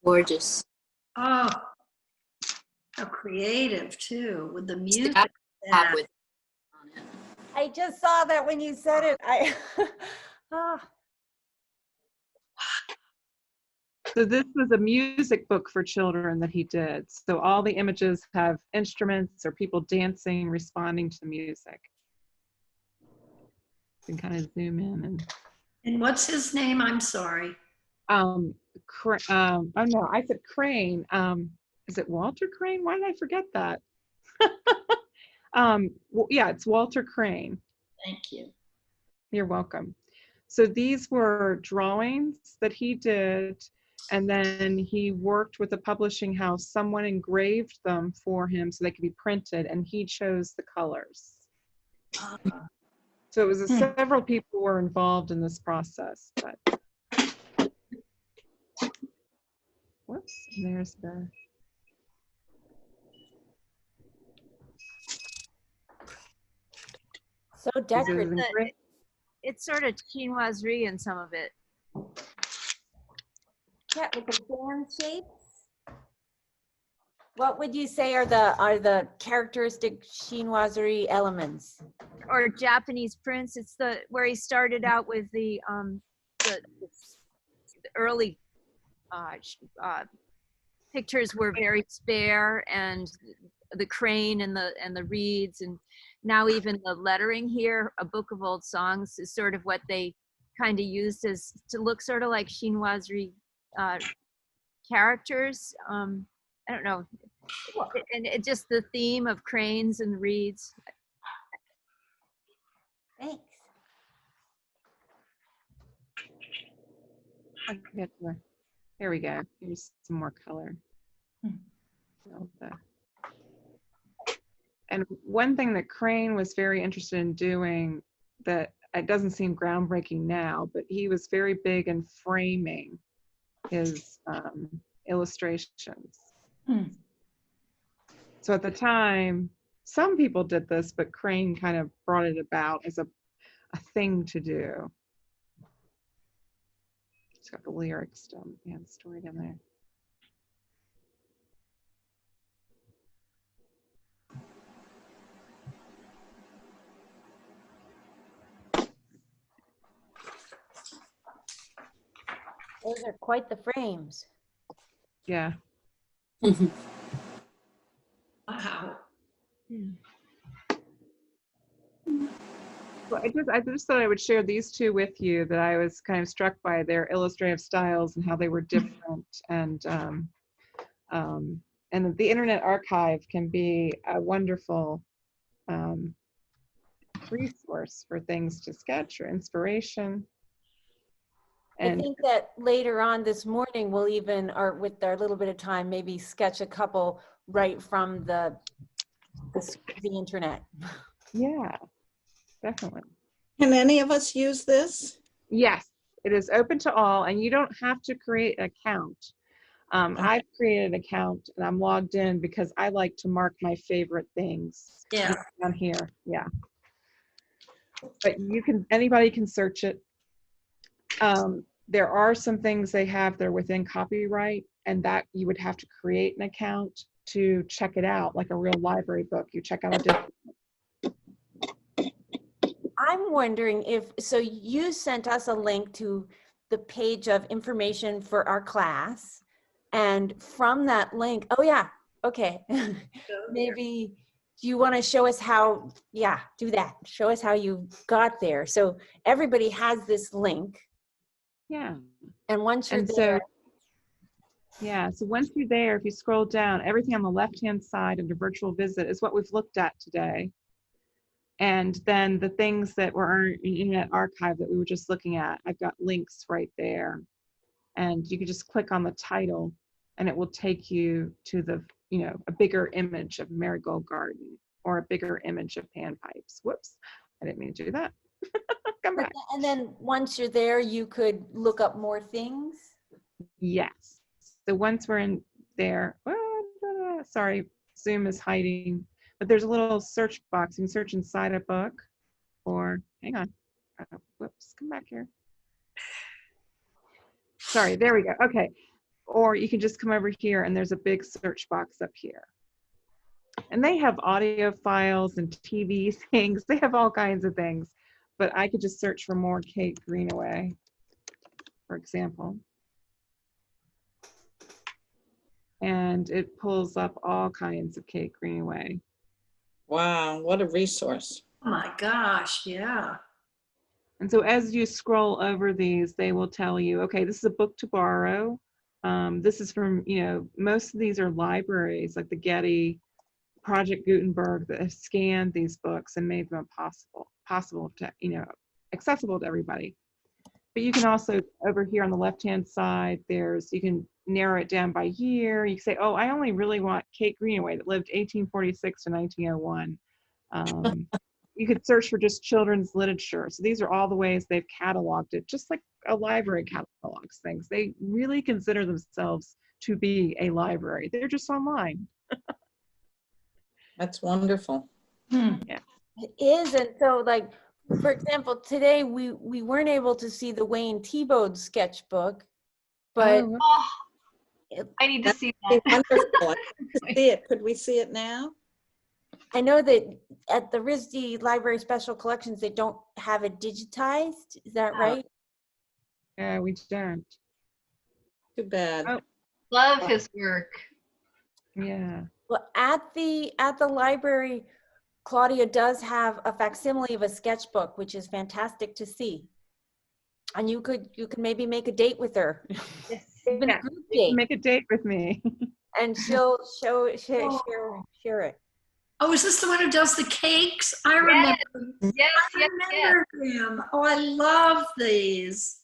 Speaker 5: Gorgeous.
Speaker 2: Oh, how creative too with the music.
Speaker 5: Hat with on it.
Speaker 1: I just saw that when you said it.
Speaker 9: So this was a music book for children that he did. So all the images have instruments or people dancing, responding to the music. You can kind of zoom in
Speaker 2: And what's his name? I'm sorry.
Speaker 9: oh no, I said Crane. Is it Walter Crane? Why did I forget that? Well, yeah, it's Walter Crane.
Speaker 2: Thank you.
Speaker 9: You're welcome. So these were drawings that he did, and then he worked with a publishing house. Someone engraved them for him so they could be printed, and he chose the colors. So it was several people were involved in this process, but whoops, there's the.
Speaker 1: So decorative.
Speaker 4: It's sort of chinoiserie in some of it.
Speaker 1: Yeah, with the fan shapes. What would you say are the characteristic chinoiserie elements?
Speaker 4: Or Japanese prints. It's where he started out with the early pictures were very spare, and the crane and the reeds, and now even the lettering here, A Book of Old Songs, is sort of what they kind of used as to look sort of like chinoiserie characters. I don't know, and it just the theme of cranes and reeds.
Speaker 1: Thanks.
Speaker 9: Here we go. Here's some more color. And one thing that Crane was very interested in doing that it doesn't seem groundbreaking now, but he was very big in framing his illustrations. So at the time, some people did this, but Crane kind of brought it about as a thing to do. It's got the lyrics still, yeah, the story down there.
Speaker 1: Those are quite the frames.
Speaker 9: Yeah.
Speaker 2: Wow.
Speaker 9: Well, I just thought I would share these two with you that I was kind of struck by their illustrative styles and how they were different. And the Internet Archive can be a wonderful resource for things to sketch or inspiration.
Speaker 1: I think that later on this morning, we'll even, or with our little bit of time, maybe sketch a couple right from the internet.
Speaker 9: Yeah, definitely.
Speaker 3: Can any of us use this?
Speaker 9: Yes, it is open to all, and you don't have to create an account. I've created an account and I'm logged in because I like to mark my favorite things.
Speaker 2: Yeah.
Speaker 9: Down here. Yeah. But you can, anybody can search it. There are some things they have that are within copyright, and that you would have to create an account to check it out, like a real library book. You check out a different.
Speaker 1: I'm wondering if, so you sent us a link to the page of information for our class. And from that link, oh yeah, okay. Maybe you want to show us how, yeah, do that. Show us how you got there. So everybody has this link.
Speaker 9: Yeah.
Speaker 1: And once you're
Speaker 9: And
Speaker 1: there.
Speaker 9: Yeah, so once you're there, if you scroll down, everything on the left-hand side under virtual visit is what we've looked at today. And then the things that were in Internet Archive that we were just looking at, I've got links right there. And you can just click on the title and it will take you to the, a bigger image of Marigold Garden or a bigger image of panpipes. Whoops, I didn't mean to do that. Come back.
Speaker 1: And then once you're there, you could look up more things?
Speaker 9: Yes. So once we're in there, sorry, Zoom is hiding, but there's a little search box. You can search inside a book or, hang on, whoops, come back here. Sorry, there we go, okay. Or you can just come over here and there's a big search box up here. And they have audio files and TV things. They have all kinds of things, but I could just search for more Kate Greenaway, for example. And it pulls up all kinds of Kate Greenaway.
Speaker 3: Wow, what a resource.
Speaker 2: Oh my gosh, yeah.
Speaker 9: And so as you scroll over these, they will tell you, okay, this is a book to borrow. This is from, most of these are libraries like the Getty, Project Gutenberg that have scanned these books and made them possible to, accessible to everybody. But you can also, over here on the left-hand side, you can narrow it down by year. You can say, oh, I only really want Kate Greenaway that lived 1846 to 1901. You could search for just children's literature. So these are all the ways they've cataloged it, just like a library catalogs things. They really consider themselves to be a library. They're just online.
Speaker 3: That's wonderful.
Speaker 9: Yeah.
Speaker 1: It is, and so like, for example, today we weren't able to see the Wayne Thiebaud sketchbook, but
Speaker 12: I need to see that.
Speaker 3: Wonderful. See it. Could we see it now?
Speaker 1: I know that at the RISD Library Special Collections, they don't have it digitized. Is that right?
Speaker 9: Yeah, we don't.
Speaker 3: Too bad.
Speaker 9: Oh.
Speaker 12: Love his work.
Speaker 9: Yeah.
Speaker 1: Well, at the library, Claudia does have a facsimile of a sketchbook, which is fantastic to see. And you could maybe make a date with her. Even a group date.
Speaker 9: Make a date with me.
Speaker 1: And she'll share it.
Speaker 2: Oh, is this the one who does the cakes? I remember.
Speaker 12: Yes,
Speaker 2: I remember him. Oh, I love these.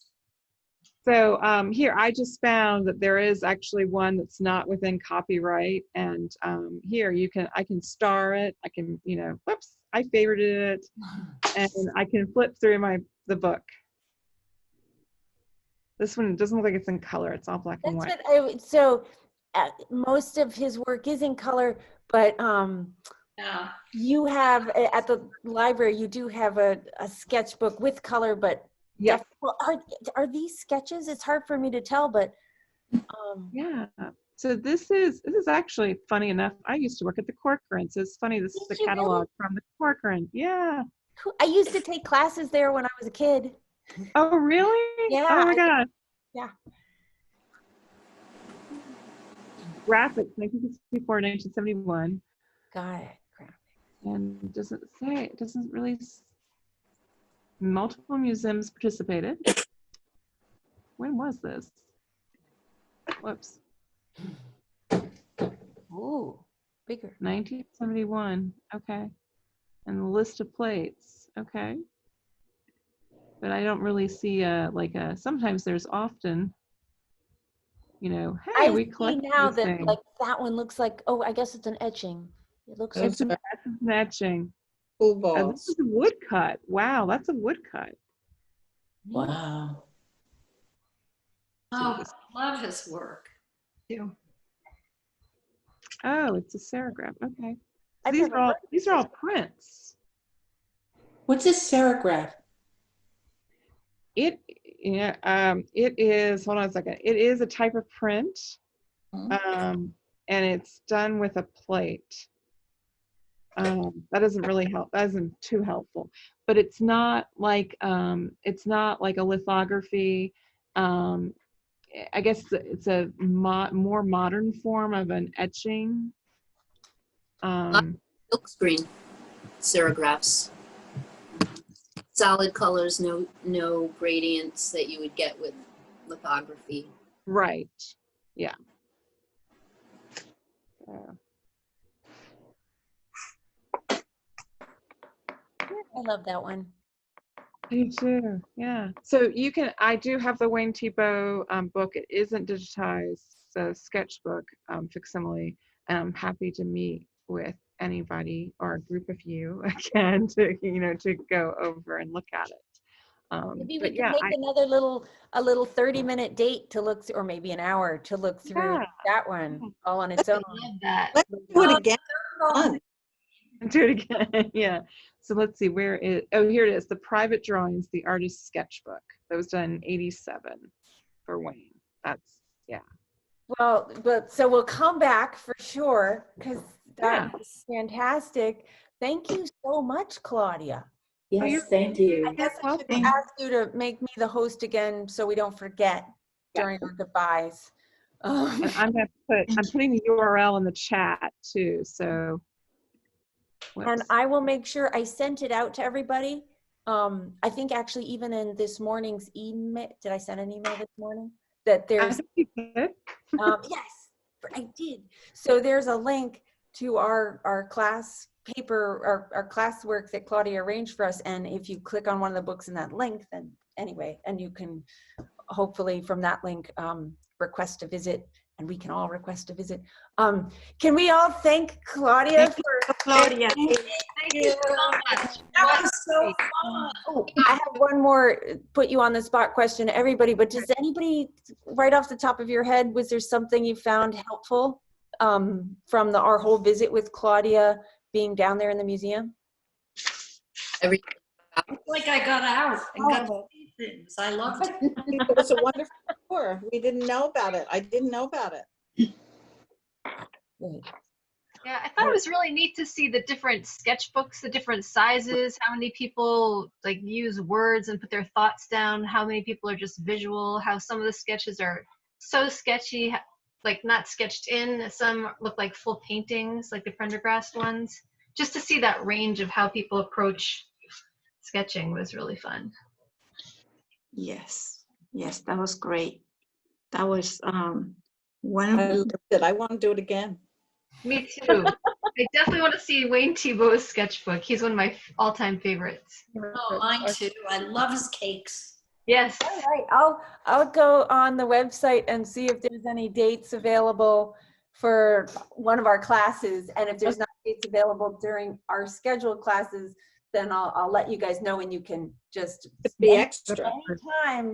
Speaker 9: So here, I just found that there is actually one that's not within copyright. And here I can star it. I can, whoops, I favorited it. And I can flip through the book. This one doesn't look like it's in color. It's all black and white.
Speaker 1: Most of his work is in color, but
Speaker 2: Yeah.
Speaker 1: you have, at the library, you do have a sketchbook with color, but
Speaker 9: yeah.
Speaker 1: Well, are these sketches? It's hard for me to tell, but
Speaker 9: yeah. So this is actually funny enough. I used to work at the Corcoran, so it's funny. This is the catalog from the Corcoran. Yeah.
Speaker 1: I used to take classes there when I was a kid.
Speaker 9: Oh, really?
Speaker 1: Yeah.
Speaker 9: Oh my God.
Speaker 1: Yeah.
Speaker 9: Graphics, 1964, 1971.
Speaker 1: Got it.
Speaker 9: And it doesn't really. Multiple museums participated. When was this? Whoops.
Speaker 1: Ooh, bigger.
Speaker 9: 1971. Okay. And the list of plates. Okay. but I don't really see sometimes there's often, hey,
Speaker 1: I
Speaker 9: we
Speaker 1: see
Speaker 9: collect
Speaker 1: now
Speaker 9: these
Speaker 1: that
Speaker 9: things.
Speaker 1: like that one looks like, oh, I guess it's an etching. It looks like
Speaker 9: It's an etching.
Speaker 3: Pool
Speaker 9: Oh, this is
Speaker 3: balls.
Speaker 9: a woodcut. Wow, that's a woodcut.
Speaker 13: Wow.
Speaker 2: Oh, I love his work too.
Speaker 9: Oh, it's a serigraph. Okay. So
Speaker 1: I've
Speaker 9: these
Speaker 1: never
Speaker 9: are all
Speaker 1: heard of
Speaker 9: these are all prints.
Speaker 13: What's this serigraph?
Speaker 9: It is, hold on a second. It is a type of print. And it's done with a plate. That doesn't really help. That isn't too helpful, but it's not like a lithography. I guess it's a more modern form of an etching.
Speaker 5: Silk screen serigraphs. Solid colors, no gradients that you would get with lithography.
Speaker 9: Right. Yeah.
Speaker 1: I love that one.
Speaker 9: Me too. Yeah. So I do have the Wayne Thiebaud book. It isn't digitized, the sketchbook facsimile. And I'm happy to meet with anybody or a group of you again to go over and look at it.
Speaker 1: Maybe we
Speaker 9: But
Speaker 1: could
Speaker 9: yeah,
Speaker 1: make another little 30-minute date to look through, or maybe an hour to look through that one all on its
Speaker 12: I
Speaker 1: own.
Speaker 12: love that.
Speaker 3: Let's do it again. Fun.
Speaker 9: do it again. Yeah. So let's see, here it is. The Private Drawings, the Artist's Sketchbook. That was done in '87 for Wayne. That's, yeah.
Speaker 1: Well, so we'll come back for sure, because that
Speaker 9: Yeah.
Speaker 1: was fantastic. Thank you so much, Claudia.
Speaker 13: Yes, thank you.
Speaker 1: I guess I should ask you to make me the host again so we don't forget during our goodbyes.
Speaker 9: And I'm putting the URL in the chat too. So.
Speaker 1: And I will make sure I sent it out to everybody. I think actually even in this morning's email, did I send an email this morning? That there's, yes, I did. So there's a link to our class paper, our classwork that Claudia arranged for us. And if you click on one of the books in that link, then anyway, and you can hopefully from that link request a visit, and we can all request a visit. Can we all thank Claudia for
Speaker 7: Claudia?
Speaker 2: Thank you so much.
Speaker 1: That was so fun. Oh, I have one more put you on the spot question, everybody, but does anybody, right off the top of your head, was there something you found helpful from our whole visit with Claudia being down there in the museum?
Speaker 2: It's like I got out and got to see things. I loved it.
Speaker 3: It was a wonderful tour. We didn't know about it. I didn't know about it.
Speaker 12: Yeah, I thought it was really neat to see the different sketchbooks, the different sizes, how many people like use words and put their thoughts down, how many people are just visual, how some of the sketches are so sketchy, like not sketched in, some look like full paintings, like the Prendergast ones. Just to see that range of how people approach sketching was really fun.
Speaker 7: Yes, that was great. That was one
Speaker 3: I
Speaker 7: of
Speaker 3: loved it. I want to do it again.
Speaker 12: Me too. I definitely want to see Wayne Thiebaud's sketchbook. He's one of my all-time favorites.
Speaker 2: Oh, mine too. I love his cakes.
Speaker 12: Yes.
Speaker 1: All right, I'll go on the website and see if there's any dates available for one of our classes, and if there's not dates available during our scheduled classes, then I'll let you guys know, and you can just
Speaker 3: be extra.
Speaker 1: Anytime.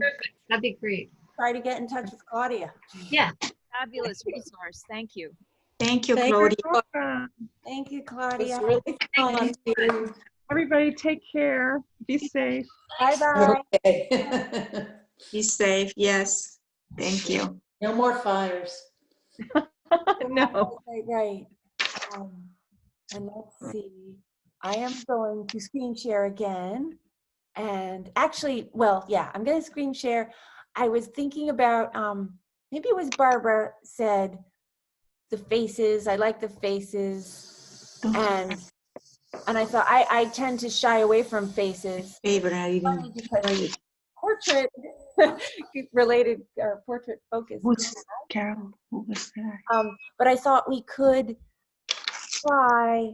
Speaker 12: That'd be great.
Speaker 1: Try to get in touch with Claudia.
Speaker 12: Yeah.
Speaker 4: Fabulous resource. Thank you.
Speaker 7: Thank you,
Speaker 3: Thank
Speaker 7: Claudia.
Speaker 1: Thank you,
Speaker 3: It
Speaker 1: Claudia.
Speaker 3: was really fun.
Speaker 9: Everybody take care. Be safe.
Speaker 1: Bye-bye.
Speaker 13: Okay.
Speaker 7: Be safe. Yes. Thank you.
Speaker 13: No more fires.
Speaker 9: No.
Speaker 1: Right. And let's see. I am going to screen share again. And actually, well, yeah, I'm going to screen share. I was thinking about, maybe it was Barbara said, the faces. I like the faces. And I thought I tend to shy away from faces.
Speaker 7: Favorite.
Speaker 1: Portrait related or portrait focused.
Speaker 7: Who's Carol? Who was there?
Speaker 1: But I thought we could try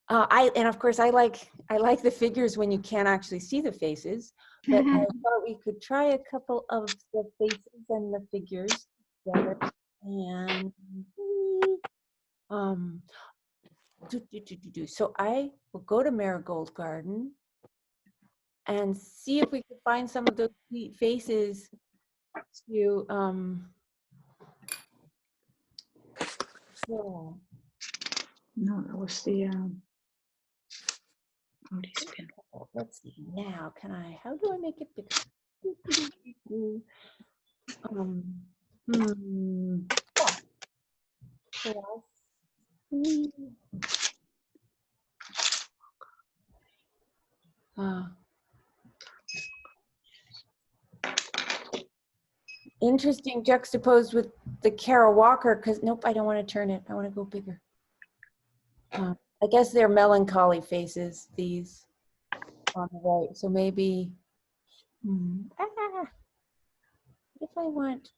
Speaker 1: And of course I like the figures when you can't actually see the faces, but I thought we could try a couple of the faces and the figures together. And so I will go to Marigold Garden and see if we could find some of those sweet faces to show.
Speaker 13: No, that was the, oh, these pin.
Speaker 1: Let's see now. How do I make it bigger? Interesting juxtaposed with the Kara Walker, because nope, I don't want to turn it. I want to go bigger. I guess they're melancholy faces, these on the right. So maybe, what if I want,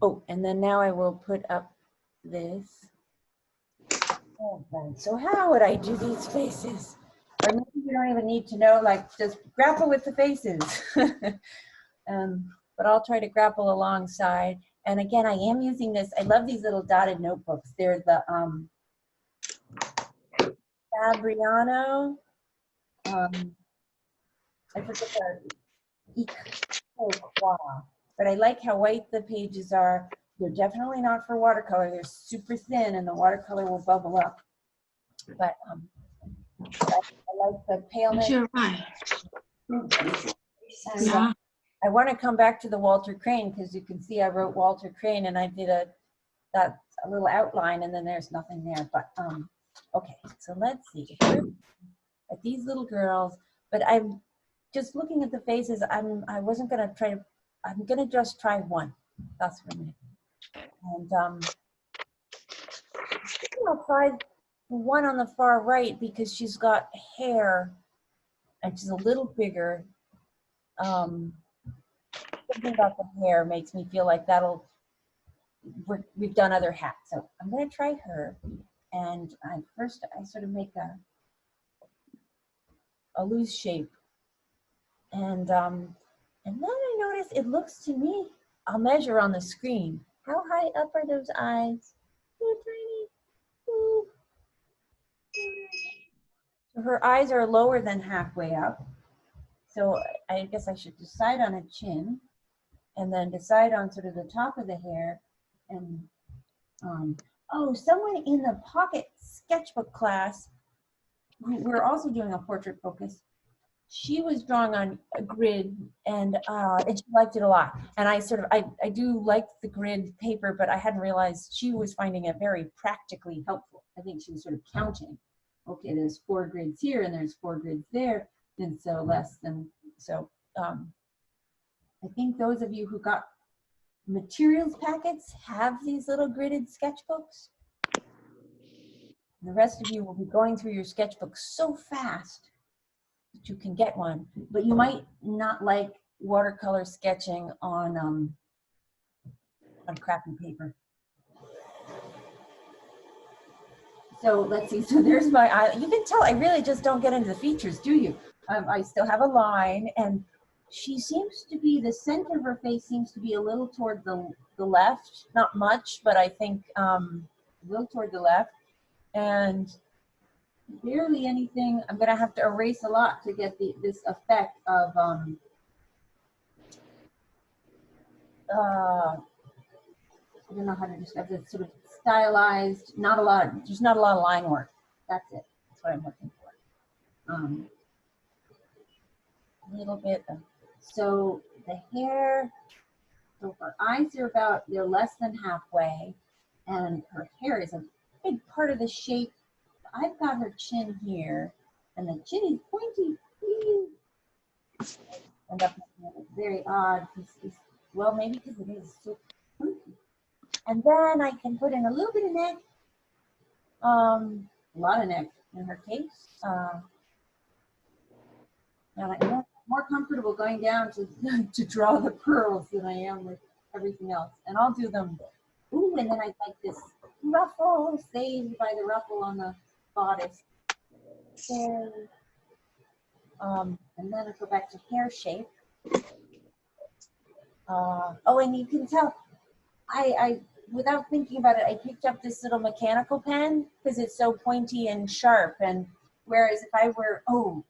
Speaker 1: oh, and then now I will put up this. Oh, right. So how would I do these faces? Or maybe you don't even need to know, like just grapple with the faces. But I'll try to grapple alongside. And again, I am using this. I love these little dotted notebooks. They're the Fabriano. I forget the but I like how white the pages are. They're definitely not for watercolor. They're super thin, and the watercolor will bubble up. But I like the paleness.
Speaker 7: You're right.
Speaker 1: And,
Speaker 7: Yeah.
Speaker 1: I want to come back to the Walter Crane because you can see I wrote Walter Crane and I did a little outline and then there's nothing there. But okay, so let's see. At these little girls, but I'm just looking at the faces. I wasn't gonna try to. I'm gonna just try one. That's what I'm gonna do. And I'll try the one on the far right because she's got hair and she's a little bigger. Something about the hair makes me feel like we've done other hats. So I'm gonna try her. And first I sort of make a loose shape. And then I notice it looks to me, I'll measure on the screen. How high up are those eyes? So tiny. Ooh. So her eyes are lower than halfway up. So I guess I should decide on a chin and then decide on sort of the top of the hair. And oh, someone in the pocket sketchbook class, we're also doing a portrait focus. She was drawing on a grid and she liked it a lot. And I do like the grid paper, but I hadn't realized she was finding it very practically helpful. I think she was sort of counting. Okay, there's 4 grids here and there's 4 grids there. And so I think those of you who got materials packets have these little gridded sketchbooks. The rest of you will be going through your sketchbook so fast that you can get one, but you might not like watercolor sketching on crappy paper. So let's see, so there's my eye. You can tell I really just don't get into the features, do you? I still have a line, and she seems to be, the center of her face seems to be a little toward the left, not much, but I think a little toward the left, and barely anything. I'm gonna have to erase a lot to get this effect of I don't know how to describe it, sort of stylized, there's not a lot of line work. That's it, that's what I'm looking for. A little bit of, so the hair, so her eyes are they're less than halfway, and her hair is a big part of the shape. I've got her chin here, and the chin is pointy. End up making it very odd. Well, maybe because it is so pointy. And then I can put in a little bit of neck, a lot of neck in her case. And I'm more comfortable going down to draw the pearls than I am with everything else. And I'll do them. Ooh, and then I like this ruffle, saved by the ruffle on the bodice. There. And then I go back to hair shape. Oh, and you can tell, I without thinking about it, I picked up this little mechanical pen because it's so pointy and sharp. And whereas if I were, oh,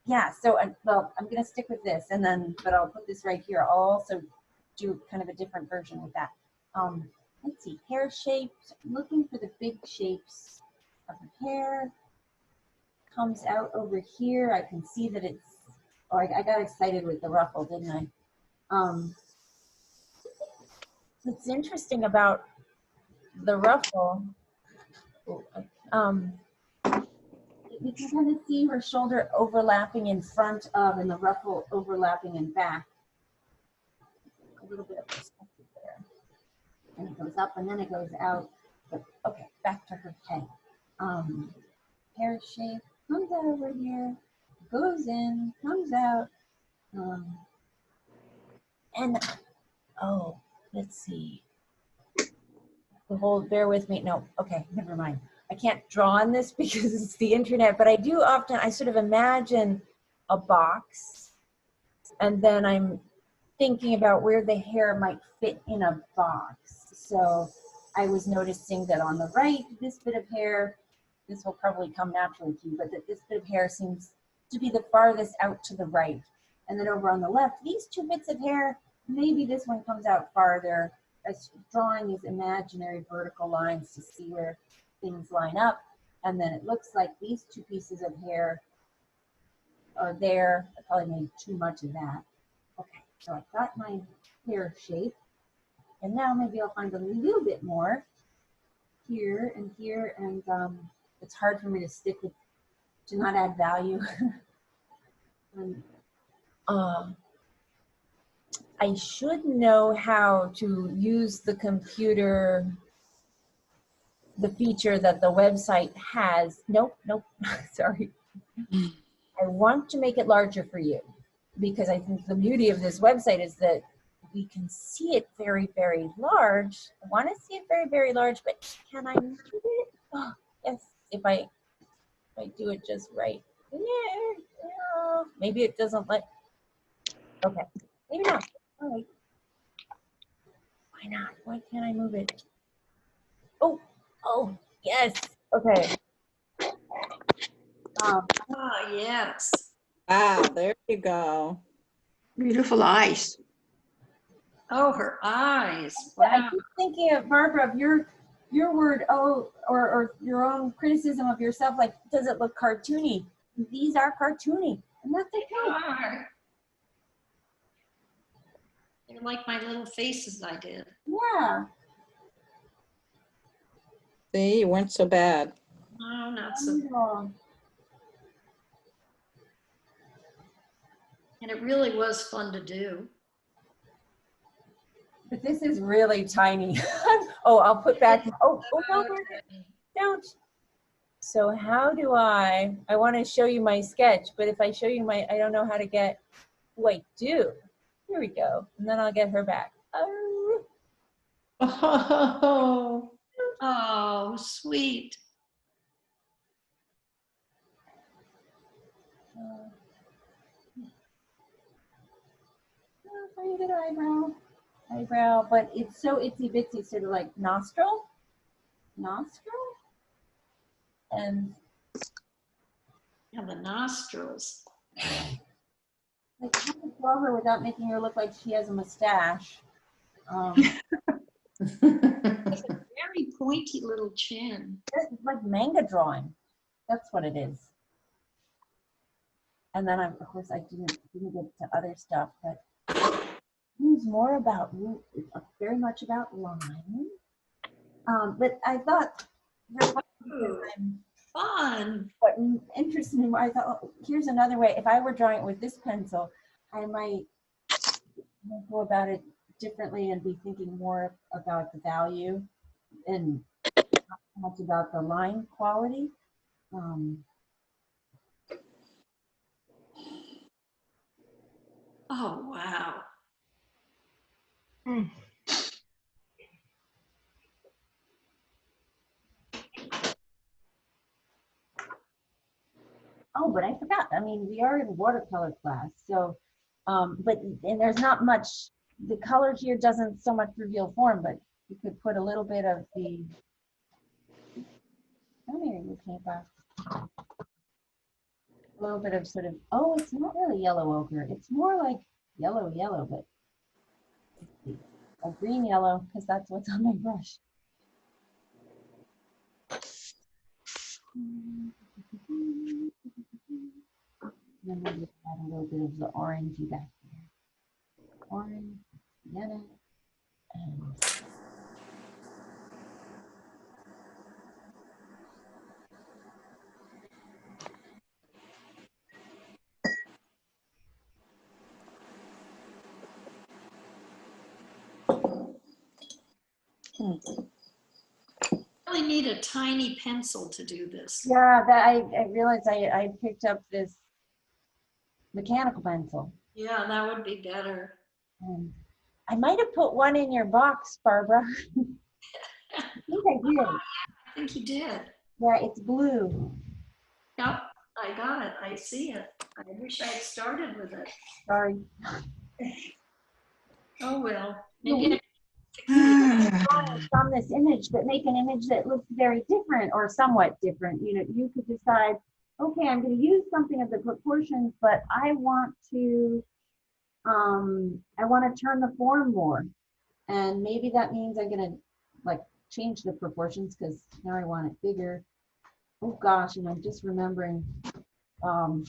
Speaker 1: yeah, so well, I'm gonna stick with this, and then, but I'll put this right here. I'll also do kind of a different version with that. Let's see, hair shapes. I'm looking for the big shapes of the hair. Comes out over here. I can see that it's. Oh, I got excited with the ruffle, didn't I? What's interesting about the ruffle, you can kind of see her shoulder overlapping in front of and the ruffle overlapping in back. A little bit of perspective there. And it goes up and then it goes out. But okay, back to her head. Hair shape comes out over here, goes in, comes out. And oh, let's see. Bear with me. No, okay, never mind. I can't draw on this because it's the internet, but I do often, I sort of imagine a box and then I'm thinking about where the hair might fit in a box. So I was noticing that on the right, this bit of hair, this will probably come naturally to you, but that this bit of hair seems to be the farthest out to the right. And then over on the left, these two bits of hair, maybe this one comes out farther. I was drawing these imaginary vertical lines to see where things line up. And then it looks like these two pieces of hair are there. I probably made too much of that. Okay, so I've got my hair shape. And now maybe I'll find a little bit more here and here. And it's hard for me to stick with, to not add value. And, I should know how to use the computer, the feature that the website has. Nope, sorry. I want to make it larger for you because I think the beauty of this website is that we can see it very, very large. I want to see it very, very large, but can I move it? Oh, yes, if I do it just right. Yeah, maybe it doesn't let, okay, maybe not. All right. Why not? Why can't I move it? Oh, yes. Okay.
Speaker 2: Yes.
Speaker 3: Wow, there you go.
Speaker 7: Beautiful eyes.
Speaker 2: Oh, her eyes.
Speaker 1: I
Speaker 2: Wow.
Speaker 1: keep thinking of Barbara, of your word, or your own criticism of yourself, like, does it look cartoony? These are cartoony, and that's okay.
Speaker 2: They're like my little faces I did.
Speaker 1: Yeah.
Speaker 3: See, you weren't so bad.
Speaker 2: No, not so. And it really was fun to do.
Speaker 1: But this is really tiny. Oh, I'll put back. Oh no, don't. So how do I want to show you my sketch, but if I show you I don't know how to get, wait, do. Here we go. And then I'll get her back.
Speaker 2: Oh, oh, sweet.
Speaker 1: Tiny bit of eyebrow, but it's so itsy bitsy, sort of like nostril, and
Speaker 2: Yeah, the nostrils.
Speaker 1: like how to draw her without making her look like she has a mustache.
Speaker 2: Very pointy little chin.
Speaker 1: It's like manga drawing. That's what it is. And then of course I didn't get to other stuff, but it's more about, very much about line. But I thought,
Speaker 2: fun.
Speaker 1: What interested me, I thought, oh, here's another way. If I were drawing it with this pencil, I might go about it differently and be thinking more about the value and not so much about the line quality.
Speaker 2: Oh, wow.
Speaker 1: Oh, but I forgot. I mean, we are in watercolor class, so, and there's not much, the color here doesn't so much reveal form, but you could put a little bit of the, oh, maybe we can't buy a little bit of sort of, oh, it's not really yellow ochre. It's more like yellow, yellow, but let's see, a green yellow, because that's what's on my brush. Then we'll just add a little bit of the orangey back there. Orange, sienna, and
Speaker 2: Really need a tiny pencil to do this.
Speaker 1: yeah, that I realized I picked up this mechanical pencil.
Speaker 2: Yeah, that would be better.
Speaker 1: And I might have put one in your box, Barbara. I think I did.
Speaker 2: I think you did.
Speaker 1: Yeah, it's blue.
Speaker 2: Yep, I got it. I see it. I wish I had started with it.
Speaker 1: Sorry.
Speaker 2: Oh, well.
Speaker 1: No,
Speaker 2: Maybe
Speaker 1: from this image, but make an image that looks very different or somewhat different. You know, you could decide, okay, I'm going to use something of the proportions, but I want to turn the form more. And maybe that means I'm going to like change the proportions because now I want it bigger. Oh gosh, and I'm just remembering, I'm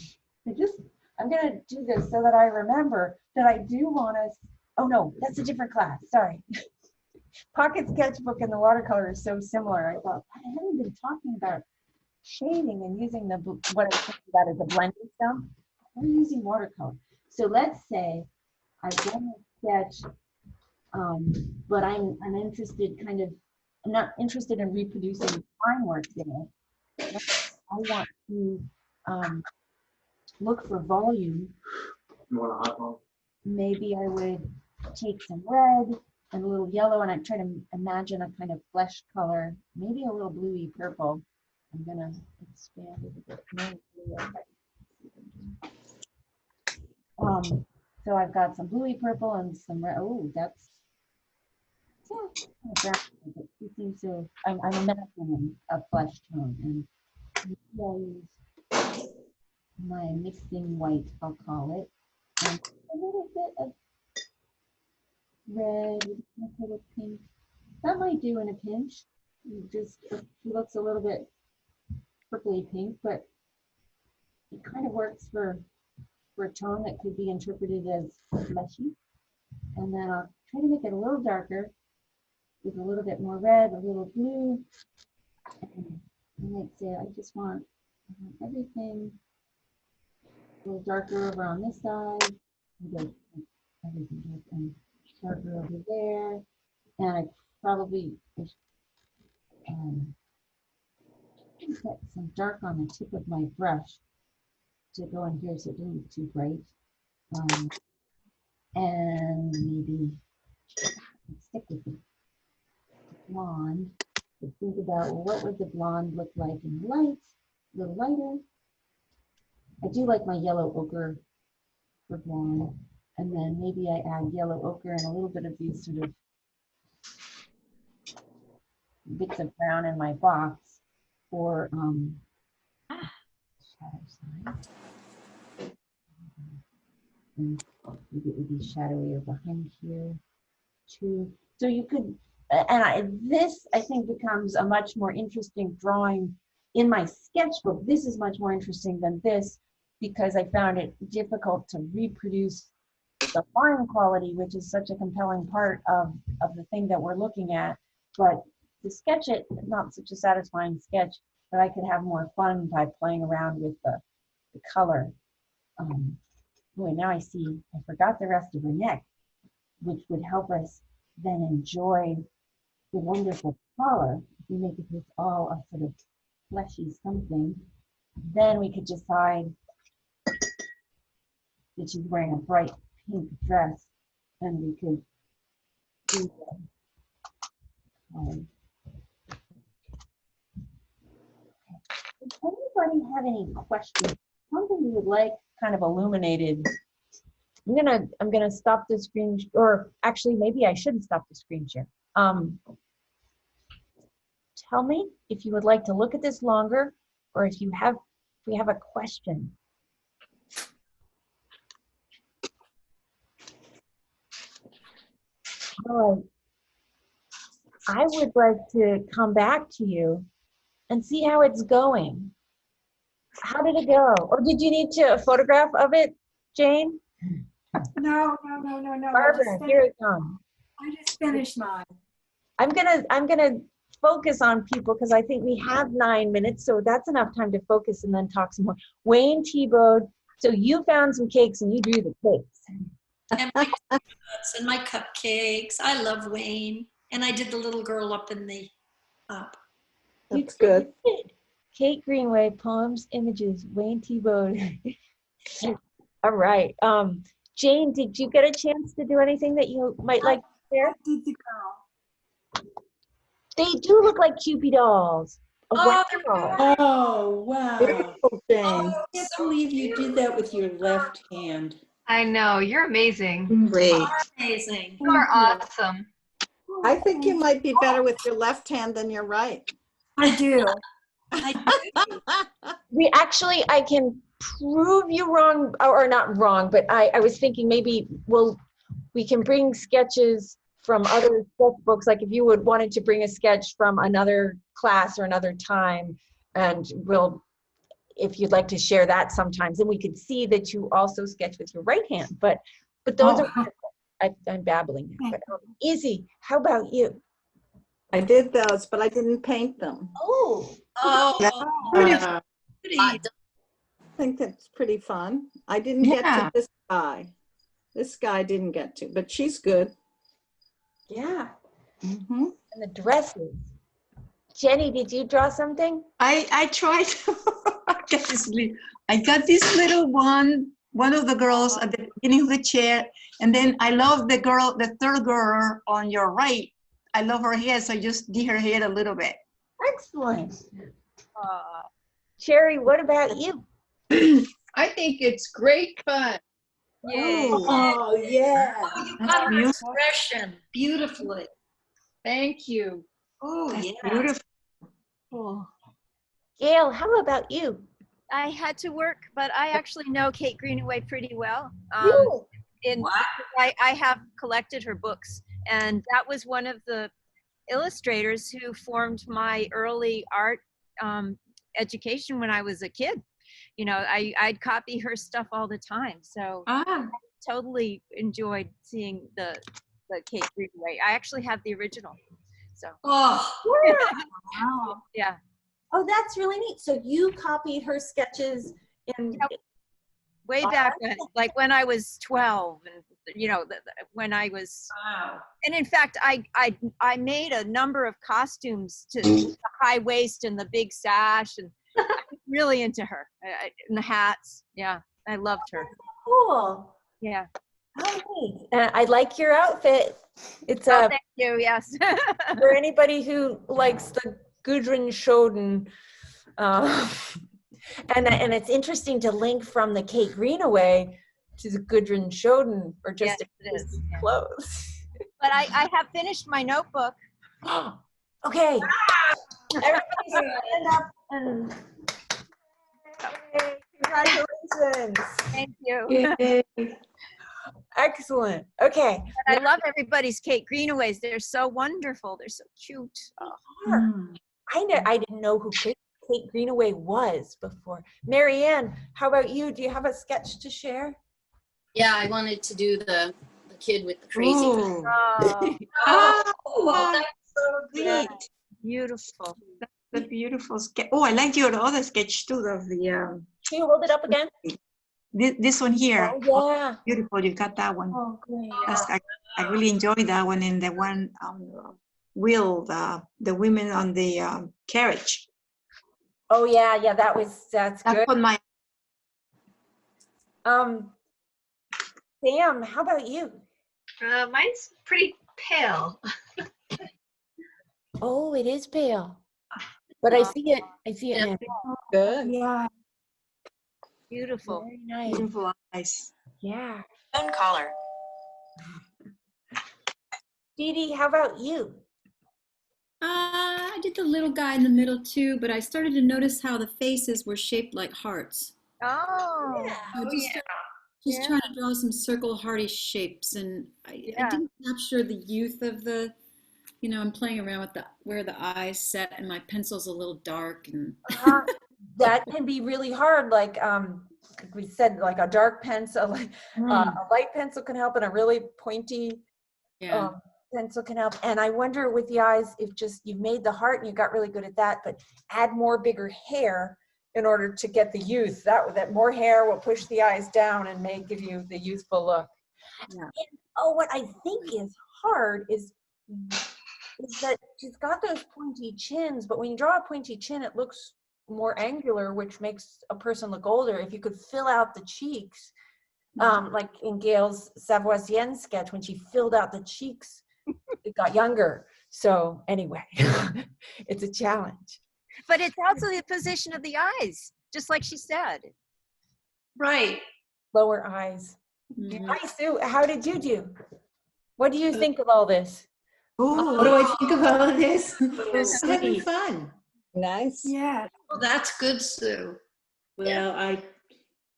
Speaker 1: going to do this so that I remember that I do want to, oh no, that's a different class, sorry. Pocket sketchbook and the watercolor is so similar. I thought, I haven't been talking about shading and using the, what I think about as a blending stuff. We're using watercolor. So let's say I've done a sketch, but I'm interested I'm not interested in reproducing fine work today. I want to look for volume. Maybe I would take some red and a little yellow, and I try to imagine a kind of flesh color, maybe a little bluey purple. I'm gonna expand it a bit more. So I've got some bluey purple and some red. Oh, that's yeah. It seems to. I'm imagining a flesh tone, and I'll use my mixing white. I'll call it, and a little bit of red, a little pink. That might do in a pinch. Just she looks a little bit purpley pink, but it kind of works for a tone that could be interpreted as fleshy. And then I'll try to make it a little darker with a little bit more red, a little blue. And I might say I just want everything a little darker over on this side. Everything dark and darker over there. And I probably get some dark on the tip of my brush to go in here so it doesn't look too bright. And maybe stick with the blonde. So think about what would the blonde look like in light, a little lighter. I do like my yellow ochre for blonde. And then maybe I add yellow ochre and a little bit of these sort of bits of brown in my box for shadow side. And maybe it would be shadowier behind here too. So you could, this I think becomes a much more interesting drawing in my sketchbook. This is much more interesting than this because I found it difficult to reproduce the fine quality, which is such a compelling part of the thing that we're looking at. But to sketch it, not such a satisfying sketch, but I could have more fun by playing around with the color. Boy, now I see, I forgot the rest of her neck, which would help us then enjoy the wonderful color. If we make this all a sort of fleshy something, then we could decide that she's wearing a bright pink dress, and we could do the does anybody have any questions you would like kind of illuminated, I'm gonna stop the screen, or actually maybe I shouldn't stop the screen share. Tell me if you would like to look at this longer, or if we have a question. All right. I would like to come back to you and see how it's going. How did it go? Or did you need a photograph of it, Jane?
Speaker 6: No.
Speaker 1: Barbara, here it comes.
Speaker 6: I just finished mine.
Speaker 1: I'm gonna focus on people because I think we have 9 minutes, so that's enough time to focus and then talk some more. Wayne T-Bode, so you found some cakes and you drew the cakes.
Speaker 2: And my donuts and my cupcakes. I love Wayne. And I did the little girl up in the up.
Speaker 3: That's good.
Speaker 1: Kate Greenway, poems, images, Wayne T-Bode. All right. Jane, did you get a chance to do anything that you might like to share?
Speaker 6: I did the girl.
Speaker 1: They do look like Cupid dolls.
Speaker 2: Oh,
Speaker 1: wow.
Speaker 13: Oh, wow.
Speaker 3: Beautiful, Jane.
Speaker 13: I can't believe you did that with your left hand.
Speaker 12: I know, you're amazing.
Speaker 7: Great.
Speaker 2: Amazing.
Speaker 12: You are awesome.
Speaker 3: I think you might be better with your left hand than your right.
Speaker 6: I do.
Speaker 1: We actually, I can prove you wrong, or not wrong, but I was thinking maybe we can bring sketches from other sketchbooks, like if you wanted to bring a sketch from another class or another time, and if you'd like to share that sometimes, and we could see that you also sketch with your right hand, but those are, I'm babbling, but Izzy, how about you?
Speaker 3: I did those, but I didn't paint them.
Speaker 1: Oh,
Speaker 3: I think that's pretty fun. I didn't get to this guy. This guy didn't get to, but she's good.
Speaker 1: Yeah.
Speaker 3: Mm-hmm.
Speaker 1: And the dresses. Jenny, did you draw something?
Speaker 7: I tried. I got this little one of the girls at the beginning of the chair, and then I love the third girl on your right. I love her hair, so I just did her hair a little bit.
Speaker 1: Excellent. Sherry, what about you?
Speaker 14: I think it's great fun.
Speaker 12: Yay.
Speaker 13: Oh, yeah.
Speaker 2: Oh, you got her expression beautifully.
Speaker 14: Thank you.
Speaker 2: Oh,
Speaker 7: That's
Speaker 2: yeah.
Speaker 7: beautiful.
Speaker 12: Cool.
Speaker 1: Gail, how about you?
Speaker 4: I had to work, but I actually know Kate Greenaway pretty well. I have collected her books, and that was one of the illustrators who formed my early art education when I was a kid. You know, I'd copy her stuff all the time, so I totally enjoyed seeing the Kate Greenaway. I actually have the original. So.
Speaker 2: Oh,
Speaker 4: wow. Yeah.
Speaker 1: Oh, that's really neat. So you copied her sketches in
Speaker 4: way back when, when I was 12, and when I was.
Speaker 2: Wow.
Speaker 4: And in fact, I made a number of costumes to the high waist and the big sash, and I was really into her and the hats. Yeah, I loved her.
Speaker 1: Cool.
Speaker 4: Yeah.
Speaker 1: Oh, neat. I like your outfit. It's
Speaker 4: thank you. Yes.
Speaker 1: For anybody who likes the Gudrun Schoden, and it's interesting to link from the Kate Greenaway to the Gudrun Schoden, or just clothes.
Speaker 4: But I have finished my notebook.
Speaker 1: Okay. Everybody stand up and congratulations.
Speaker 4: Thank you.
Speaker 13: Yay.
Speaker 1: Excellent. Okay.
Speaker 4: But I love everybody's Kate Greenaways. They're so wonderful. They're so cute. Oh.
Speaker 1: I didn't know who Kate Greenaway was before. Marianne, how about you? Do you have a sketch to share?
Speaker 5: Yeah, I wanted to do the kid with the crazy.
Speaker 7: Oh, that's so neat.
Speaker 4: Yeah. Beautiful.
Speaker 7: That's a beautiful sketch. Oh, I like your other sketch too of the.
Speaker 1: Can you hold it up again?
Speaker 7: This one here.
Speaker 1: Oh, yeah.
Speaker 7: Beautiful. You got that one.
Speaker 1: Oh, great.
Speaker 7: I really enjoyed that one, and the one on the wheel, the women on the carriage.
Speaker 1: Oh yeah, that's good.
Speaker 7: What my.
Speaker 1: Sam, how about you?
Speaker 12: Mine's pretty pale.
Speaker 1: Oh, it is pale. But I see it. I see it now.
Speaker 3: Good.
Speaker 6: Yeah.
Speaker 4: Beautiful.
Speaker 1: Very nice.
Speaker 7: Beautiful eyes.
Speaker 1: Yeah.
Speaker 15: Phone caller.
Speaker 1: Dee Dee, how about you?
Speaker 8: I did the little guy in the middle too, but I started to notice how the faces were shaped like hearts.
Speaker 4: Oh,
Speaker 8: So just
Speaker 4: Yeah.
Speaker 8: trying to draw some circle hearty shapes, and I
Speaker 4: Yeah.
Speaker 8: didn't capture the youth of the, I'm playing around with where the eyes set, and my pencil's a little dark, and
Speaker 1: That can be really hard. Like we said, like a dark pencil, like, a light pencil can help, and a really pointy
Speaker 8: yeah.
Speaker 1: pencil can help. And I wonder with the eyes, if just you've made the heart and you got really good at that, but add more bigger hair in order to get the youth. That more hair will push the eyes down and may give you the youthful look.
Speaker 8: Yeah.
Speaker 1: And, what I think is hard is that she's got those pointy chins, but when you draw a pointy chin, it looks more angular, which makes a person look older. If you could fill out the cheeks, like in Gail's Savoisienne sketch, when she filled out the cheeks, it got younger. So anyway, it's a challenge.
Speaker 4: But it's also the position of the eyes, just like she said.
Speaker 2: Right.
Speaker 1: Lower eyes. Hi, Sue. How did you do? What do you think of all this?
Speaker 13: What do I think of all of this? I'm having
Speaker 1: sweet.
Speaker 13: fun.
Speaker 3: Nice.
Speaker 6: Yeah.
Speaker 2: Well, that's good, Sue.
Speaker 13: Well,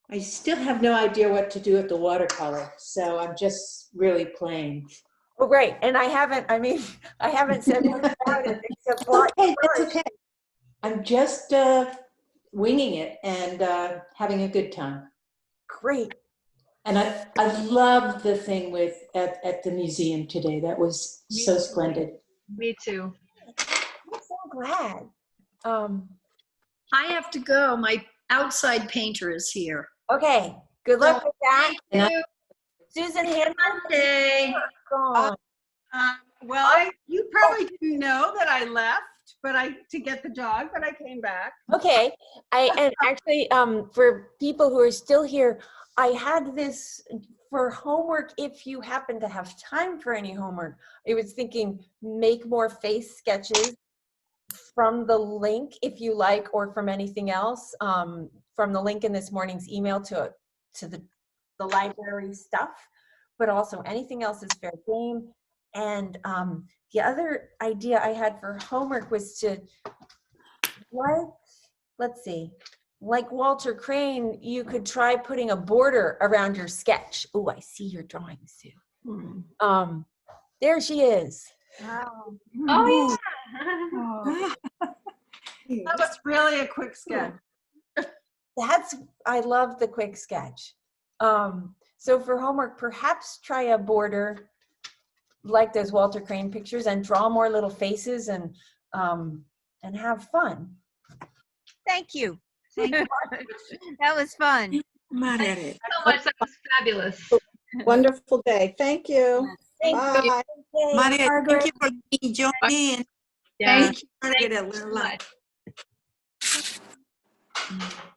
Speaker 13: I still have no idea what to do with the watercolor, so I'm just really playing.
Speaker 1: Oh, great. And I haven't said much about it except what.
Speaker 13: Okay, that's okay. I'm just winging it and having a good time.
Speaker 1: Great.
Speaker 13: And I love the thing at the museum today. That was so splendid.
Speaker 12: Me too.
Speaker 1: I'm so glad.
Speaker 2: I have to go. My outside painter is here.
Speaker 1: Okay. Good luck with that.
Speaker 13: And
Speaker 1: Susan Hanson.
Speaker 2: Monday.
Speaker 1: Gone.
Speaker 10: You probably didn't know that I left, to get the dog, but I came back.
Speaker 1: Okay. And actually, for people who are still here, I had this for homework. If you happen to have time for any homework, I was thinking make more face sketches from the link if you like, or from anything else, from the link in this morning's email to the library stuff, but also anything else is fair game. And the other idea I had for homework was to, like Walter Crane, you could try putting a border around your sketch. Oh, I see your drawing, Sue. There she is.
Speaker 4: Wow.
Speaker 12: Oh,
Speaker 10: That was really a quick sketch.
Speaker 1: I love the quick sketch. So for homework, perhaps try a border like those Walter Crane pictures and draw more little faces and have fun.
Speaker 4: Thank you. That was fun.
Speaker 12: Thank you so much. That was fabulous.
Speaker 3: Wonderful day. Thank you.
Speaker 1: Thank
Speaker 3: Bye.
Speaker 1: you.
Speaker 7: Maria, thank you for joining.
Speaker 12: Yeah.
Speaker 7: Thank you, Margaret.
Speaker 12: Thank you so much.